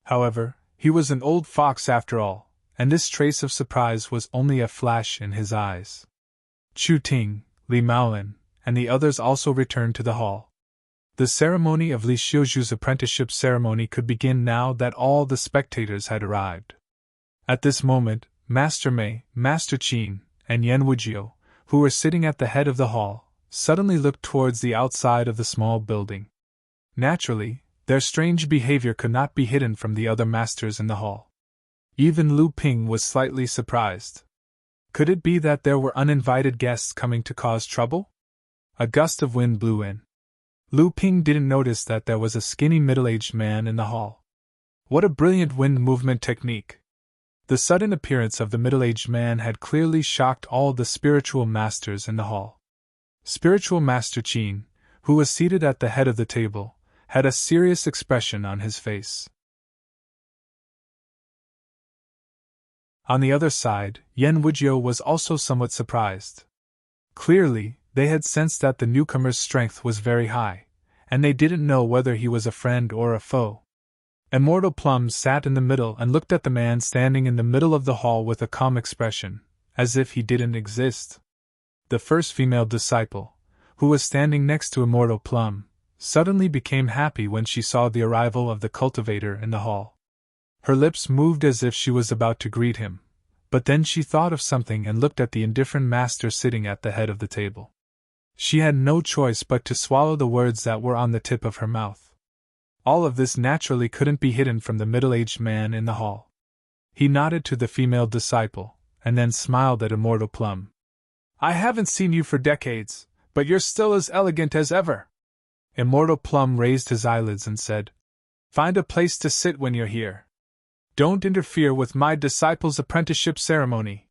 A: However, he was an old fox after all, and this trace of surprise was only a flash in his eyes. Chu Ting, Li Maolin, and the others also returned to the hall. The ceremony of Li Xiuzhu's apprenticeship ceremony could begin now that all the spectators had arrived. At this moment, Master Mei, Master Qin, and Yan Wujiu, who were sitting at the head of the hall, suddenly looked towards the outside of the small building. Naturally, their strange behavior could not be hidden from the other masters in the hall. Even Lu Ping was slightly surprised. Could it be that there were uninvited guests coming to cause trouble? A gust of wind blew in. Lu Ping didn't notice that there was a skinny middle-aged man in the hall. What a brilliant wind movement technique! The sudden appearance of the middle-aged man had clearly shocked all the spiritual masters in the hall. Spiritual Master Qin, who was seated at the head of the table, had a serious expression on his face. On the other side, Yan Wujiu was also somewhat surprised. Clearly, they had sensed that the newcomer's strength was very high, and they didn't know whether he was a friend or a foe. Immortal Plum sat in the middle and looked at the man standing in the middle of the hall with a calm expression, as if he didn't exist. The first female disciple, who was standing next to Immortal Plum, suddenly became happy when she saw the arrival of the cultivator in the hall. Her lips moved as if she was about to greet him, but then she thought of something and looked at the indifferent master sitting at the head of the table. She had no choice but to swallow the words that were on the tip of her mouth. All of this naturally couldn't be hidden from the middle-aged man in the hall. He nodded to the female disciple, and then smiled at Immortal Plum. "I haven't seen you for decades, but you're still as elegant as ever." Immortal Plum raised his eyelids and said, "Find a place to sit when you're here. Don't interfere with my disciple's apprenticeship ceremony."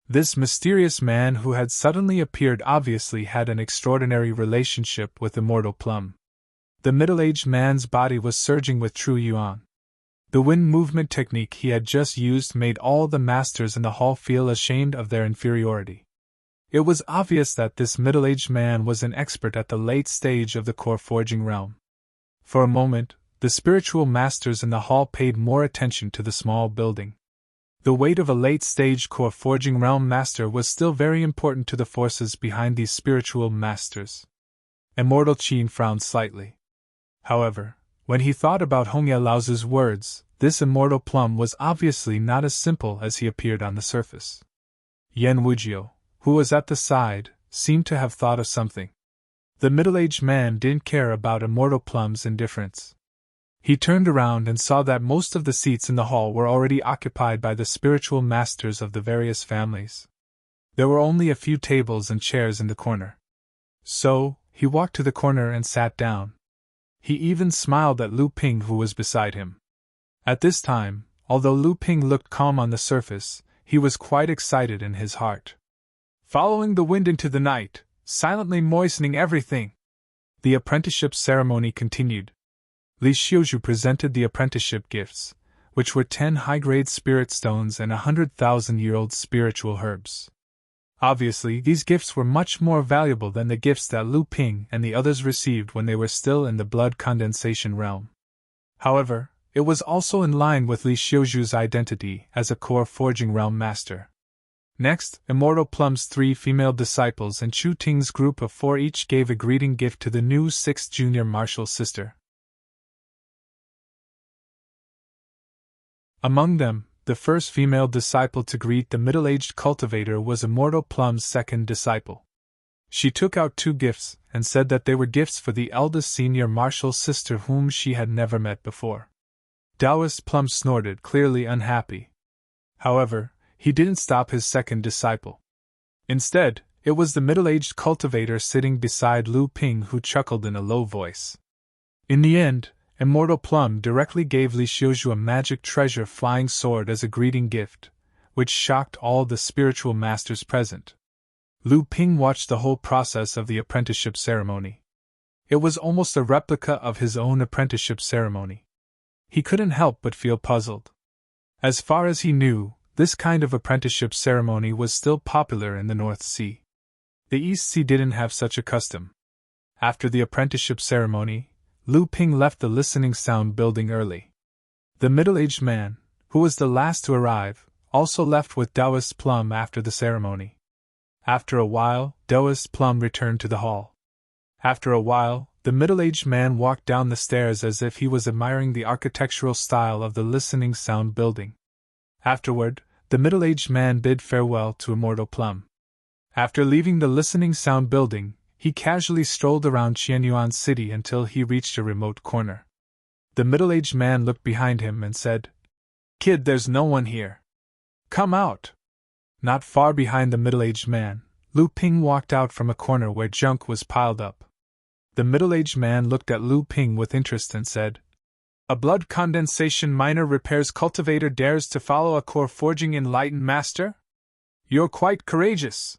A: This mysterious man who had suddenly appeared obviously had an extraordinary relationship with Immortal Plum. The middle-aged man's body was surging with true yuan. The wind movement technique he had just used made all the masters in the hall feel ashamed of their inferiority. It was obvious that this middle-aged man was an expert at the late stage of the core forging realm. For a moment, the spiritual masters in the hall paid more attention to the small building. The weight of a late-stage core forging realm master was still very important to the forces behind these spiritual masters. Immortal Qin frowned slightly. However, when he thought about Hongye Laozu's words, this Immortal Plum was obviously not as simple as he appeared on the surface. Yan Wujiu, who was at the side, seemed to have thought of something. The middle-aged man didn't care about Immortal Plum's indifference. He turned around and saw that most of the seats in the hall were already occupied by the spiritual masters of the various families. There were only a few tables and chairs in the corner. So, he walked to the corner and sat down. He even smiled at Lu Ping, who was beside him. At this time, although Lu Ping looked calm on the surface, he was quite excited in his heart. Following the wind into the night, silently moistening everything. The apprenticeship ceremony continued. Li Xiuzhu presented the apprenticeship gifts, which were 10 high-grade spirit stones and 100,000-year-old spiritual herbs. Obviously, these gifts were much more valuable than the gifts that Lu Ping and the others received when they were still in the blood condensation realm. However, it was also in line with Li Xiuzhu's identity as a core forging realm master. Next, Immortal Plum's 3 female disciples and Chu Ting's group of 4 each gave a greeting gift to the new 6th junior martial sister. Among them, the first female disciple to greet the middle-aged cultivator was Immortal Plum's second disciple. She took out 2 gifts and said that they were gifts for the eldest senior Marshall's sister whom she had never met before. Taoist Plum snorted, clearly unhappy. However, he didn't stop his second disciple. Instead, it was the middle-aged cultivator sitting beside Lu Ping who chuckled in a low voice. In the end, Immortal Plum directly gave Li Xiuzhu a magic treasure flying sword as a greeting gift, which shocked all the spiritual masters present. Lu Ping watched the whole process of the apprenticeship ceremony. It was almost a replica of his own apprenticeship ceremony. He couldn't help but feel puzzled. As far as he knew, this kind of apprenticeship ceremony was still popular in the North Sea. The East Sea didn't have such a custom. After the apprenticeship ceremony, Lu Ping left the listening sound building early. The middle-aged man, who was the last to arrive, also left with Taoist Plum after the ceremony. After a while, Taoist Plum returned to the hall. After a while, the middle-aged man walked down the stairs as if he was admiring the architectural style of the listening sound building. Afterward, the middle-aged man bid farewell to Immortal Plum. After leaving the listening sound building, he casually strolled around Qianyuan City until he reached a remote corner. The middle-aged man looked behind him and said, "Kid, there's no one here. Come out." Not far behind the middle-aged man, Lu Ping walked out from a corner where junk was piled up. The middle-aged man looked at Lu Ping with interest and said, "A blood condensation miner repairs cultivator dares to follow a core forging enlightened master? You're quite courageous.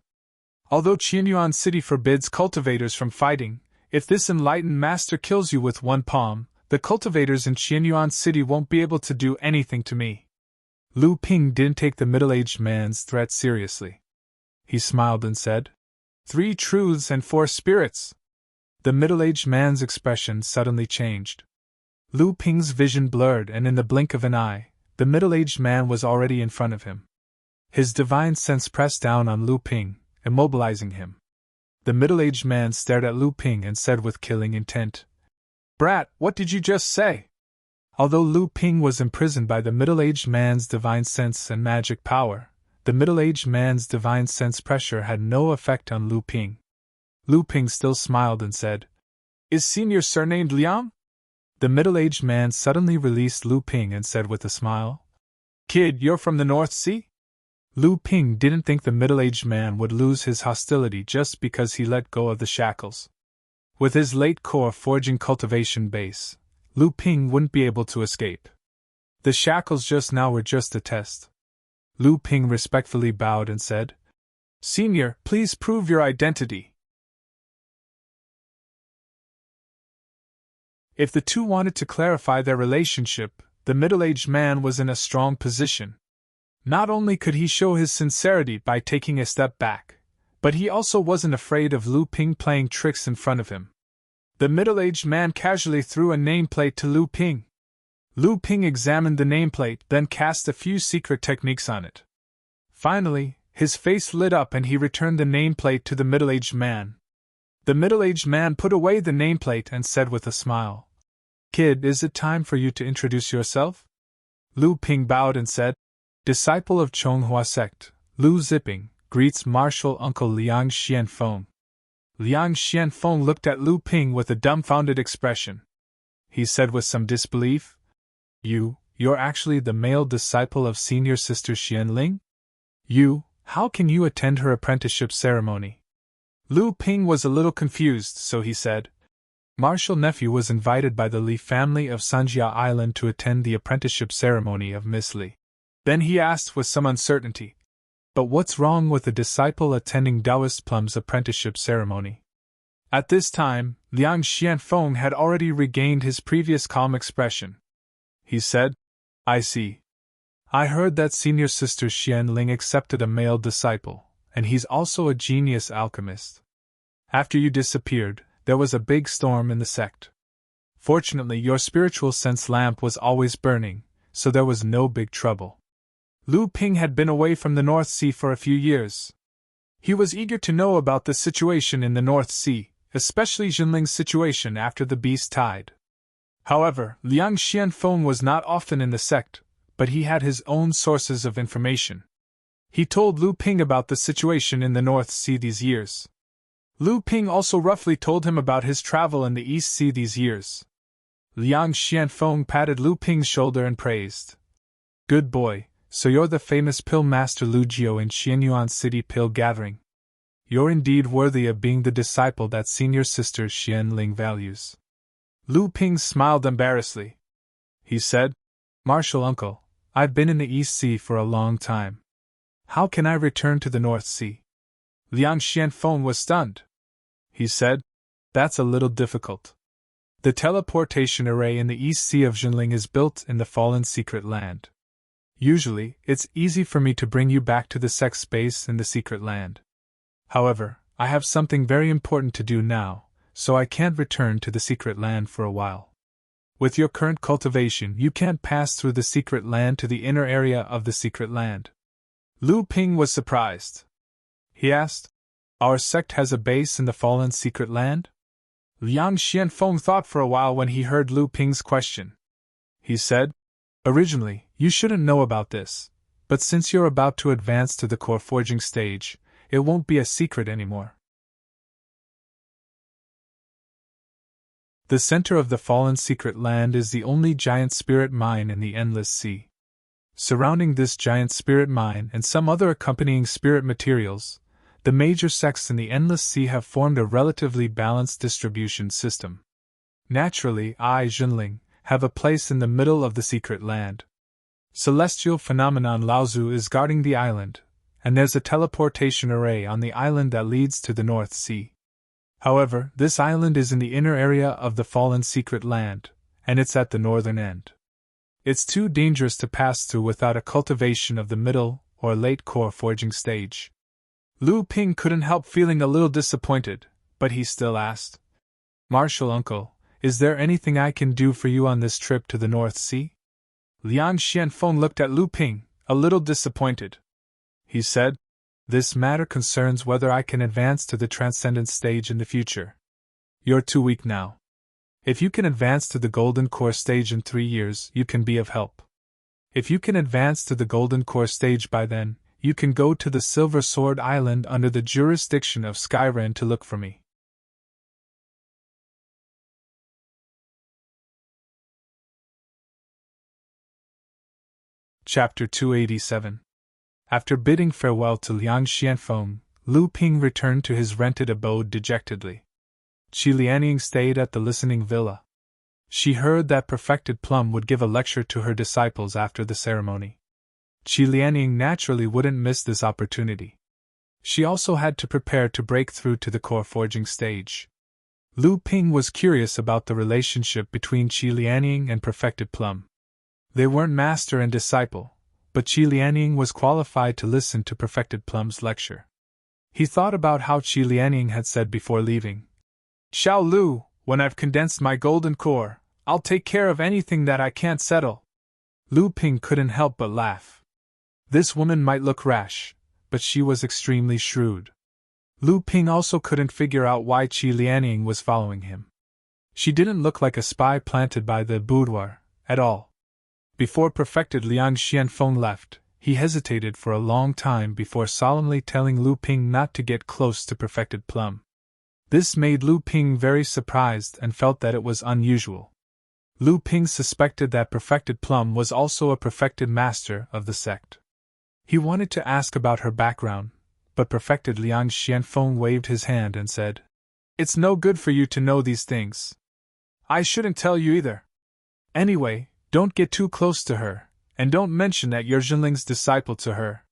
A: Although Qianyuan City forbids cultivators from fighting, if this enlightened master kills you with one palm, the cultivators in Qianyuan City won't be able to do anything to me." Lu Ping didn't take the middle-aged man's threat seriously. He smiled and said, "3 truths and 4 spirits." The middle-aged man's expression suddenly changed. Lu Ping's vision blurred, and in the blink of an eye, the middle-aged man was already in front of him. His divine sense pressed down on Lu Ping, immobilizing him. The middle-aged man stared at Lu Ping and said with killing intent, "Brat, what did you just say?" Although Lu Ping was imprisoned by the middle-aged man's divine sense and magic power, the middle-aged man's divine sense pressure had no effect on Lu Ping. Lu Ping still smiled and said, "Is Senior surnamed Liang?" The middle-aged man suddenly released Lu Ping and said with a smile, "Kid, you're from the North Sea?" Lu Ping didn't think the middle-aged man would lose his hostility just because he let go of the shackles. With his late core forging cultivation base, Lu Ping wouldn't be able to escape. The shackles just now were just a test. Lu Ping respectfully bowed and said, "Senior, please prove your identity." If the two wanted to clarify their relationship, the middle-aged man was in a strong position. Not only could he show his sincerity by taking a step back, but he also wasn't afraid of Lu Ping playing tricks in front of him. The middle-aged man casually threw a nameplate to Lu Ping. Lu Ping examined the nameplate, then cast a few secret techniques on it. Finally, his face lit up and he returned the nameplate to the middle-aged man. The middle-aged man put away the nameplate and said with a smile, "Kid, is it time for you to introduce yourself?" Lu Ping bowed and said, "Disciple of Chonghua sect, Lu Ziping, greets Martial Uncle Liang Xianfeng." Liang Xianfeng looked at Lu Ping with a dumbfounded expression. He said with some disbelief, You're actually the male disciple of senior sister Xianling? How can you attend her apprenticeship ceremony?" Lu Ping was a little confused, so he said, "Martial nephew was invited by the Li family of Sanjia Island to attend the apprenticeship ceremony of Miss Li." Then he asked with some uncertainty, "But what's wrong with a disciple attending Taoist Plum's apprenticeship ceremony?" At this time, Liang Xianfeng had already regained his previous calm expression. He said, "I see. I heard that senior sister Xianling accepted a male disciple, and he's also a genius alchemist. After you disappeared, there was a big storm in the sect. Fortunately, your spiritual sense lamp was always burning, so there was no big trouble." Lu Ping had been away from the North Sea for a few years. He was eager to know about the situation in the North Sea, especially Jinling's situation after the beast tide. However, Liang Xianfeng was not often in the sect, but he had his own sources of information. He told Lu Ping about the situation in the North Sea these years. Lu Ping also roughly told him about his travel in the East Sea these years. Liang Xianfeng patted Lu Ping's shoulder and praised. Good boy, so you're the famous pill master Lu Jiao in Xianyuan City Pill Gathering. You're indeed worthy of being the disciple that senior sister Xian Ling values. Lu Ping smiled embarrassedly. He said, Martial uncle, I've been in the East Sea for a long time. How can I return to the North Sea? Liang Xianfeng was stunned. He said, That's a little difficult. The teleportation array in the East Sea of Jinling is built in the fallen secret land. Usually, it's easy for me to bring you back to the sex space in the secret land. However, I have something very important to do now, so I can't return to the secret land for a while. With your current cultivation, you can't pass through the secret land to the inner area of the secret land. Lu Ping was surprised. He asked, Our sect has a base in the fallen secret land? Liang Xianfeng thought for a while when he heard Lu Ping's question. He said, Originally, you shouldn't know about this, but since you're about to advance to the core forging stage, it won't be a secret anymore. The center of the fallen secret land is the only giant spirit mine in the endless sea. Surrounding this giant spirit mine and some other accompanying spirit materials, the major sects in the endless sea have formed a relatively balanced distribution system. Naturally, I, Jinling, have a place in the middle of the secret land. Celestial phenomenon Laozu is guarding the island, and there's a teleportation array on the island that leads to the North Sea. However, this island is in the inner area of the fallen secret land, and it's at the northern end. It's too dangerous to pass through without a cultivation of the middle or late core forging stage. Lu Ping couldn't help feeling a little disappointed, but he still asked, Martial uncle, is there anything I can do for you on this trip to the North Sea? Liang Xianfeng looked at Lu Ping, a little disappointed. He said, This matter concerns whether I can advance to the transcendent stage in the future. You're too weak now. If you can advance to the golden core stage in 3 years, you can be of help. If you can advance to the golden core stage by then, you can go to the Silver Sword Island under the jurisdiction of Skyren to look for me. Chapter 287. After bidding farewell to Liang Xianfeng, Lu Ping returned to his rented abode dejectedly. Qi Lianing stayed at the listening villa. She heard that Perfected Plum would give a lecture to her disciples after the ceremony. Qi Lianing naturally wouldn't miss this opportunity. She also had to prepare to break through to the core forging stage. Lu Ping was curious about the relationship between Qi Lianing and Perfected Plum. They weren't master and disciple, but Qi Lianing was qualified to listen to Perfected Plum's lecture. He thought about how Qi Lianing had said before leaving, Xiao Lu, when I've condensed my golden core, I'll take care of anything that I can't settle. Lu Ping couldn't help but laugh. This woman might look rash, but she was extremely shrewd. Lu Ping also couldn't figure out why Qi Lianing was following him. She didn't look like a spy planted by the boudoir, at all. Before Perfected Liang Xianfeng left, he hesitated for a long time before solemnly telling Lu Ping not to get close to Perfected Plum. This made Lu Ping very surprised and felt that it was unusual. Lu Ping suspected that Perfected Plum was also a perfected master of the sect. He wanted to ask about her background, but Perfected Liang Xianfeng waved his hand and said, It's no good for you to know these things. I shouldn't tell you either. Anyway, don't get too close to her, and don't mention that you're Jinling's disciple to her.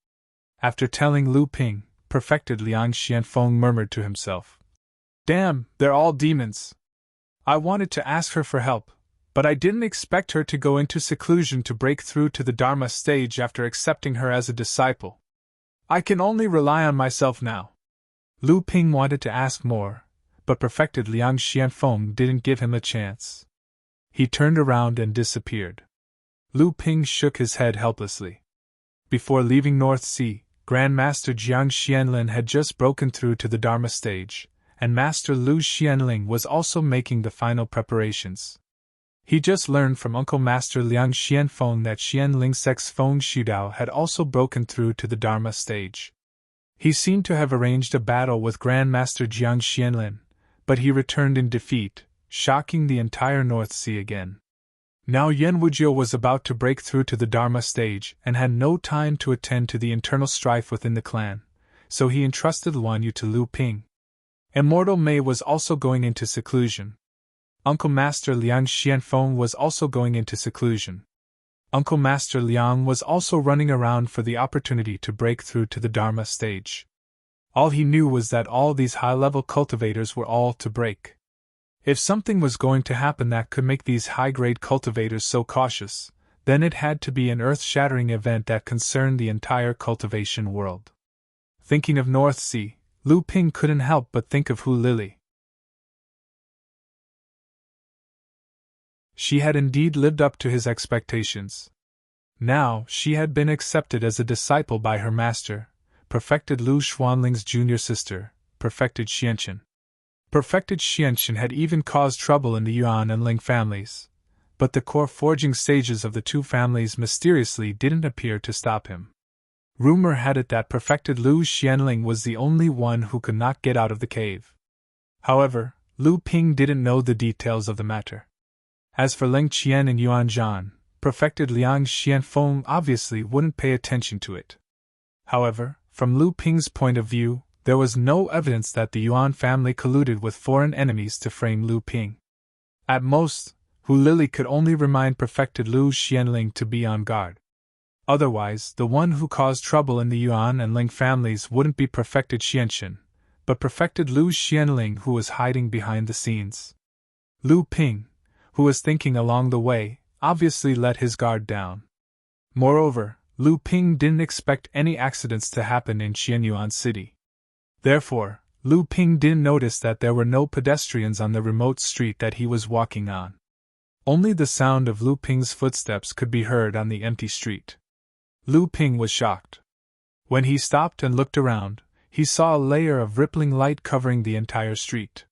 A: After telling Lu Ping, Perfected Liang Xianfeng murmured to himself, Damn, they're all demons. I wanted to ask her for help, but I didn't expect her to go into seclusion to break through to the Dharma stage after accepting her as a disciple. I can only rely on myself now. Lu Ping wanted to ask more, but Perfected Liang Xianfeng didn't give him a chance. He turned around and disappeared. Lu Ping shook his head helplessly. Before leaving North Sea, Grand Master Jiang Xianlin had just broken through to the Dharma stage, and Master Lu Xianling was also making the final preparations. He just learned from Uncle Master Liang Xianfeng that Xian Ling Sek's Feng Shudao had also broken through to the Dharma stage. He seemed to have arranged a battle with Grandmaster Jiang Xianlin, but he returned in defeat, shocking the entire North Sea again. Now Yan Wujiu was about to break through to the Dharma stage and had no time to attend to the internal strife within the clan, so he entrusted Luan Yu to Lu Ping. Immortal Mei was also going into seclusion. Uncle Master Liang Xianfeng was also going into seclusion. Uncle Master Liang was also running around for the opportunity to break through to the Dharma stage. All he knew was that all these high-level cultivators were all to break. If something was going to happen that could make these high-grade cultivators so cautious, then it had to be an earth-shattering event that concerned the entire cultivation world. Thinking of North Sea, Lu Ping couldn't help but think of Hu Lily. She had indeed lived up to his expectations. Now, she had been accepted as a disciple by her master, perfected Lu Xuanling's junior sister, perfected Xianqin. Perfected Xianqin had even caused trouble in the Yuan and Ling families, but the core forging sages of the two families mysteriously didn't appear to stop him. Rumor had it that perfected Lu Xianling was the only one who could not get out of the cave. However, Lu Ping didn't know the details of the matter. As for Ling Qian and Yuan Zhan, perfected Liang Xianfeng obviously wouldn't pay attention to it. However, from Lu Ping's point of view, there was no evidence that the Yuan family colluded with foreign enemies to frame Lu Ping. At most, Hu Lily could only remind perfected Lu Xianling to be on guard. Otherwise, the one who caused trouble in the Yuan and Ling families wouldn't be perfected Xianqin, but perfected Lu Xianling who was hiding behind the scenes. Lu Ping, who was thinking along the way, obviously let his guard down. Moreover, Lu Ping didn't expect any accidents to happen in Xianyuan City. Therefore, Lu Ping didn't notice that there were no pedestrians on the remote street that he was walking on. Only the sound of Lu Ping's footsteps could be heard on the empty street. Lu Ping was shocked. When he stopped and looked around, he saw a layer of rippling light covering the entire street.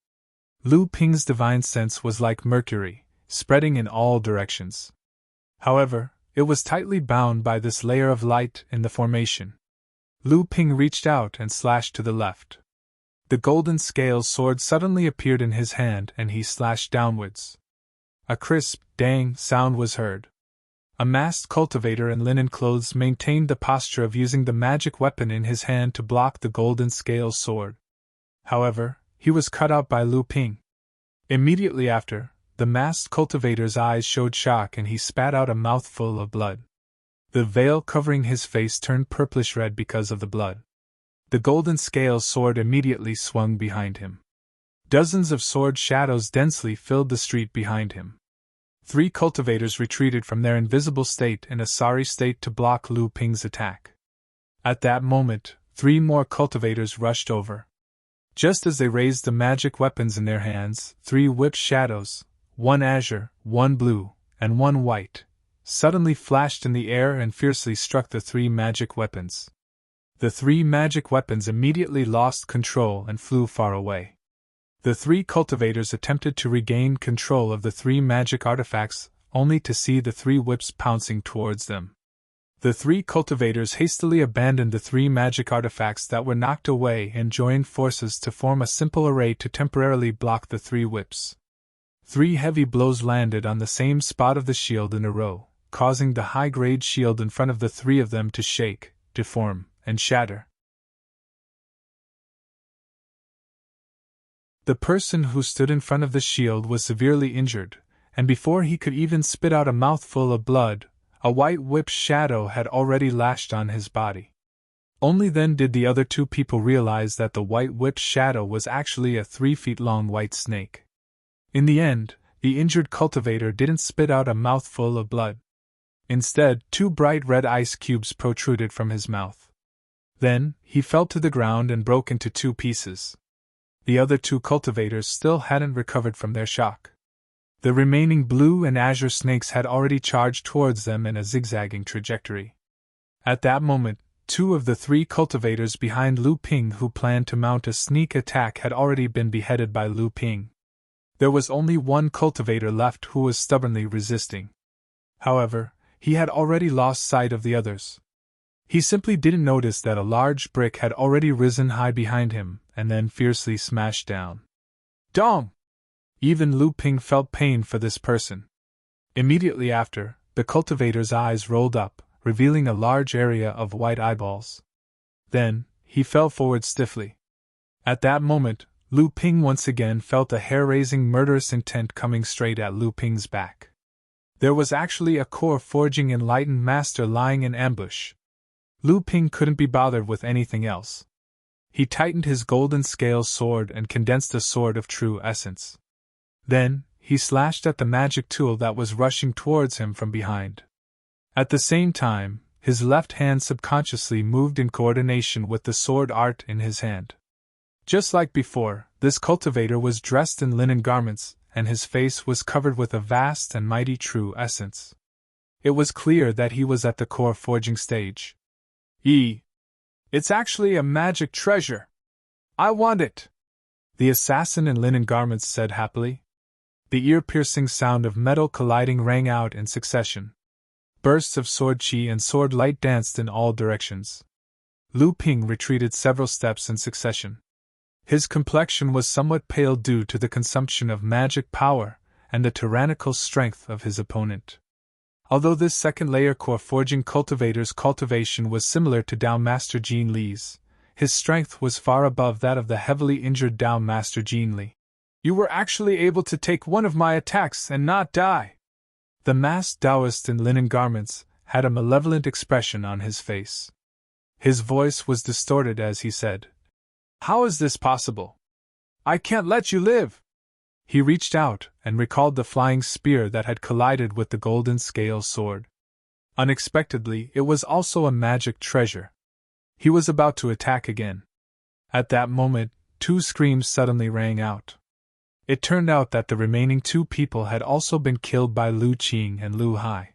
A: Lu Ping's divine sense was like mercury, spreading in all directions. However, it was tightly bound by this layer of light in the formation. Lu Ping reached out and slashed to the left. The golden scale sword suddenly appeared in his hand and he slashed downwards. A crisp, dang sound was heard. A masked cultivator in linen clothes maintained the posture of using the magic weapon in his hand to block the golden scale sword. However, he was cut out by Lu Ping. Immediately after, the masked cultivator's eyes showed shock and he spat out a mouthful of blood. The veil covering his face turned purplish red because of the blood. The golden scale sword immediately swung behind him. Dozens of sword shadows densely filled the street behind him. 3 cultivators retreated from their invisible state in a sorry state to block Lu Ping's attack. At that moment, 3 more cultivators rushed over. Just as they raised the magic weapons in their hands, 3 whipped shadows, 1 azure, 1 blue, and 1 white, suddenly flashed in the air and fiercely struck the 3 magic weapons. The 3 magic weapons immediately lost control and flew far away. The 3 cultivators attempted to regain control of the 3 magic artifacts, only to see the 3 whips pouncing towards them. The 3 cultivators hastily abandoned the 3 magic artifacts that were knocked away and joined forces to form a simple array to temporarily block the 3 whips. 3 heavy blows landed on the same spot of the shield in a row, causing the high-grade shield in front of the 3 of them to shake, deform, and shatter. The person who stood in front of the shield was severely injured, and before he could even spit out a mouthful of blood, a white whip shadow had already lashed on his body. Only then did the other 2 people realize that the white whip shadow was actually a 3-feet-long white snake. In the end, the injured cultivator didn't spit out a mouthful of blood. Instead, 2 bright red ice cubes protruded from his mouth. Then, he fell to the ground and broke into 2 pieces. The other 2 cultivators still hadn't recovered from their shock. The remaining blue and azure snakes had already charged towards them in a zigzagging trajectory. At that moment, 2 of the 3 cultivators behind Lu Ping who planned to mount a sneak attack had already been beheaded by Lu Ping. There was only one cultivator left who was stubbornly resisting. However, he had already lost sight of the others. He simply didn't notice that a large brick had already risen high behind him and then fiercely smashed down. Dong! Even Lu Ping felt pain for this person. Immediately after, the cultivator's eyes rolled up, revealing a large area of white eyeballs. Then, he fell forward stiffly. At that moment, Lu Ping once again felt a hair-raising murderous intent coming straight at Lu Ping's back. There was actually a core-forging enlightened master lying in ambush. Lu Ping couldn't be bothered with anything else. He tightened his golden scale sword and condensed a sword of true essence. Then, he slashed at the magic tool that was rushing towards him from behind. At the same time, his left hand subconsciously moved in coordination with the sword art in his hand. Just like before, this cultivator was dressed in linen garments, and his face was covered with a vast and mighty true essence. It was clear that he was at the core forging stage. It's actually a magic treasure. I want it, the assassin in linen garments said happily. The ear-piercing sound of metal colliding rang out in succession. Bursts of sword chi and sword light danced in all directions. Lu Ping retreated several steps in succession. His complexion was somewhat pale due to the consumption of magic power and the tyrannical strength of his opponent. Although this second-layer core forging cultivator's cultivation was similar to Dao Master Jin Li's, his strength was far above that of the heavily injured Dao Master Jin Li. You were actually able to take one of my attacks and not die. The masked Taoist in linen garments had a malevolent expression on his face. His voice was distorted as he said, "How is this possible? I can't let you live!" He reached out and recalled the flying spear that had collided with the golden scale sword. Unexpectedly, it was also a magic treasure. He was about to attack again. At that moment, two screams suddenly rang out. It turned out that the remaining two people had also been killed by Lu Qing and Lu Hai.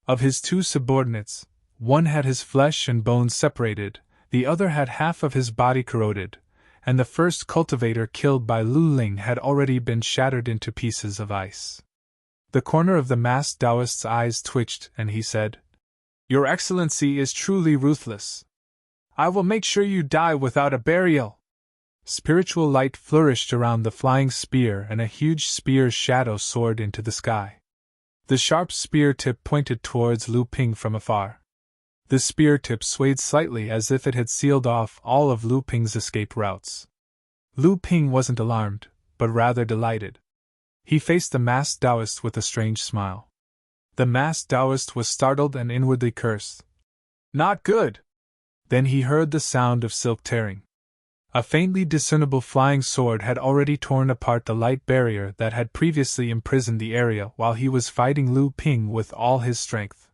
A: Of his two subordinates, one had his flesh and bones separated, the other had half of his body corroded, and the first cultivator killed by Lu Ling had already been shattered into pieces of ice. The corner of the masked Taoist's eyes twitched and he said, "Your Excellency is truly ruthless. I will make sure you die without a burial." Spiritual light flourished around the flying spear and a huge spear's shadow soared into the sky. The sharp spear tip pointed towards Lu Ping from afar. The spear tip swayed slightly as if it had sealed off all of Lu Ping's escape routes. Lu Ping wasn't alarmed, but rather delighted. He faced the masked Taoist with a strange smile. The masked Taoist was startled and inwardly cursed. "Not good!" Then he heard the sound of silk tearing. A faintly discernible flying sword had already torn apart the light barrier that had previously imprisoned the area while he was fighting Lu Ping with all his strength.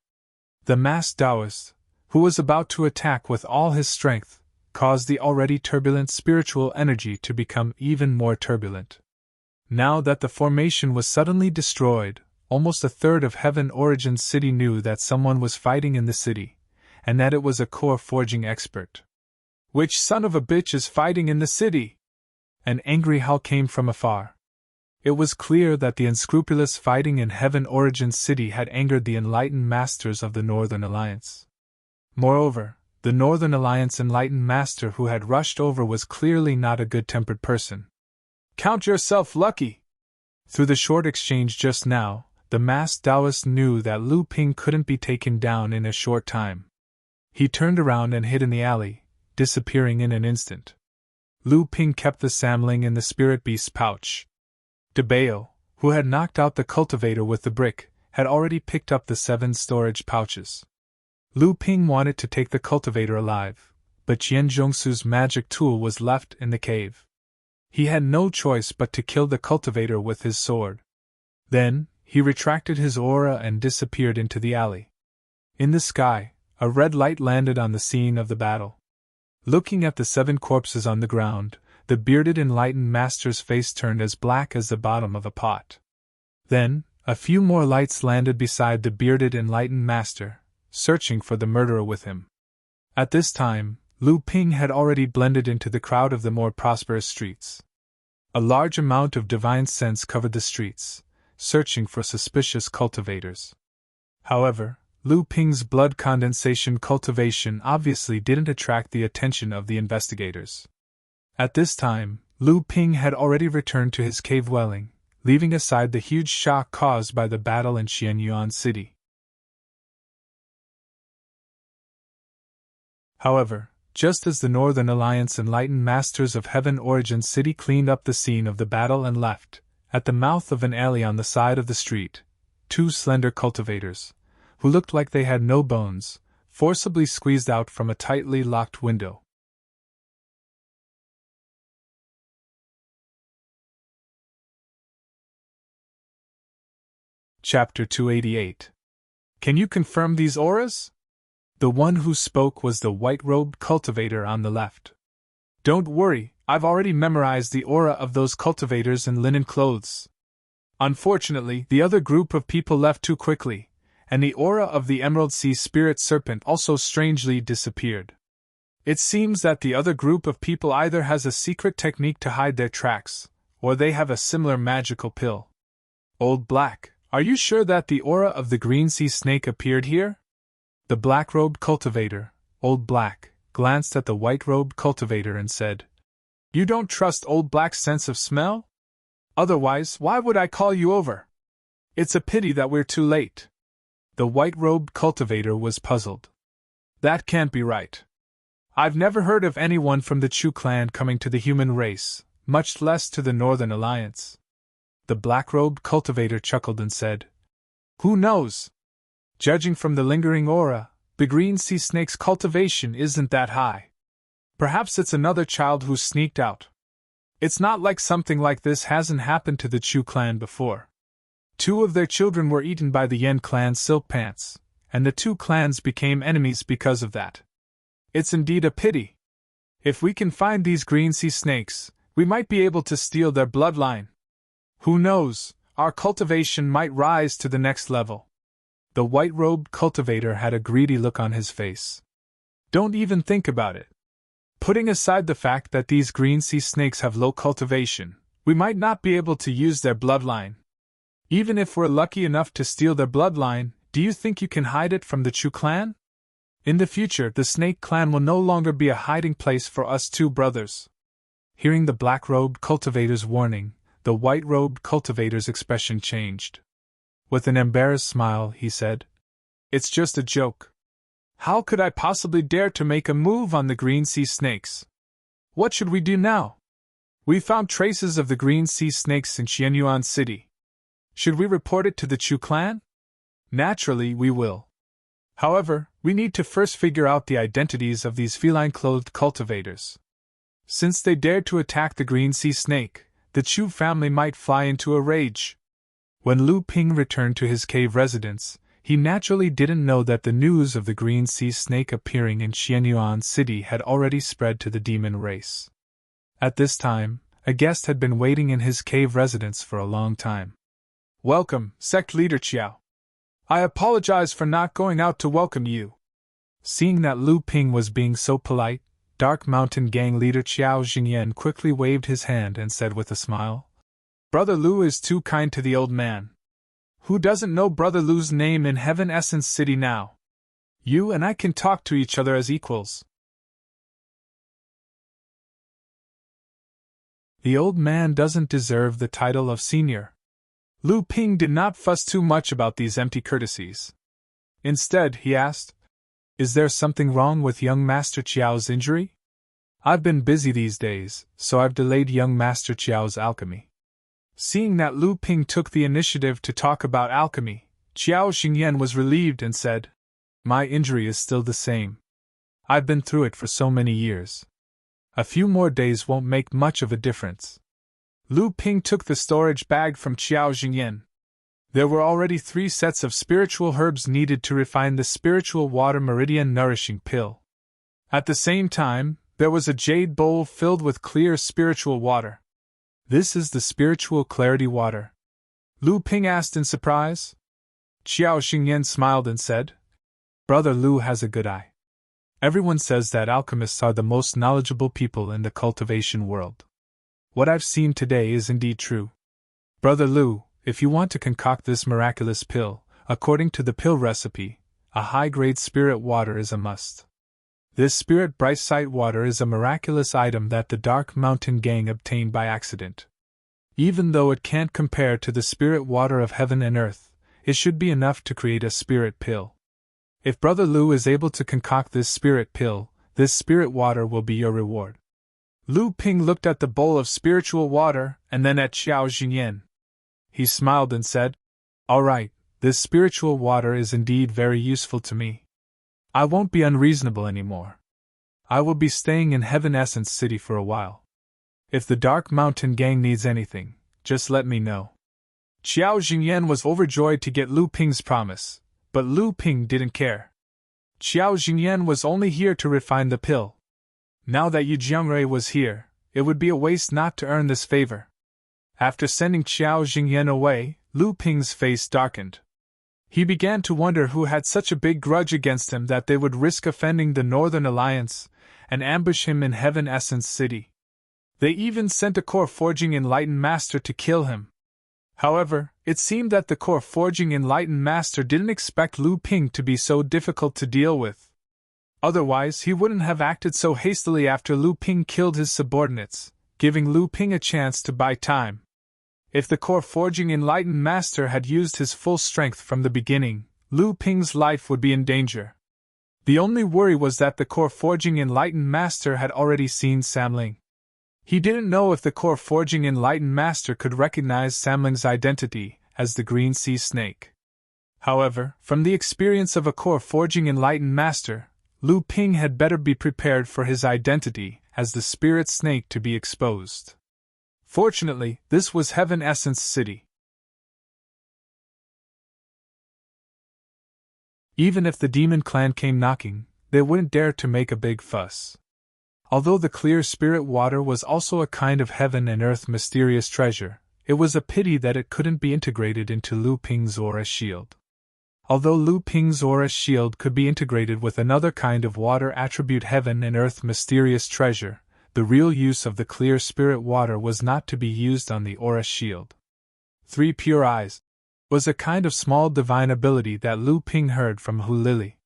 A: The masked Taoist, who was about to attack with all his strength, caused the already turbulent spiritual energy to become even more turbulent. Now that the formation was suddenly destroyed, almost a third of Heaven Origins City knew that someone was fighting in the city, and that it was a core forging expert. "Which son of a bitch is fighting in the city?" An angry howl came from afar. It was clear that the unscrupulous fighting in Heaven Origins City had angered the enlightened masters of the Northern Alliance. Moreover, the Northern Alliance enlightened master who had rushed over was clearly not a good-tempered person. "Count yourself lucky!" Through the short exchange just now, the masked Taoist knew that Lu Ping couldn't be taken down in a short time. He turned around and hid in the alley, disappearing in an instant. Lu Ping kept the samling in the spirit beast's pouch. De Bao, who had knocked out the cultivator with the brick, had already picked up the 7 storage pouches. Lu Ping wanted to take the cultivator alive, but Qian Zhongsu's magic tool was left in the cave. He had no choice but to kill the cultivator with his sword. Then, he retracted his aura and disappeared into the alley. In the sky, a red light landed on the scene of the battle. Looking at the 7 corpses on the ground, the bearded enlightened master's face turned as black as the bottom of a pot. Then, a few more lights landed beside the bearded enlightened master, searching for the murderer with him. At this time, Lu Ping had already blended into the crowd of the more prosperous streets. A large amount of divine sense covered the streets, searching for suspicious cultivators. However, Lu Ping's blood condensation cultivation obviously didn't attract the attention of the investigators. At this time, Lu Ping had already returned to his cave dwelling, leaving aside the huge shock caused by the battle in Xianyuan City. However, just as the Northern Alliance enlightened Masters of Heaven Origin City cleaned up the scene of the battle and left, at the mouth of an alley on the side of the street, two slender cultivators, who looked like they had no bones, forcibly squeezed out from a tightly locked window. Chapter 288. Can you confirm these auras? The one who spoke was the white-robed cultivator on the left. Don't worry, I've already memorized the aura of those cultivators in linen clothes. Unfortunately, the other group of people left too quickly, and the aura of the Emerald Sea Spirit Serpent also strangely disappeared. It seems that the other group of people either has a secret technique to hide their tracks, or they have a similar magical pill. Old Black, are you sure that the aura of the Green Sea Snake appeared here? The black-robed cultivator, Old Black, glanced at the white-robed cultivator and said, You don't trust Old Black's sense of smell? Otherwise, why would I call you over? It's a pity that we're too late. The white-robed cultivator was puzzled. That can't be right. I've never heard of anyone from the Chu clan coming to the human race, much less to the Northern Alliance. The black-robed cultivator chuckled and said, Who knows? Judging from the lingering aura, the Green Sea Snake's cultivation isn't that high. Perhaps it's another child who sneaked out. It's not like something like this hasn't happened to the Chu clan before. 2 of their children were eaten by the Yen clan's silk pants, and the 2 clans became enemies because of that. It's indeed a pity. If we can find these Green Sea Snakes, we might be able to steal their bloodline. Who knows, our cultivation might rise to the next level. The white-robed cultivator had a greedy look on his face. Don't even think about it. Putting aside the fact that these Green Sea Snakes have low cultivation, we might not be able to use their bloodline. Even if we're lucky enough to steal their bloodline, do you think you can hide it from the Chu clan? In the future, the Snake clan will no longer be a hiding place for us 2 brothers. Hearing the black-robed cultivator's warning, the white-robed cultivator's expression changed. With an embarrassed smile, he said, It's just a joke. How could I possibly dare to make a move on the Green Sea Snakes? What should we do now? We found traces of the Green Sea Snakes in Xianyuan City. Should we report it to the Chu clan? Naturally, we will. However, we need to first figure out the identities of these feline-clothed cultivators. Since they dared to attack the Green Sea Snake, the Chu family might fly into a rage. When Lu Ping returned to his cave residence, he naturally didn't know that the news of the Green Sea Snake appearing in Xianyuan City had already spread to the demon race. At this time, a guest had been waiting in his cave residence for a long time. Welcome, Sect Leader Qiao. I apologize for not going out to welcome you. Seeing that Lu Ping was being so polite, Dark Mountain Gang Leader Qiao Jingyan quickly waved his hand and said with a smile, Brother Lu is too kind to the old man. Who doesn't know Brother Lu's name in Heaven Essence City now? You and I can talk to each other as equals. The old man doesn't deserve the title of senior. Lu Ping did not fuss too much about these empty courtesies. Instead, he asked, Is there something wrong with young Master Qiao's injury? I've been busy these days, so I've delayed young Master Qiao's alchemy. Seeing that Lu Ping took the initiative to talk about alchemy, Qiao Xingyan was relieved and said, My injury is still the same. I've been through it for so many years. A few more days won't make much of a difference. Lu Ping took the storage bag from Qiao Xingyan. There were already 3 sets of spiritual herbs needed to refine the spiritual water meridian nourishing pill. At the same time, there was a jade bowl filled with clear spiritual water. This is the spiritual clarity water? Lu Ping asked in surprise. Qiao Xingyan smiled and said, Brother Lu has a good eye. Everyone says that alchemists are the most knowledgeable people in the cultivation world. What I've seen today is indeed true. Brother Lu, if you want to concoct this miraculous pill, according to the pill recipe, a high-grade spirit water is a must. This spirit bright sight water is a miraculous item that the Dark Mountain Gang obtained by accident. Even though it can't compare to the spirit water of heaven and earth, it should be enough to create a spirit pill. If Brother Lu is able to concoct this spirit pill, this spirit water will be your reward. Lu Ping looked at the bowl of spiritual water and then at Xiao Jingyan. He smiled and said, "All right, this spiritual water is indeed very useful to me. I won't be unreasonable anymore. I will be staying in Heaven Essence City for a while. If the Dark Mountain Gang needs anything, just let me know." Xiao Jingyan was overjoyed to get Lu Ping's promise, but Lu Ping didn't care. Xiao Jingyan was only here to refine the pill. Now that Yu Jiangrui was here, it would be a waste not to earn this favor. After sending Xiao Jingyan away, Lu Ping's face darkened. He began to wonder who had such a big grudge against him that they would risk offending the Northern Alliance and ambush him in Heaven Essence City. They even sent a core forging enlightened master to kill him. However, it seemed that the core forging enlightened master didn't expect Lu Ping to be so difficult to deal with. Otherwise, he wouldn't have acted so hastily after Lu Ping killed his subordinates, giving Lu Ping a chance to buy time. If the core forging enlightened master had used his full strength from the beginning, Lu Ping's life would be in danger. The only worry was that the core forging enlightened master had already seen Samling. He didn't know if the core forging enlightened master could recognize Samling's identity as the Green Sea Snake. However, from the experience of a core forging enlightened master, Lu Ping had better be prepared for his identity as the spirit snake to be exposed. Fortunately, this was Heaven Essence City. Even if the demon clan came knocking, they wouldn't dare to make a big fuss. Although the clear spirit water was also a kind of heaven and earth mysterious treasure, it was a pity that it couldn't be integrated into Lu Ping's aura shield. Although Lu Ping's aura shield could be integrated with another kind of water attribute heaven and earth mysterious treasure, the real use of the clear spirit water was not to be used on the aura shield. 3 pure eyes was a kind of small divine ability that Lu Ping heard from Hu Lili.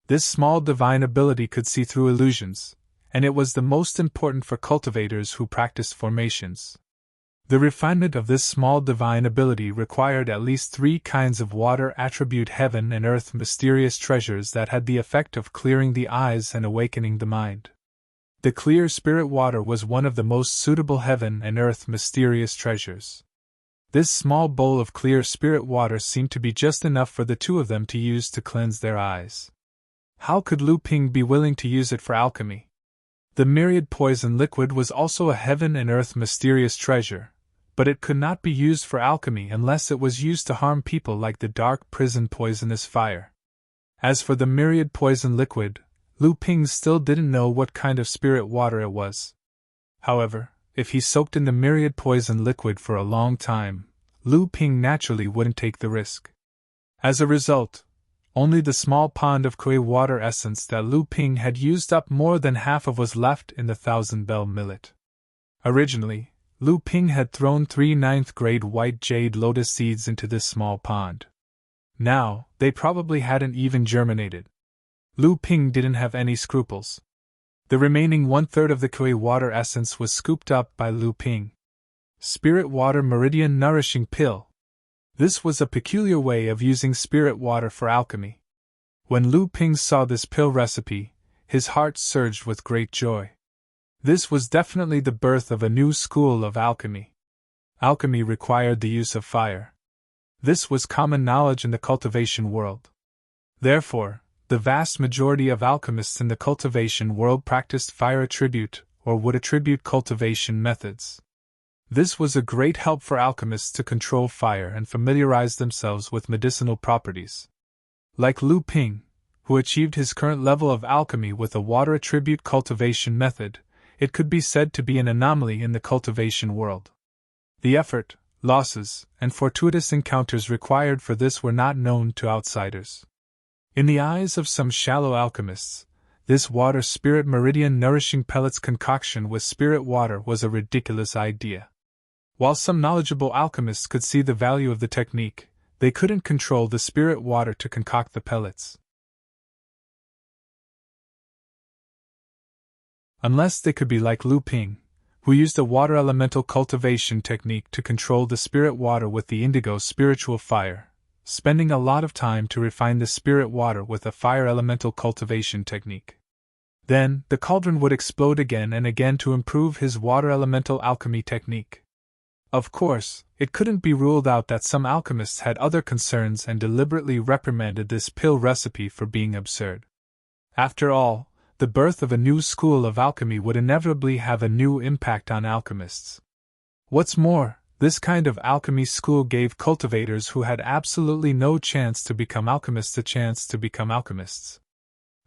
A: This small divine ability could see through illusions, and it was the most important for cultivators who practiced formations. The refinement of this small divine ability required at least 3 kinds of water attribute heaven and earth mysterious treasures that had the effect of clearing the eyes and awakening the mind. The clear spirit water was one of the most suitable heaven and earth mysterious treasures. This small bowl of clear spirit water seemed to be just enough for the two of them to use to cleanse their eyes. How could Lu Ping be willing to use it for alchemy? The myriad poison liquid was also a heaven and earth mysterious treasure, but it could not be used for alchemy unless it was used to harm people like the dark prison poisonous fire. As for the myriad poison liquid, Lu Ping still didn't know what kind of spirit water it was. However, if he soaked in the myriad poison liquid for a long time, Lu Ping naturally wouldn't take the risk. As a result, only the small pond of Kui water essence that Lu Ping had used up more than half of was left in the 1000-bell millet. Originally, Lu Ping had thrown 3 9th-grade white jade lotus seeds into this small pond. Now, they probably hadn't even germinated. Lu Ping didn't have any scruples. The remaining 1/3 of the Kui water essence was scooped up by Lu Ping. Spirit Water Meridian Nourishing Pill. This was a peculiar way of using spirit water for alchemy. When Lu Ping saw this pill recipe, his heart surged with great joy. This was definitely the birth of a new school of alchemy. Alchemy required the use of fire. This was common knowledge in the cultivation world. Therefore, the vast majority of alchemists in the cultivation world practiced fire attribute or wood attribute cultivation methods. This was a great help for alchemists to control fire and familiarize themselves with medicinal properties. Like Lu Ping, who achieved his current level of alchemy with a water attribute cultivation method, it could be said to be an anomaly in the cultivation world. The effort, losses, and fortuitous encounters required for this were not known to outsiders. In the eyes of some shallow alchemists, This water spirit meridian nourishing pellets concoction with spirit water was a ridiculous idea. While some knowledgeable alchemists could see the value of the technique, they couldn't control the spirit water to concoct the pellets. Unless they could be like Lu Ping, who used a water elemental cultivation technique to control the spirit water with the indigo spiritual fire, spending a lot of time to refine the spirit water with a fire elemental cultivation technique. Then, the cauldron would explode again and again to improve his water elemental alchemy technique. Of course, it couldn't be ruled out that some alchemists had other concerns and deliberately reprimanded this pill recipe for being absurd. After all, the birth of a new school of alchemy would inevitably have a new impact on alchemists. What's more, this kind of alchemy school gave cultivators who had absolutely no chance to become alchemists a chance to become alchemists.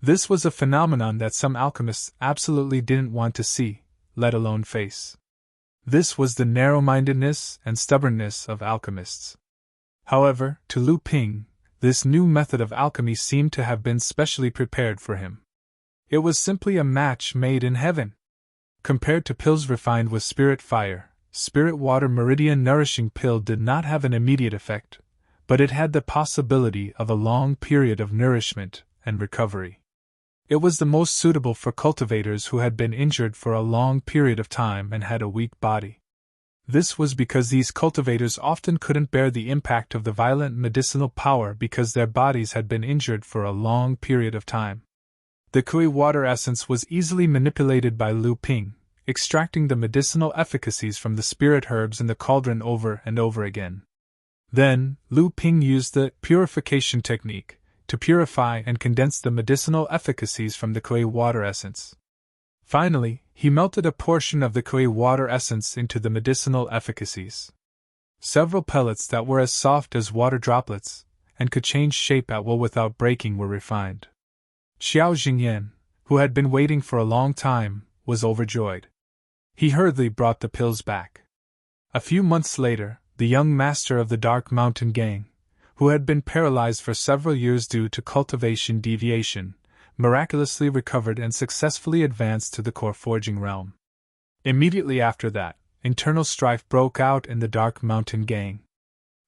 A: This was a phenomenon that some alchemists absolutely didn't want to see, let alone face. This was the narrow-mindedness and stubbornness of alchemists. However, to Lu Ping, this new method of alchemy seemed to have been specially prepared for him. It was simply a match made in heaven. Compared to pills refined with spirit fire, spirit water meridian nourishing pill did not have an immediate effect, but it had the possibility of a long period of nourishment and recovery. It was the most suitable for cultivators who had been injured for a long period of time and had a weak body. This was because these cultivators often couldn't bear the impact of the violent medicinal power because their bodies had been injured for a long period of time. The kui water essence was easily manipulated by Lu Ping, extracting the medicinal efficacies from the spirit herbs in the cauldron over and over again. Then, Lu Ping used the purification technique to purify and condense the medicinal efficacies from the kui water essence. Finally, he melted a portion of the kui water essence into the medicinal efficacies. Several pellets that were as soft as water droplets and could change shape at will without breaking were refined. Xiao Jingyan, who had been waiting for a long time, was overjoyed. He hurriedly brought the pills back. A few months later, the young master of the Dark Mountain Gang, who had been paralyzed for several years due to cultivation deviation, miraculously recovered and successfully advanced to the core forging realm. Immediately after that, internal strife broke out in the Dark Mountain Gang.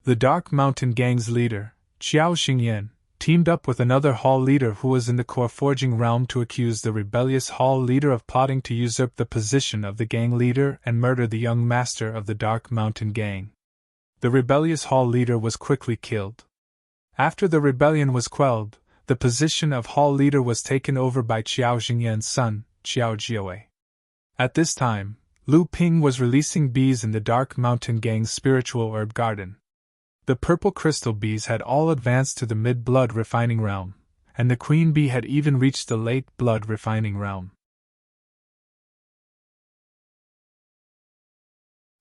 A: The Dark Mountain Gang's leader, Xiao Xingyan, teamed up with another hall leader who was in the core forging realm to accuse the rebellious hall leader of plotting to usurp the position of the gang leader and murder the young master of the Dark Mountain Gang. The rebellious hall leader was quickly killed. After the rebellion was quelled, the position of hall leader was taken over by Xiao Xingyan's son, Xiao Jiawei. At this time, Lu Ping was releasing bees in the Dark Mountain Gang's spiritual herb garden. The purple crystal bees had all advanced to the mid-blood refining realm, and the queen bee had even reached the late blood refining realm.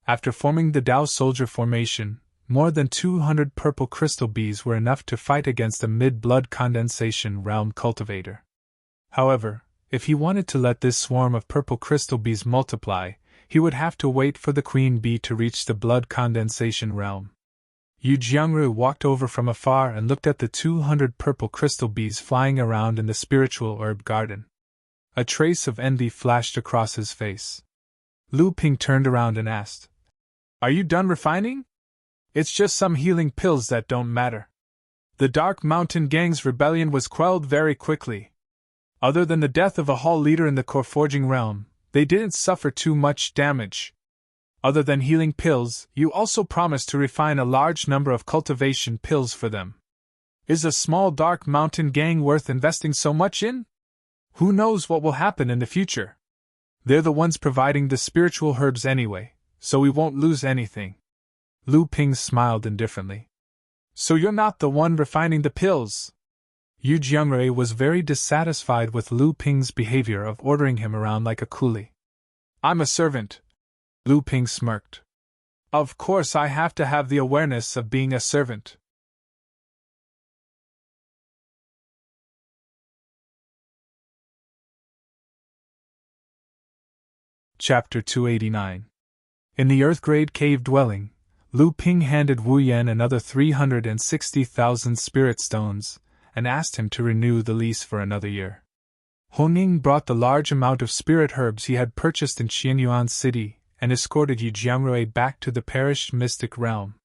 A: After forming the Dao Soldier formation, more than 200 purple crystal bees were enough to fight against a mid-blood condensation realm cultivator. However, if he wanted to let this swarm of purple crystal bees multiply, he would have to wait for the queen bee to reach the blood condensation realm. Yu Jiangru walked over from afar and looked at the 200 purple crystal bees flying around in the spiritual herb garden. A trace of envy flashed across his face. Lu Ping turned around and asked, "Are you done refining? It's just some healing pills that don't matter." The Dark Mountain Gang's rebellion was quelled very quickly. Other than the death of a hall leader in the core forging realm, they didn't suffer too much damage. Other than healing pills, you also promised to refine a large number of cultivation pills for them. Is a small Dark Mountain Gang worth investing so much in? Who knows what will happen in the future? They're the ones providing the spiritual herbs anyway, so we won't lose anything. Lu Ping smiled indifferently. So you're not the one refining the pills? Yu Jiangrui was very dissatisfied with Lu Ping's behavior of ordering him around like a coolie. I'm a servant. Lu Ping smirked. Of course I have to have the awareness of being a servant. Chapter 289. In the Earth-grade cave dwelling, Lu Ping handed Wu Yan another 360,000 spirit stones, and asked him to renew the lease for another year. Honing brought the large amount of spirit herbs he had purchased in Xianyuan City and escorted Yu Jiangrui back to the perished mystic realm.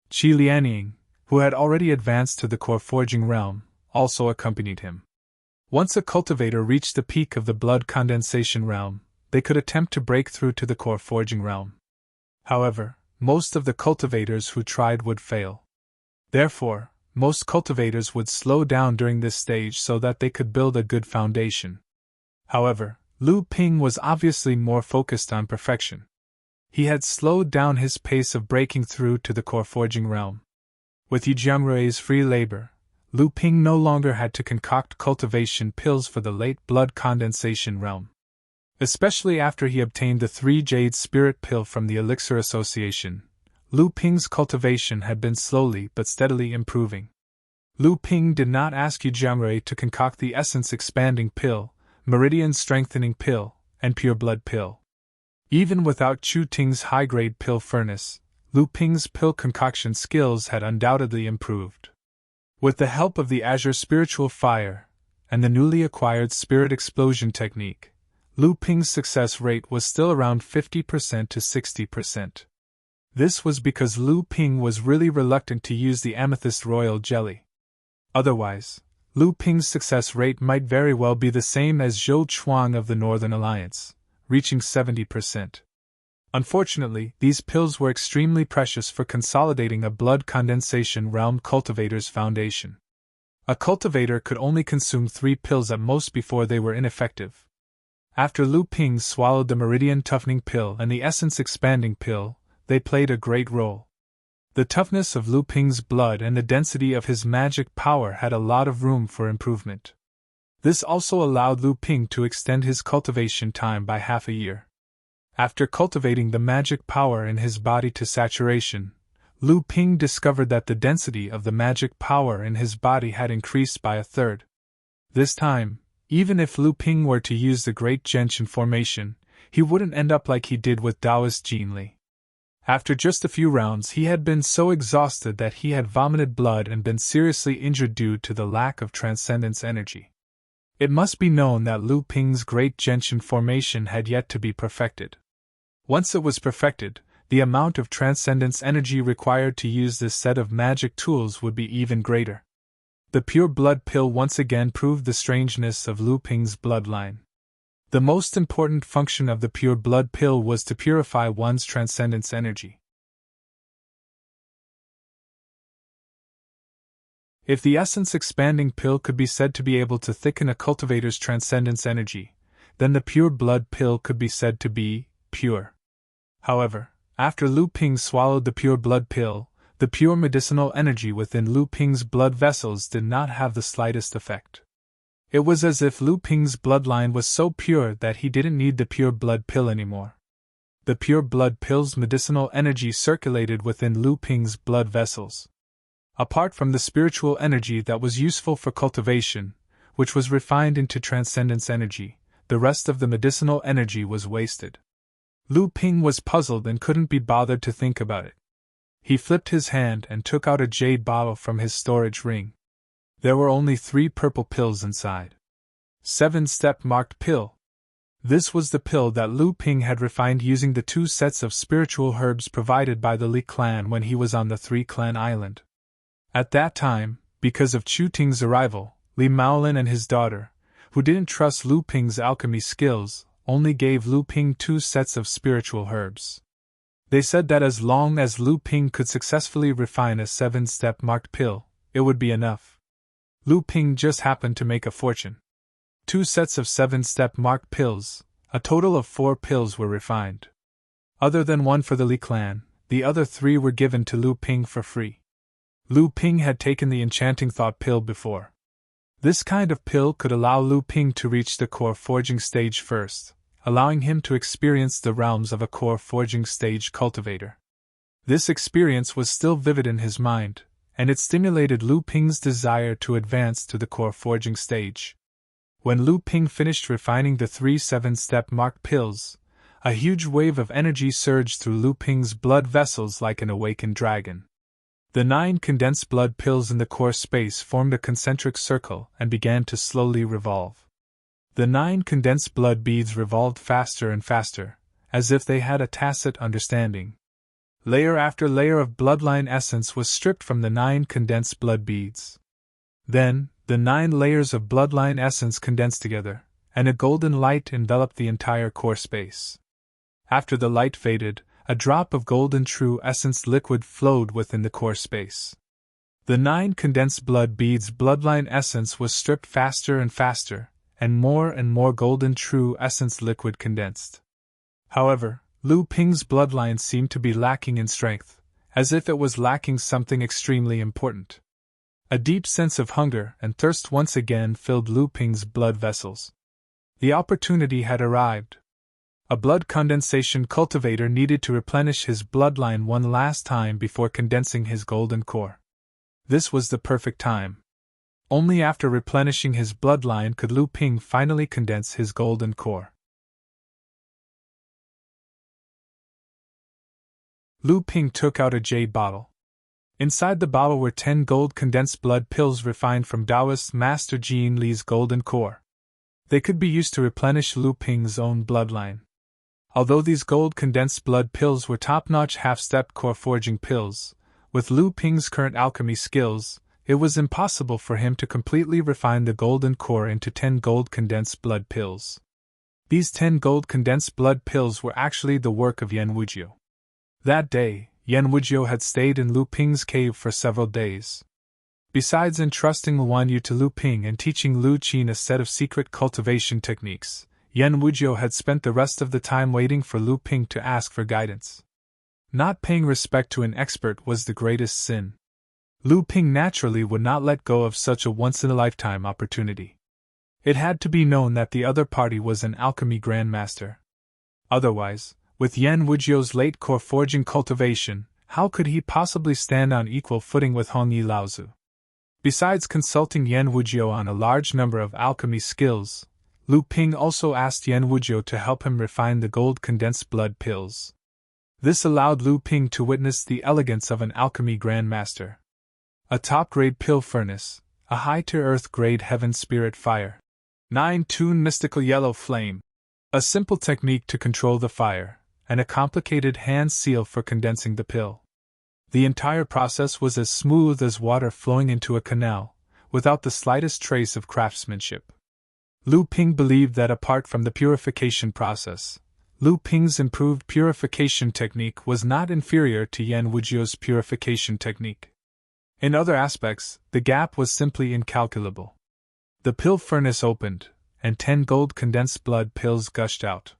A: Qi Lianying, who had already advanced to the core forging realm, also accompanied him. Once a cultivator reached the peak of the blood condensation realm, they could attempt to break through to the core forging realm. However, most of the cultivators who tried would fail. Therefore, most cultivators would slow down during this stage so that they could build a good foundation. However, Lu Ping was obviously more focused on perfection. He had slowed down his pace of breaking through to the core forging realm. With Yu Jiangrui's free labor, Lu Ping no longer had to concoct cultivation pills for the late blood condensation realm. Especially after he obtained the 3 Jade Spirit Pill from the Elixir Association, Lu Ping's cultivation had been slowly but steadily improving. Lu Ping did not ask Yu Jiangrui to concoct the Essence Expanding Pill, Meridian Strengthening Pill, and Pure Blood Pill. Even without Chu Ting's high-grade pill furnace, Lu Ping's pill concoction skills had undoubtedly improved. With the help of the Azure Spiritual Fire and the newly acquired Spirit Explosion technique, Lu Ping's success rate was still around 50% to 60%. This was because Lu Ping was really reluctant to use the Amethyst Royal Jelly. Otherwise, Lu Ping's success rate might very well be the same as Zhou Chuang of the Northern Alliance, reaching 70%. Unfortunately, these pills were extremely precious for consolidating a blood condensation realm cultivator's foundation. A cultivator could only consume 3 pills at most before they were ineffective. After Lu Ping swallowed the Meridian Toughening Pill and the Essence Expanding Pill, they played a great role. The toughness of Lu Ping's blood and the density of his magic power had a lot of room for improvement. This also allowed Lu Ping to extend his cultivation time by half a year. After cultivating the magic power in his body to saturation, Lu Ping discovered that the density of the magic power in his body had increased by 1/3. This time, even if Lu Ping were to use the Great Gentian formation, he wouldn't end up like he did with Taoist Jin Li. After just a few rounds, he had been so exhausted that he had vomited blood and been seriously injured due to the lack of transcendence energy. It must be known that Lu Ping's Great Gentian formation had yet to be perfected. Once it was perfected, the amount of transcendence energy required to use this set of magic tools would be even greater. The Pure Blood Pill once again proved the strangeness of Lu Ping's bloodline. The most important function of the Pure Blood Pill was to purify one's transcendence energy. If the Essence Expanding Pill could be said to be able to thicken a cultivator's transcendence energy, then the Pure Blood Pill could be said to be pure. However, after Lu Ping swallowed the Pure Blood Pill, the pure medicinal energy within Lu Ping's blood vessels did not have the slightest effect. It was as if Lu Ping's bloodline was so pure that he didn't need the Pure Blood Pill anymore. The Pure Blood Pill's medicinal energy circulated within Lu Ping's blood vessels. Apart from the spiritual energy that was useful for cultivation, which was refined into transcendence energy, the rest of the medicinal energy was wasted. Lu Ping was puzzled and couldn't be bothered to think about it. He flipped his hand and took out a jade bottle from his storage ring. There were only 3 purple pills inside. 7-step marked pill. This was the pill that Lu Ping had refined using the 2 sets of spiritual herbs provided by the Li clan when he was on the 3-clan island. At that time, because of Chu Ting's arrival, Li Maolin and his daughter, who didn't trust Lu Ping's alchemy skills, only gave Lu Ping 2 sets of spiritual herbs. They said that as long as Lu Ping could successfully refine a 7-step marked pill, it would be enough. Lu Ping just happened to make a fortune. 2 sets of 7-step marked pills, a total of 4 pills were refined. Other than one for the Li clan, the other 3 were given to Lu Ping for free. Lu Ping had taken the enchanting thought pill before. This kind of pill could allow Lu Ping to reach the core forging stage first, allowing him to experience the realms of a core forging stage cultivator. This experience was still vivid in his mind, and it stimulated Lu Ping's desire to advance to the core forging stage. When Lu Ping finished refining the 3 7-step marked pills, a huge wave of energy surged through Lu Ping's blood vessels like an awakened dragon. The 9 condensed blood pills in the core space formed a concentric circle and began to slowly revolve. The 9 condensed blood beads revolved faster and faster, as if they had a tacit understanding. Layer after layer of bloodline essence was stripped from the 9 condensed blood beads. Then, the 9 layers of bloodline essence condensed together, and a golden light enveloped the entire core space. After the light faded, a drop of golden true essence liquid flowed within the core space. The 9 condensed blood beads' bloodline essence was stripped faster and faster, and more golden true essence liquid condensed. However, Lu Ping's bloodline seemed to be lacking in strength, as if it was lacking something extremely important. A deep sense of hunger and thirst once again filled Lu Ping's blood vessels. The opportunity had arrived. A blood condensation cultivator needed to replenish his bloodline one last time before condensing his golden core. This was the perfect time. Only after replenishing his bloodline could Lu Ping finally condense his golden core. Lu Ping took out a jade bottle. Inside the bottle were 10 gold condensed blood pills refined from Taoist Master Jin Li's golden core. They could be used to replenish Lu Ping's own bloodline. Although these gold condensed blood pills were top-notch half-step core forging pills, with Lu Ping's current alchemy skills, it was impossible for him to completely refine the golden core into 10 gold condensed blood pills. These 10 gold condensed blood pills were actually the work of Yan Wujiu. That day, Yan Wujiu had stayed in Lu Ping's cave for several days. Besides entrusting Luan Yu to Lu Ping and teaching Lu Qin a set of secret cultivation techniques, Yan Wujiu had spent the rest of the time waiting for Lu Ping to ask for guidance. Not paying respect to an expert was the greatest sin. Lu Ping naturally would not let go of such a once-in-a-lifetime opportunity. It had to be known that the other party was an alchemy grandmaster. Otherwise, with Yan Wujiu's late core forging cultivation, how could he possibly stand on equal footing with Hongyi Laozu? Besides consulting Yan Wujiu on a large number of alchemy skills, Lu Ping also asked Yan Wujiu to help him refine the gold condensed blood pills. This allowed Lu Ping to witness the elegance of an alchemy grandmaster. A top-grade pill furnace, a high-to-earth grade heaven spirit fire, 9-tune mystical yellow flame, a simple technique to control the fire, and a complicated hand seal for condensing the pill. The entire process was as smooth as water flowing into a canal, without the slightest trace of craftsmanship. Lu Ping believed that apart from the purification process, Lu Ping's improved purification technique was not inferior to Yan Wujiu's purification technique. In other aspects, the gap was simply incalculable. The pill furnace opened, and 10 gold condensed blood pills gushed out.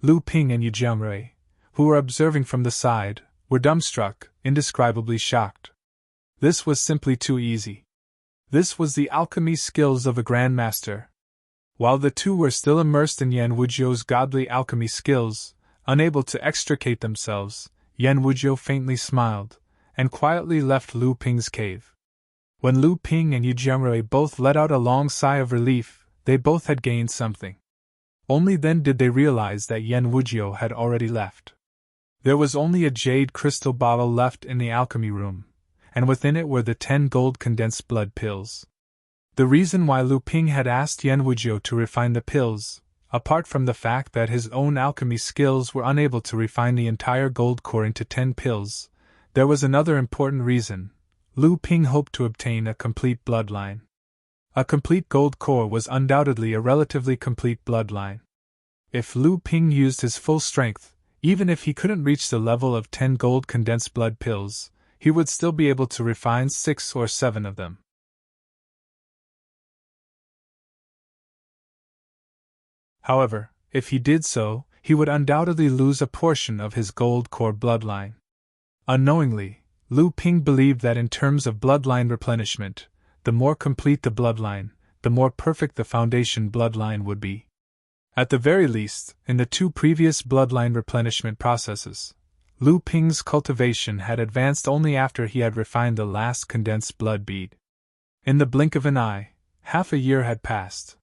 A: Lu Ping and Yu Jiangrui, who were observing from the side, were dumbstruck, indescribably shocked. This was simply too easy. This was the alchemy skills of a grandmaster. While the two were still immersed in Yan Wujiu's godly alchemy skills, unable to extricate themselves, Yan Wujiu faintly smiled, and quietly left Lu Ping's cave. When Lu Ping and Yu Jiangrui both let out a long sigh of relief, they both had gained something. Only then did they realize that Yan Wujiu had already left. There was only a jade crystal bottle left in the alchemy room, and within it were the 10 gold condensed blood pills. The reason why Lu Ping had asked Yan Wujiu to refine the pills, apart from the fact that his own alchemy skills were unable to refine the entire gold core into 10 pills, there was another important reason. Lu Ping hoped to obtain a complete bloodline. A complete gold core was undoubtedly a relatively complete bloodline. If Lu Ping used his full strength, even if he couldn't reach the level of 10 gold condensed blood pills, he would still be able to refine 6 or 7 of them. However, if he did so, he would undoubtedly lose a portion of his gold core bloodline. Unknowingly, Lu Ping believed that in terms of bloodline replenishment, the more complete the bloodline, the more perfect the foundation bloodline would be. At the very least, in the 2 previous bloodline replenishment processes, Lu Ping's cultivation had advanced only after he had refined the last condensed blood bead. In the blink of an eye, half a year had passed.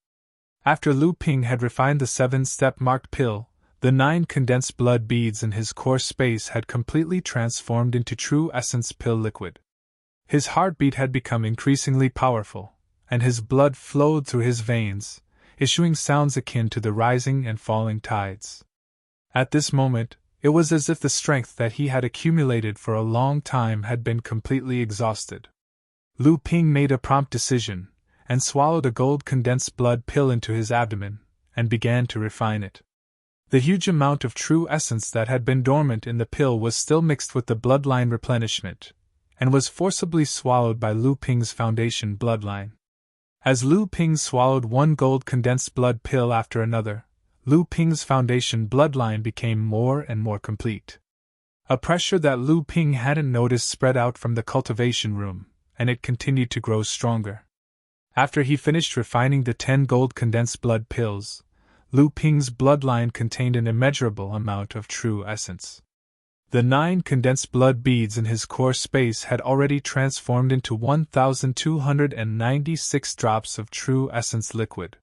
A: After Lu Ping had refined the 7-step marked pill, the 9 condensed blood beads in his core space had completely transformed into true essence pill liquid. His heartbeat had become increasingly powerful, and his blood flowed through his veins, issuing sounds akin to the rising and falling tides. At this moment, it was as if the strength that he had accumulated for a long time had been completely exhausted. Lu Ping made a prompt decision, and swallowed a gold condensed blood pill into his abdomen, and began to refine it. The huge amount of true essence that had been dormant in the pill was still mixed with the bloodline replenishment, and was forcibly swallowed by Lu Ping's foundation bloodline. As Lu Ping swallowed one gold condensed blood pill after another, Lu Ping's foundation bloodline became more and more complete. A pressure that Lu Ping hadn't noticed spread out from the cultivation room, and it continued to grow stronger. After he finished refining the 10 gold condensed blood pills, Lu Ping's bloodline contained an immeasurable amount of true essence. The 9 condensed blood beads in his core space had already transformed into 1,296 drops of true essence liquid.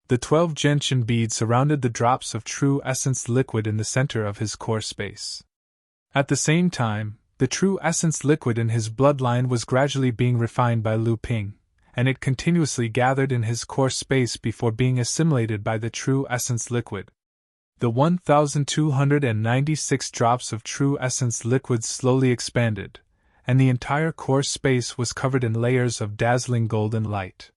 A: The 12 gentian beads surrounded the drops of true essence liquid in the center of his core space. At the same time, the true essence liquid in his bloodline was gradually being refined by Lu Ping, and it continuously gathered in his core space before being assimilated by the true essence liquid. The 1,296 drops of true essence liquid slowly expanded, and the entire core space was covered in layers of dazzling golden light.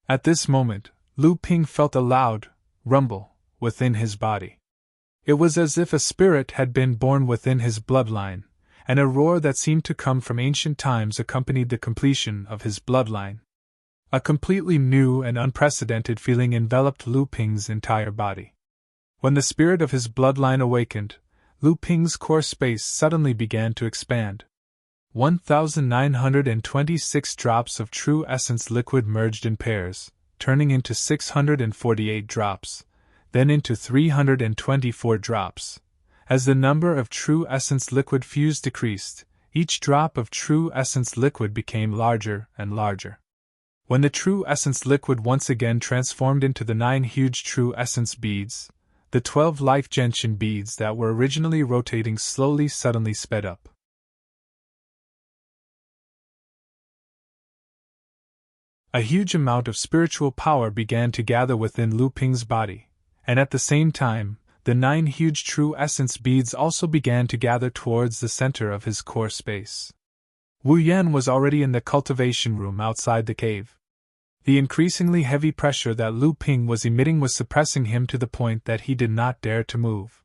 A: At this moment, Lu Ping felt a loud rumble within his body. It was as if a spirit had been born within his bloodline, and a roar that seemed to come from ancient times accompanied the completion of his bloodline. A completely new and unprecedented feeling enveloped Lu Ping's entire body. When the spirit of his bloodline awakened, Lu Ping's core space suddenly began to expand. 1,926 drops of true essence liquid merged in pairs, turning into 648 drops, then into 324 drops. As the number of true essence liquid fused decreased, each drop of true essence liquid became larger and larger. When the true essence liquid once again transformed into the 9 huge true essence beads, the 12 life gentian beads that were originally rotating slowly suddenly sped up. A huge amount of spiritual power began to gather within Lu Ping's body, and at the same time, the 9 huge true essence beads also began to gather towards the center of his core space. Wu Yan was already in the cultivation room outside the cave. The increasingly heavy pressure that Lu Ping was emitting was suppressing him to the point that he did not dare to move.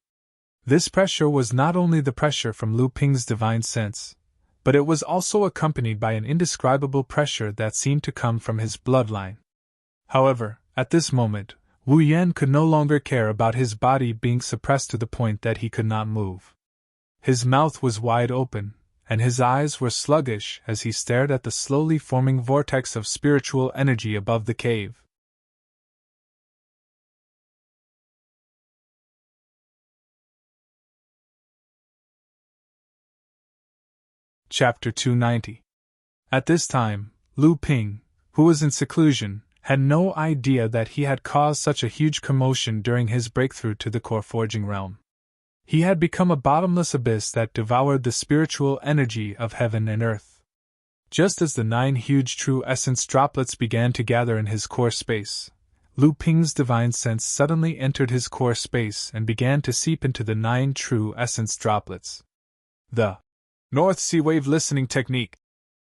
A: This pressure was not only the pressure from Lu Ping's divine sense, but it was also accompanied by an indescribable pressure that seemed to come from his bloodline. However, at this moment, Wu Yan could no longer care about his body being suppressed to the point that he could not move. His mouth was wide open, and his eyes were sluggish as he stared at the slowly forming vortex of spiritual energy above the cave. Chapter 290. At this time, Lu Ping, who was in seclusion, had no idea that he had caused such a huge commotion during his breakthrough to the core forging realm. He had become a bottomless abyss that devoured the spiritual energy of heaven and earth. Just as the 9 huge true essence droplets began to gather in his core space, Lu Ping's divine sense suddenly entered his core space and began to seep into the 9 true essence droplets. The North Sea Wave Listening Technique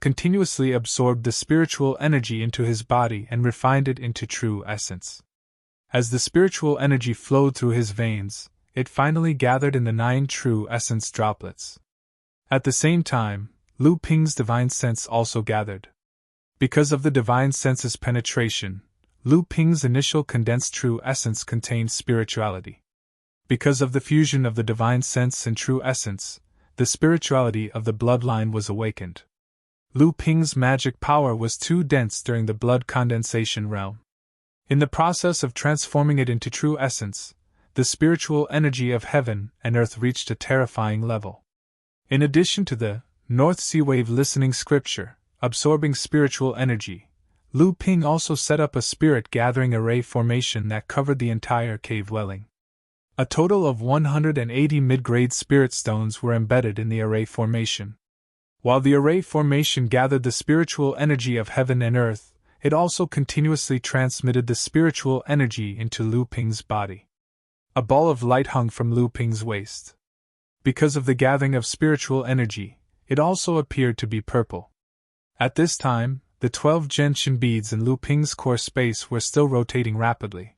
A: continuously absorbed the spiritual energy into his body and refined it into true essence. As the spiritual energy flowed through his veins, it finally gathered in the 9 true essence droplets. At the same time, Lu Ping's divine sense also gathered. Because of the divine sense's penetration, Lu Ping's initial condensed true essence contained spirituality. Because of the fusion of the divine sense and true essence, the spirituality of the bloodline was awakened. Lu Ping's magic power was too dense during the blood condensation realm. In the process of transforming it into true essence, the spiritual energy of heaven and earth reached a terrifying level. In addition to the North Sea Wave Listening Scripture, absorbing spiritual energy, Lu Ping also set up a spirit gathering array formation that covered the entire cave dwelling. A total of 180 mid-grade spirit stones were embedded in the array formation. While the array formation gathered the spiritual energy of heaven and earth, it also continuously transmitted the spiritual energy into Lu Ping's body. A ball of light hung from Lu Ping's waist. Because of the gathering of spiritual energy, it also appeared to be purple. At this time, the 12 gentian beads in Lu Ping's core space were still rotating rapidly.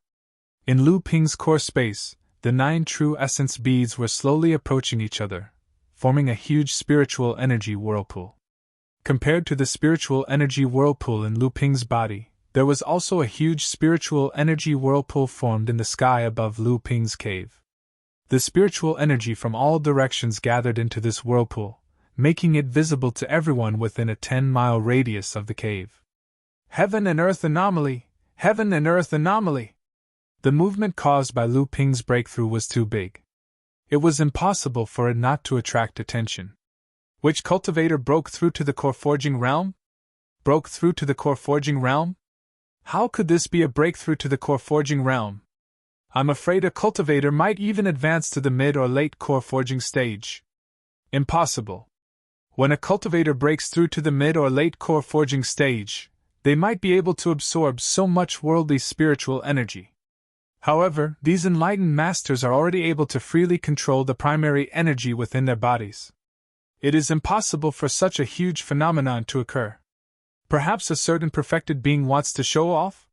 A: In Lu Ping's core space, the 9 true essence beads were slowly approaching each other, forming a huge spiritual energy whirlpool. Compared to the spiritual energy whirlpool in Lu Ping's body, there was also a huge spiritual energy whirlpool formed in the sky above Lu Ping's cave. The spiritual energy from all directions gathered into this whirlpool, making it visible to everyone within a 10-mile radius of the cave. Heaven and earth anomaly! Heaven and earth anomaly! The movement caused by Lu Ping's breakthrough was too big. It was impossible for it not to attract attention. Which cultivator broke through to the core forging realm? Broke through to the core forging realm? How could this be a breakthrough to the core forging realm? I'm afraid a cultivator might even advance to the mid or late core forging stage. Impossible. When a cultivator breaks through to the mid or late core forging stage, they might be able to absorb so much worldly spiritual energy. However, these enlightened masters are already able to freely control the primary energy within their bodies. It is impossible for such a huge phenomenon to occur. Perhaps a certain perfected being wants to show off?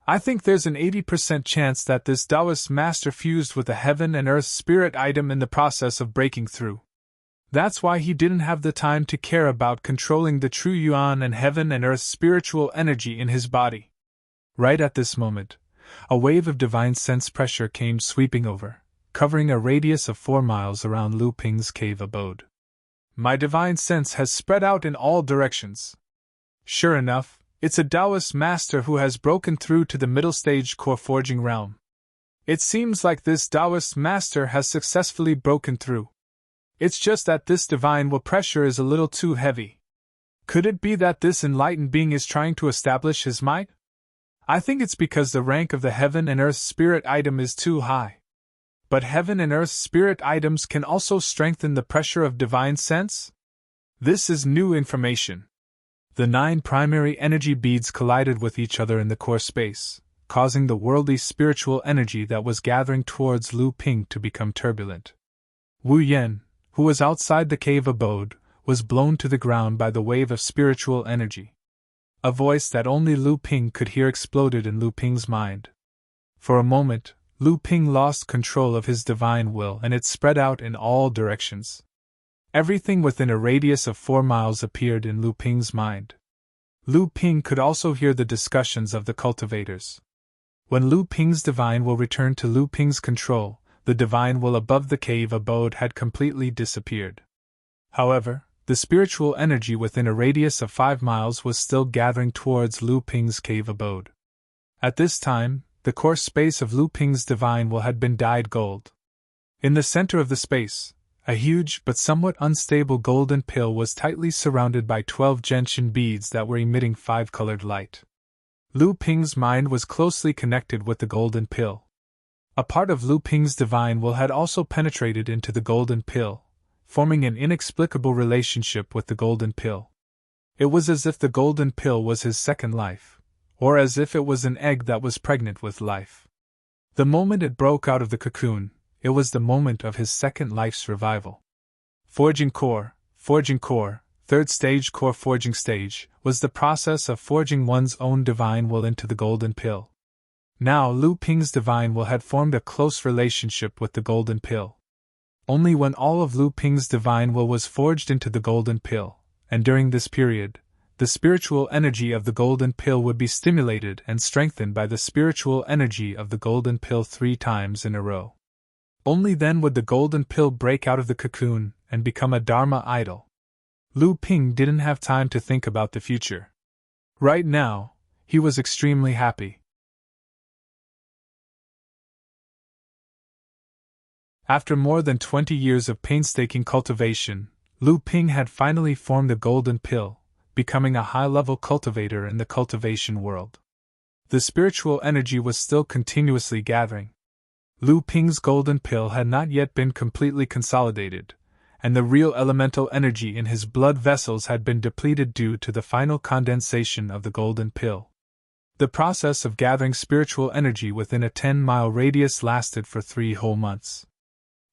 A: I think there's an 80% chance that this Taoist master fused with a heaven and earth spirit item in the process of breaking through. That's why he didn't have the time to care about controlling the true yuan and heaven and earth spiritual energy in his body. Right at this moment, a wave of divine sense pressure came sweeping over, covering a radius of 4 miles around Lu Ping's cave abode. My divine sense has spread out in all directions. Sure enough, it's a Taoist master who has broken through to the middle stage core forging realm. It seems like this Taoist master has successfully broken through. It's just that this divine will pressure is a little too heavy. Could it be that this enlightened being is trying to establish his might? I think it's because the rank of the heaven and earth spirit item is too high. But heaven and earth spirit items can also strengthen the pressure of divine sense? This is new information. The 9 primary energy beads collided with each other in the core space, causing the worldly spiritual energy that was gathering towards Lu Ping to become turbulent. Wu Yen, who was outside the cave abode, was blown to the ground by the wave of spiritual energy. A voice that only Lu Ping could hear exploded in Lu Ping's mind. For a moment, Lu Ping lost control of his divine will and it spread out in all directions. Everything within a radius of 4 miles appeared in Lu Ping's mind. Lu Ping could also hear the discussions of the cultivators. When Lu Ping's divine will returned to Lu Ping's control, the divine will above the cave abode had completely disappeared. However, the spiritual energy within a radius of 5 miles was still gathering towards Lu Ping's cave abode. At this time, the core space of Lu Ping's divine will had been dyed gold. In the center of the space, a huge but somewhat unstable golden pill was tightly surrounded by 12 gentian beads that were emitting 5-colored light. Lu Ping's mind was closely connected with the golden pill. A part of Lu Ping's divine will had also penetrated into the golden pill, forming an inexplicable relationship with the golden pill. It was as if the golden pill was his second life, or as if it was an egg that was pregnant with life. The moment it broke out of the cocoon, it was the moment of his second life's revival. Forging core, 3rd stage core forging stage, was the process of forging one's own divine will into the golden pill. Now Lu Ping's divine will had formed a close relationship with the golden pill. Only when all of Lu Ping's divine will was forged into the golden pill, and during this period, the spiritual energy of the golden pill would be stimulated and strengthened by the spiritual energy of the golden pill 3 times in a row. Only then would the golden pill break out of the cocoon and become a Dharma idol. Lu Ping didn't have time to think about the future. Right now, he was extremely happy. After more than 20 years of painstaking cultivation, Lu Ping had finally formed the golden pill, becoming a high-level cultivator in the cultivation world. The spiritual energy was still continuously gathering. Lu Ping's golden pill had not yet been completely consolidated, and the real elemental energy in his blood vessels had been depleted due to the final condensation of the golden pill. The process of gathering spiritual energy within a 10-mile radius lasted for 3 whole months.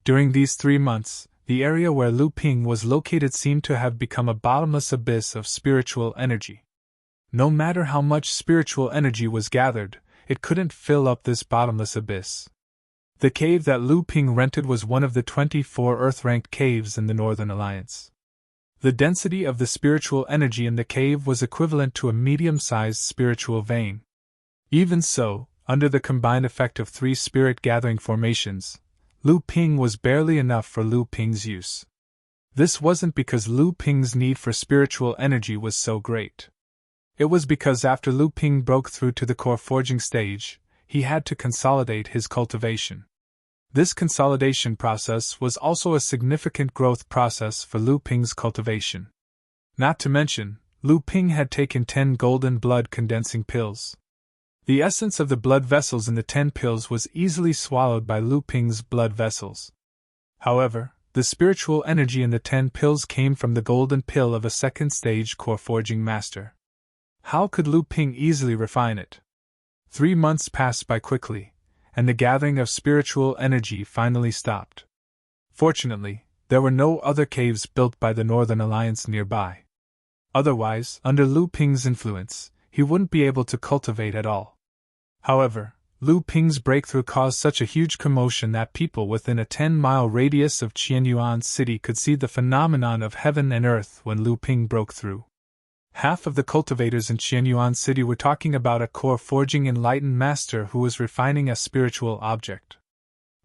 A: During these 3 months, the area where Lu Ping was located seemed to have become a bottomless abyss of spiritual energy. No matter how much spiritual energy was gathered, it couldn't fill up this bottomless abyss. The cave that Lu Ping rented was one of the 24 Earth-ranked caves in the Northern Alliance. The density of the spiritual energy in the cave was equivalent to a medium-sized spiritual vein. Even so, under the combined effect of 3 spirit-gathering formations, Lu Ping was barely enough for Lu Ping's use. This wasn't because Lu Ping's need for spiritual energy was so great. It was because after Lu Ping broke through to the core forging stage, he had to consolidate his cultivation. This consolidation process was also a significant growth process for Lu Ping's cultivation. Not to mention, Lu Ping had taken 10 golden blood condensing pills. The essence of the blood vessels in the 10 pills was easily swallowed by Lu Ping's blood vessels. However, the spiritual energy in the 10 pills came from the golden pill of a second-stage core forging master. How could Lu Ping easily refine it? 3 months passed by quickly, and the gathering of spiritual energy finally stopped. Fortunately, there were no other caves built by the Northern Alliance nearby. Otherwise, under Lu Ping's influence, he wouldn't be able to cultivate at all. However, Lu Ping's breakthrough caused such a huge commotion that people within a 10-mile radius of Qianyuan City could see the phenomenon of heaven and earth when Lu Ping broke through. Half of the cultivators in Qianyuan City were talking about a core forging enlightened master who was refining a spiritual object.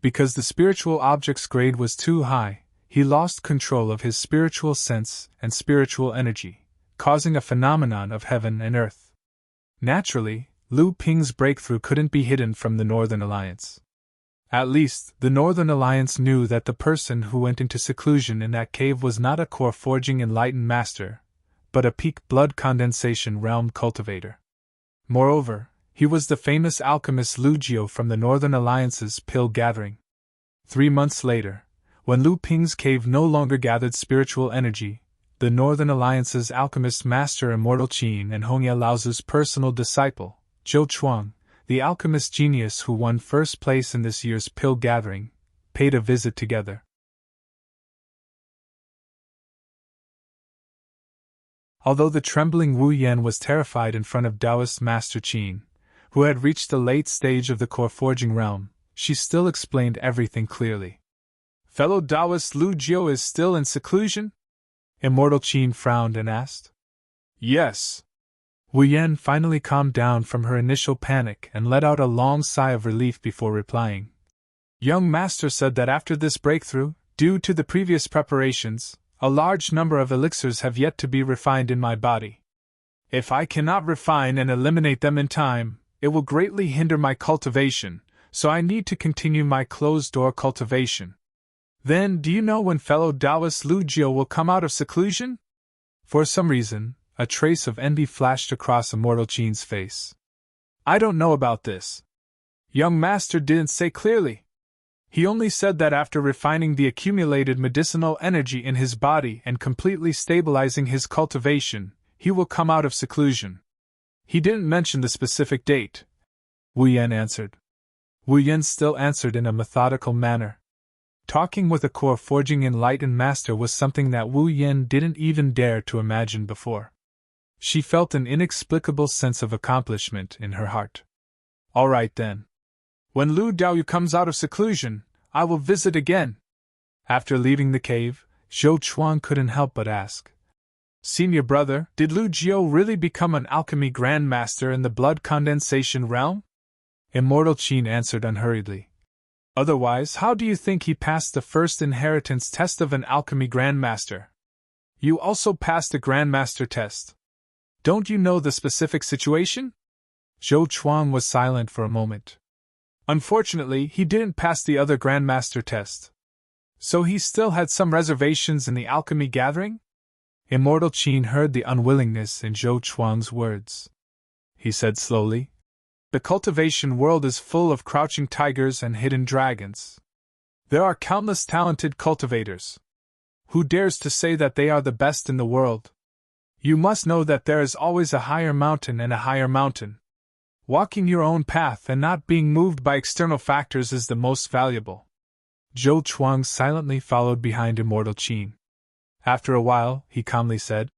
A: Because the spiritual object's grade was too high, he lost control of his spiritual sense and spiritual energy, causing a phenomenon of heaven and earth. Naturally, Lu Ping's breakthrough couldn't be hidden from the Northern Alliance. At least, the Northern Alliance knew that the person who went into seclusion in that cave was not a core forging enlightened master, but a peak blood condensation realm cultivator. Moreover, he was the famous alchemist Lu Jiao from the Northern Alliance's pill gathering. 3 months later, when Lu Ping's cave no longer gathered spiritual energy, the Northern Alliance's alchemist master Immortal Qin and Hongye Laozu's personal disciple, Zhou Chuang, the alchemist genius who won first place in this year's pill gathering, paid a visit together. Although the trembling Wu Yan was terrified in front of Taoist Master Qin, who had reached the late stage of the core forging realm, she still explained everything clearly. "Fellow Taoist Lu Jiao is still in seclusion?" Immortal Qin frowned and asked. "Yes." Wu Yan finally calmed down from her initial panic and let out a long sigh of relief before replying. "Young Master said that after this breakthrough, due to the previous preparations, a large number of elixirs have yet to be refined in my body. If I cannot refine and eliminate them in time, it will greatly hinder my cultivation, so I need to continue my closed-door cultivation. Then, do you know when fellow Taoist Lu Jiao will come out of seclusion?" For some reason, a trace of envy flashed across Immortal Qin's face. "I don't know about this. Young Master didn't say clearly. He only said that after refining the accumulated medicinal energy in his body and completely stabilizing his cultivation, he will come out of seclusion. He didn't mention the specific date," Wu Yan answered. Wu Yan still answered in a methodical manner. Talking with a core forging enlightened master was something that Wu Yan didn't even dare to imagine before. She felt an inexplicable sense of accomplishment in her heart. "All right then. When Lu Daoyu comes out of seclusion, I will visit again." After leaving the cave, Zhou Chuang couldn't help but ask, "Senior brother, did Lu Jiao really become an alchemy grandmaster in the blood condensation realm?" Immortal Qin answered unhurriedly. "Otherwise, how do you think he passed the first inheritance test of an alchemy grandmaster? You also passed the grandmaster test. Don't you know the specific situation?" Zhou Chuang was silent for a moment. "Unfortunately, he didn't pass the other grandmaster test. So he still had some reservations in the alchemy gathering?" Immortal Qin heard the unwillingness in Zhou Chuang's words. He said slowly, "The cultivation world is full of crouching tigers and hidden dragons. There are countless talented cultivators. Who dares to say that they are the best in the world? You must know that there is always a higher mountain and a higher mountain. Walking your own path and not being moved by external factors is the most valuable. Zhou Chuang silently followed behind Immortal Qin. After a while, he calmly said,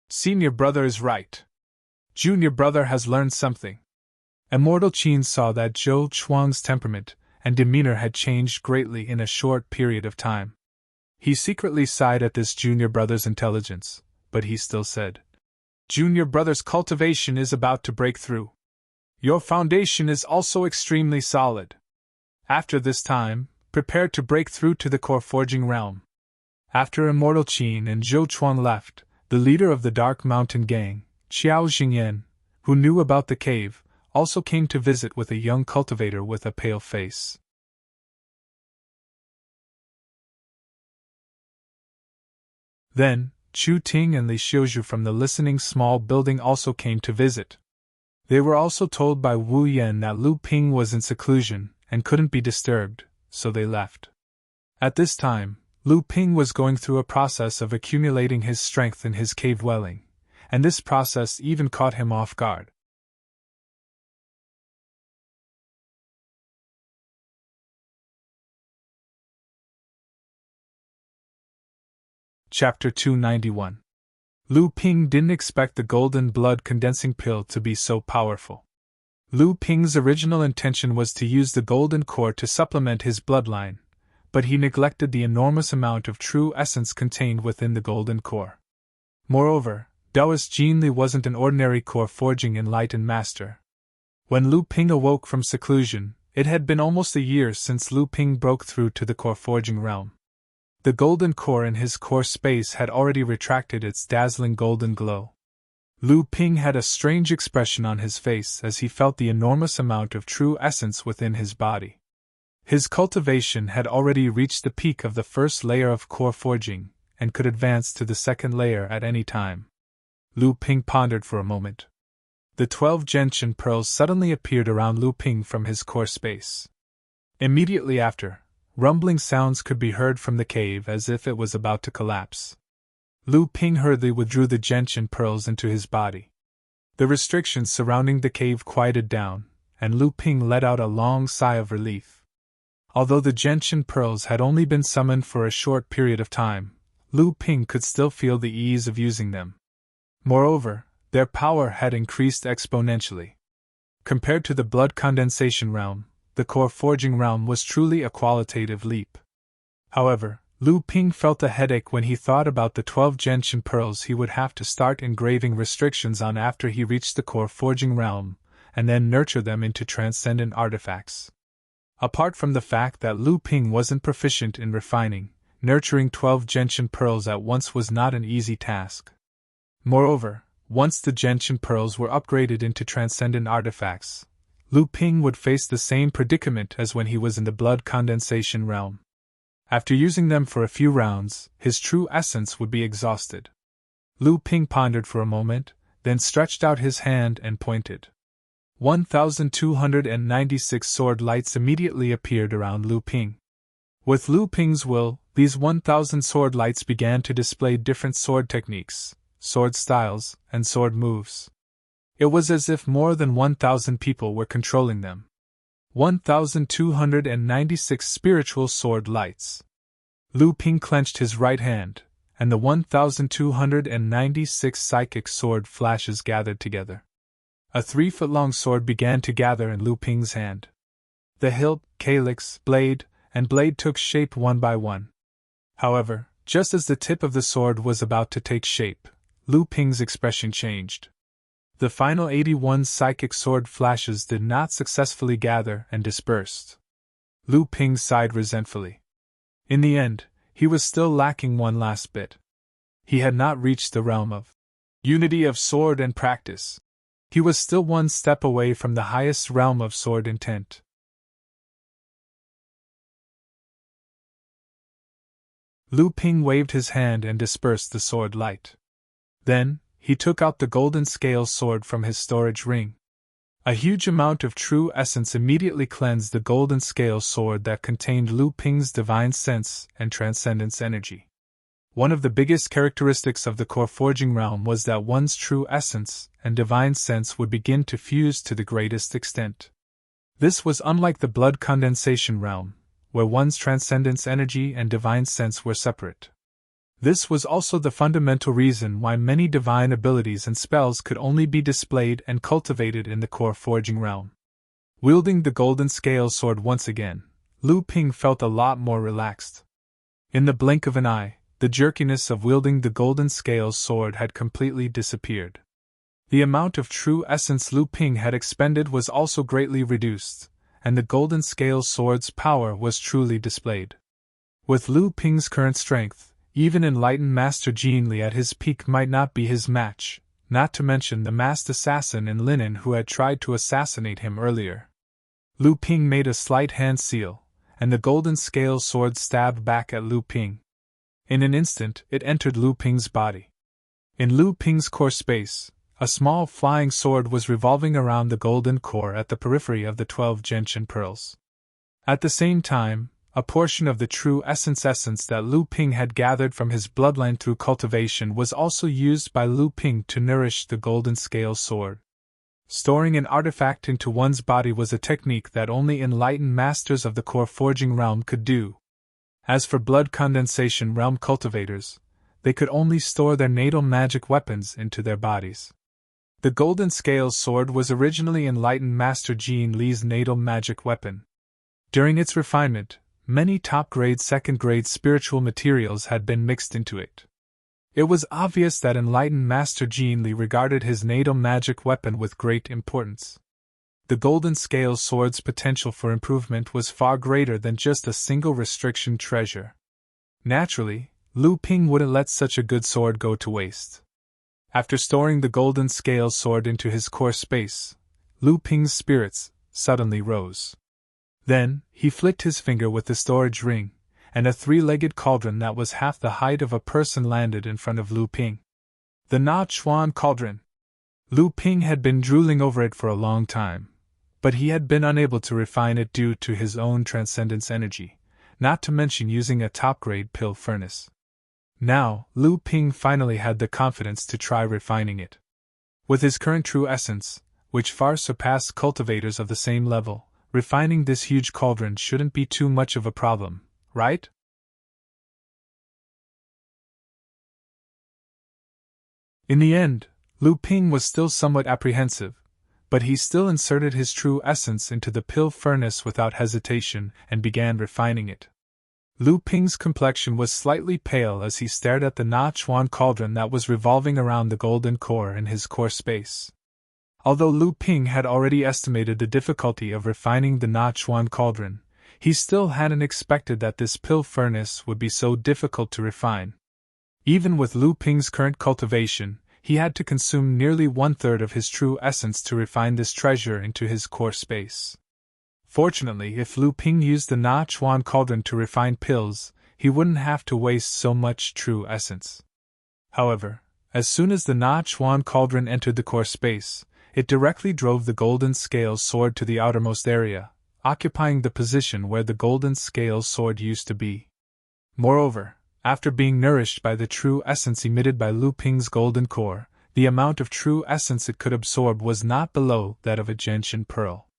A: Senior brother is right. Junior brother has learned something. Immortal Qin saw that Zhou Chuang's temperament and demeanor had changed greatly in a short period of time. He secretly sighed at this junior brother's intelligence, but he still said, Junior brother's cultivation is about to break through. Your foundation is also extremely solid. After this time, prepare to break through to the core forging realm. After Immortal Qin and Zhou Chuang left, the leader of the Dark Mountain Gang, Xiao Xingyan, who knew about the cave, also came to visit with a young cultivator with a pale face. Then, Chu Ting and Li Xiuzhu from the listening small building also came to visit. They were also told by Wu Yan that Lu Ping was in seclusion and couldn't be disturbed, so they left. At this time, Lu Ping was going through a process of accumulating his strength in his cave dwelling, and this process even caught him off guard. Chapter 291. Lu Ping didn't expect the golden blood condensing pill to be so powerful. Lu Ping's original intention was to use the golden core to supplement his bloodline, but he neglected the enormous amount of true essence contained within the golden core. Moreover, Taoist Jin Li wasn't an ordinary core forging enlightened master. When Lu Ping awoke from seclusion, it had been almost a year since Lu Ping broke through to the core forging realm. The golden core in his core space had already retracted its dazzling golden glow. Lu Ping had a strange expression on his face as he felt the enormous amount of true essence within his body. His cultivation had already reached the peak of the first layer of core forging, and could advance to the second layer at any time. Lu Ping pondered for a moment. The 12 gentian pearls suddenly appeared around Lu Ping from his core space. Immediately after, rumbling sounds could be heard from the cave as if it was about to collapse. Lu Ping hurriedly withdrew the gentian pearls into his body. The restrictions surrounding the cave quieted down, and Lu Ping let out a long sigh of relief. Although the gentian pearls had only been summoned for a short period of time, Lu Ping could still feel the ease of using them. Moreover, their power had increased exponentially. Compared to the blood condensation realm, the core forging realm was truly a qualitative leap. However, Lu Ping felt a headache when he thought about the 12 gentian pearls he would have to start engraving restrictions on after he reached the core forging realm, and then nurture them into transcendent artifacts. Apart from the fact that Lu Ping wasn't proficient in refining, nurturing 12 gentian pearls at once was not an easy task. Moreover, once the gentian pearls were upgraded into transcendent artifacts, Lu Ping would face the same predicament as when he was in the blood condensation realm. After using them for a few rounds, his true essence would be exhausted. Lu Ping pondered for a moment, then stretched out his hand and pointed. 1,296 sword lights immediately appeared around Lu Ping. With Lu Ping's will, these 1,000 sword lights began to display different sword techniques, sword styles, and sword moves. It was as if more than 1,000 people were controlling them. 1,296 spiritual sword lights. Lu Ping clenched his right hand, and the 1,296 psychic sword flashes gathered together. A 3-foot-long sword began to gather in Lu Ping's hand. The hilt, calyx, blade, and blade took shape one by one. However, just as the tip of the sword was about to take shape, Lu Ping's expression changed. The final 81 psychic sword flashes did not successfully gather and dispersed. Lu Ping sighed resentfully. In the end, he was still lacking one last bit. He had not reached the realm of unity of sword and practice. He was still one step away from the highest realm of sword intent. Lu Ping waved his hand and dispersed the sword light. Then, he took out the golden scale sword from his storage ring. A huge amount of true essence immediately cleansed the golden scale sword that contained Lu Ping's divine sense and transcendence energy. One of the biggest characteristics of the core forging realm was that one's true essence and divine sense would begin to fuse to the greatest extent. This was unlike the blood condensation realm, where one's transcendence energy and divine sense were separate. This was also the fundamental reason why many divine abilities and spells could only be displayed and cultivated in the core forging realm. Wielding the golden scale sword once again, Lu Ping felt a lot more relaxed. In the blink of an eye, the jerkiness of wielding the golden scale sword had completely disappeared. The amount of true essence Lu Ping had expended was also greatly reduced, and the golden scale sword's power was truly displayed. With Lu Ping's current strength, even enlightened Master Jin Li at his peak might not be his match, not to mention the masked assassin in linen who had tried to assassinate him earlier. Lu Ping made a slight hand seal, and the golden scale sword stabbed back at Lu Ping. In an instant, it entered Lu Ping's body. In Lu Ping's core space, a small flying sword was revolving around the golden core at the periphery of the 12 gentian pearls. At the same time, a portion of the true essence that Lu Ping had gathered from his bloodline through cultivation was also used by Lu Ping to nourish the golden scale sword. Storing an artifact into one's body was a technique that only enlightened masters of the core forging realm could do. As for blood condensation realm cultivators, they could only store their natal magic weapons into their bodies. The golden scale sword was originally enlightened Master Jin Li's natal magic weapon. During its refinement, many top-grade second-grade spiritual materials had been mixed into it. It was obvious that enlightened Master Jin Li regarded his natal magic weapon with great importance. The golden scale sword's potential for improvement was far greater than just a single restriction treasure. Naturally, Lu Ping wouldn't let such a good sword go to waste. After storing the golden scale sword into his core space, Lu Ping's spirits suddenly rose. Then, he flicked his finger with the storage ring, and a three-legged cauldron that was half the height of a person landed in front of Lu Ping. The Na Chuan cauldron. Lu Ping had been drooling over it for a long time, but he had been unable to refine it due to his own transcendence energy, not to mention using a top-grade pill furnace. Now, Lu Ping finally had the confidence to try refining it. With his current true essence, which far surpassed cultivators of the same level, refining this huge cauldron shouldn't be too much of a problem, right? In the end, Lu Ping was still somewhat apprehensive, but he still inserted his true essence into the pill furnace without hesitation and began refining it. Lu Ping's complexion was slightly pale as he stared at the Na Chuan cauldron that was revolving around the golden core in his core space. Although Lu Ping had already estimated the difficulty of refining the Na Chuan cauldron, he still hadn't expected that this pill furnace would be so difficult to refine. Even with Lu Ping's current cultivation, he had to consume nearly 1/3 of his true essence to refine this treasure into his core space. Fortunately, if Lu Ping used the Na Chuan cauldron to refine pills, he wouldn't have to waste so much true essence. However, as soon as the Na Chuan cauldron entered the core space, it directly drove the golden scale sword to the outermost area, occupying the position where the golden scale sword used to be. Moreover, after being nourished by the true essence emitted by Lu Ping's golden core, the amount of true essence it could absorb was not below that of a gentian pearl.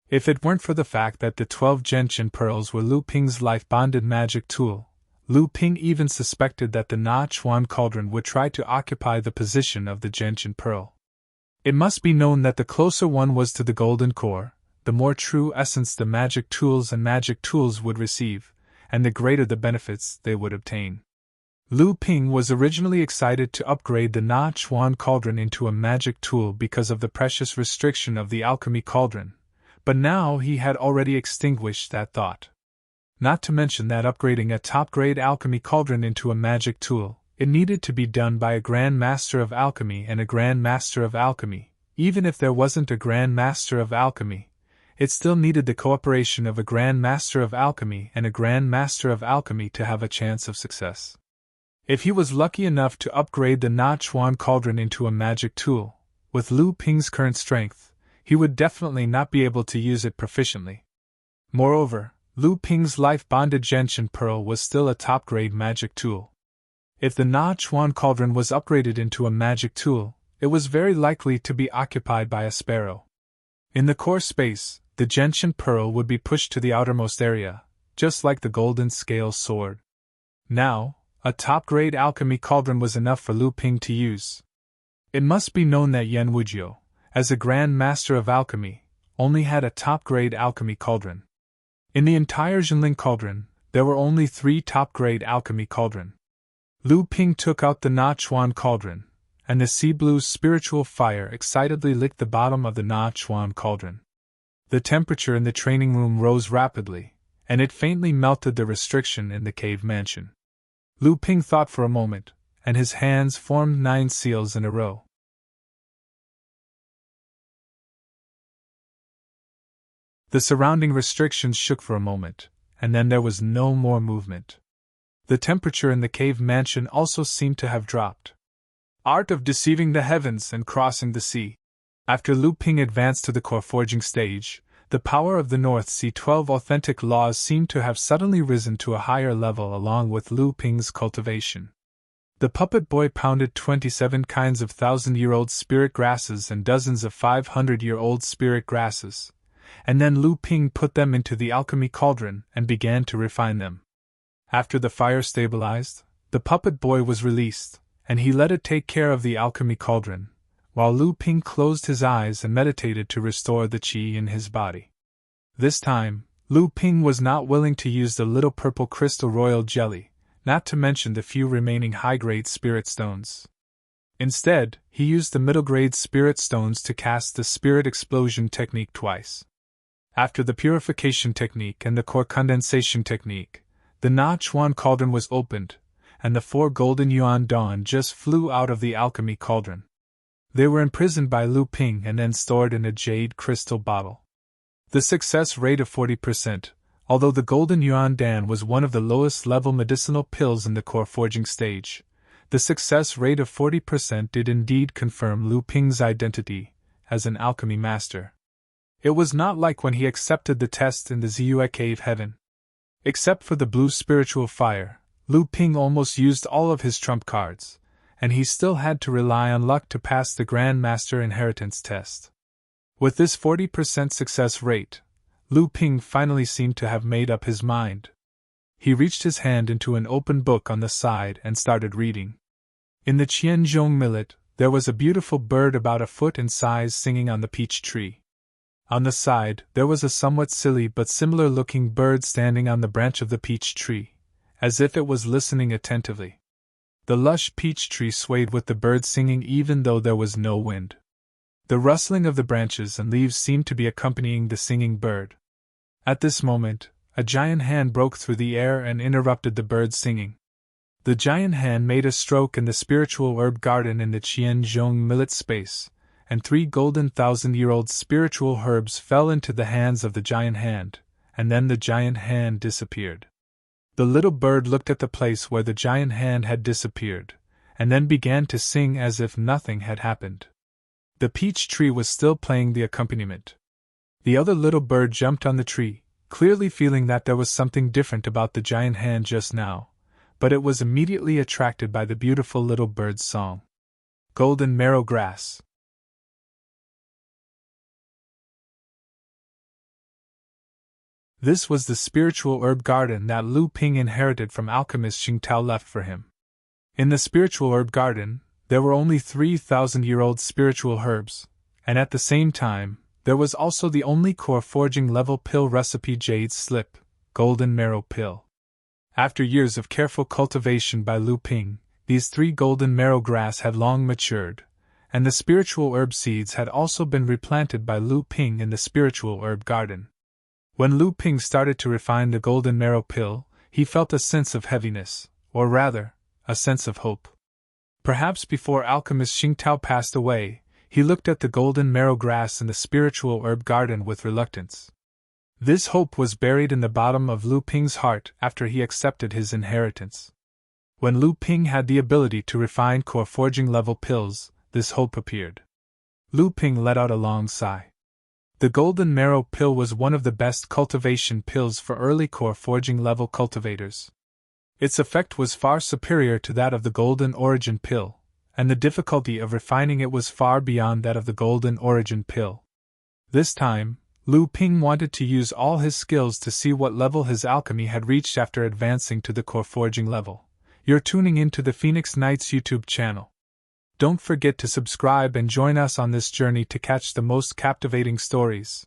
A: If it weren't for the fact that the 12 gentian pearls were Lu Ping's life-bonded magic tool, Lu Ping even suspected that the Na Chuan cauldron would try to occupy the position of the gentian pearl. It must be known that the closer one was to the golden core, the more true essence the magic tools would receive, and the greater the benefits they would obtain. Lu Ping was originally excited to upgrade the Na Chuan cauldron into a magic tool because of the precious restriction of the alchemy cauldron, but now he had already extinguished that thought. Not to mention that upgrading a top-grade alchemy cauldron into a magic tool, it needed to be done by a Grand Master of Alchemy and a Grand Master of Alchemy. Even if there wasn't a Grand Master of Alchemy, it still needed the cooperation of a Grand Master of Alchemy and a Grand Master of Alchemy to have a chance of success. If he was lucky enough to upgrade the Na Chuan cauldron into a magic tool, with Lu Ping's current strength, he would definitely not be able to use it proficiently. Moreover, Lu Ping's life-bonded gentian pearl was still a top-grade magic tool. If the Na Chuan cauldron was upgraded into a magic tool, it was very likely to be occupied by a sparrow. In the core space, the gentian pearl would be pushed to the outermost area, just like the golden scale sword. Now, a top-grade alchemy cauldron was enough for Lu Ping to use. It must be known that Yan Wujiu, as a Grand Master of Alchemy, only had a top-grade alchemy cauldron. In the entire Jinling cauldron, there were only 3 top-grade alchemy cauldron. Lu Ping took out the Na Chuan cauldron, and the sea blue's spiritual fire excitedly licked the bottom of the Na Chuan cauldron. The temperature in the training room rose rapidly, and it faintly melted the restriction in the cave mansion. Lu Ping thought for a moment, and his hands formed 9 seals in a row. The surrounding restrictions shook for a moment, and then there was no more movement. The temperature in the cave mansion also seemed to have dropped. Art of deceiving the heavens and crossing the sea. After Lu Ping advanced to the core forging stage, the power of the North Sea 12 authentic laws seemed to have suddenly risen to a higher level along with Lu Ping's cultivation. The puppet boy pounded 27 kinds of 1,000-year-old spirit grasses and dozens of 500-year-old spirit grasses, and then Lu Ping put them into the alchemy cauldron and began to refine them. After the fire stabilized, the puppet boy was released, and he let it take care of the alchemy cauldron, while Lu Ping closed his eyes and meditated to restore the qi in his body. This time, Lu Ping was not willing to use the little purple crystal royal jelly, not to mention the few remaining high-grade spirit stones. Instead, he used the middle-grade spirit stones to cast the spirit explosion technique twice. After the purification technique and the core condensation technique, the Na Chuan cauldron was opened, and the 4 golden yuan dawn just flew out of the alchemy cauldron. They were imprisoned by Lu Ping and then stored in a jade crystal bottle. The success rate of 40%, although the golden yuan dan was one of the lowest level medicinal pills in the core forging stage, the success rate of 40% did indeed confirm Lu Ping's identity as an alchemy master. It was not like when he accepted the test in the Ziyue cave heaven. Except for the blue spiritual fire, Lu Ping almost used all of his trump cards, and he still had to rely on luck to pass the Grand Master inheritance test. With this 40% success rate, Lu Ping finally seemed to have made up his mind. He reached his hand into an open book on the side and started reading. In the Qianzhong millet, there was a beautiful bird about a foot in size singing on the peach tree. On the side, there was a somewhat silly but similar-looking bird standing on the branch of the peach tree, as if it was listening attentively. The lush peach tree swayed with the bird singing even though there was no wind. The rustling of the branches and leaves seemed to be accompanying the singing bird. At this moment, a giant hand broke through the air and interrupted the bird's singing. The giant hand made a stroke in the spiritual herb garden in the Qianzhong millet space, and 3 golden 1,000-year-old spiritual herbs fell into the hands of the giant hand, and then the giant hand disappeared. The little bird looked at the place where the giant hand had disappeared, and then began to sing as if nothing had happened. The peach tree was still playing the accompaniment. The other little bird jumped on the tree, clearly feeling that there was something different about the giant hand just now, but it was immediately attracted by the beautiful little bird's song. Golden marrow grass. This was the spiritual herb garden that Lu Ping inherited from alchemist Xingtao left for him. In the spiritual herb garden, there were only 3,000-year-old spiritual herbs, and at the same time, there was also the only core forging level pill recipe jade slip, golden marrow pill. After years of careful cultivation by Lu Ping, these 3 golden marrow grass had long matured, and the spiritual herb seeds had also been replanted by Lu Ping in the spiritual herb garden. When Lu Ping started to refine the golden marrow pill, he felt a sense of heaviness, or rather, a sense of hope. Perhaps before alchemist Xingtao passed away, he looked at the golden marrow grass in the spiritual herb garden with reluctance. This hope was buried in the bottom of Lu Ping's heart after he accepted his inheritance. When Lu Ping had the ability to refine core forging level pills, this hope appeared. Lu Ping let out a long sigh. The golden marrow pill was one of the best cultivation pills for early core forging level cultivators. Its effect was far superior to that of the Golden Origin pill, and the difficulty of refining it was far beyond that of the Golden Origin pill. This time, Lu Ping wanted to use all his skills to see what level his alchemy had reached after advancing to the core forging level. You're tuning into the Phoenix Knights YouTube channel. Don't forget to subscribe and join us on this journey to catch the most captivating stories.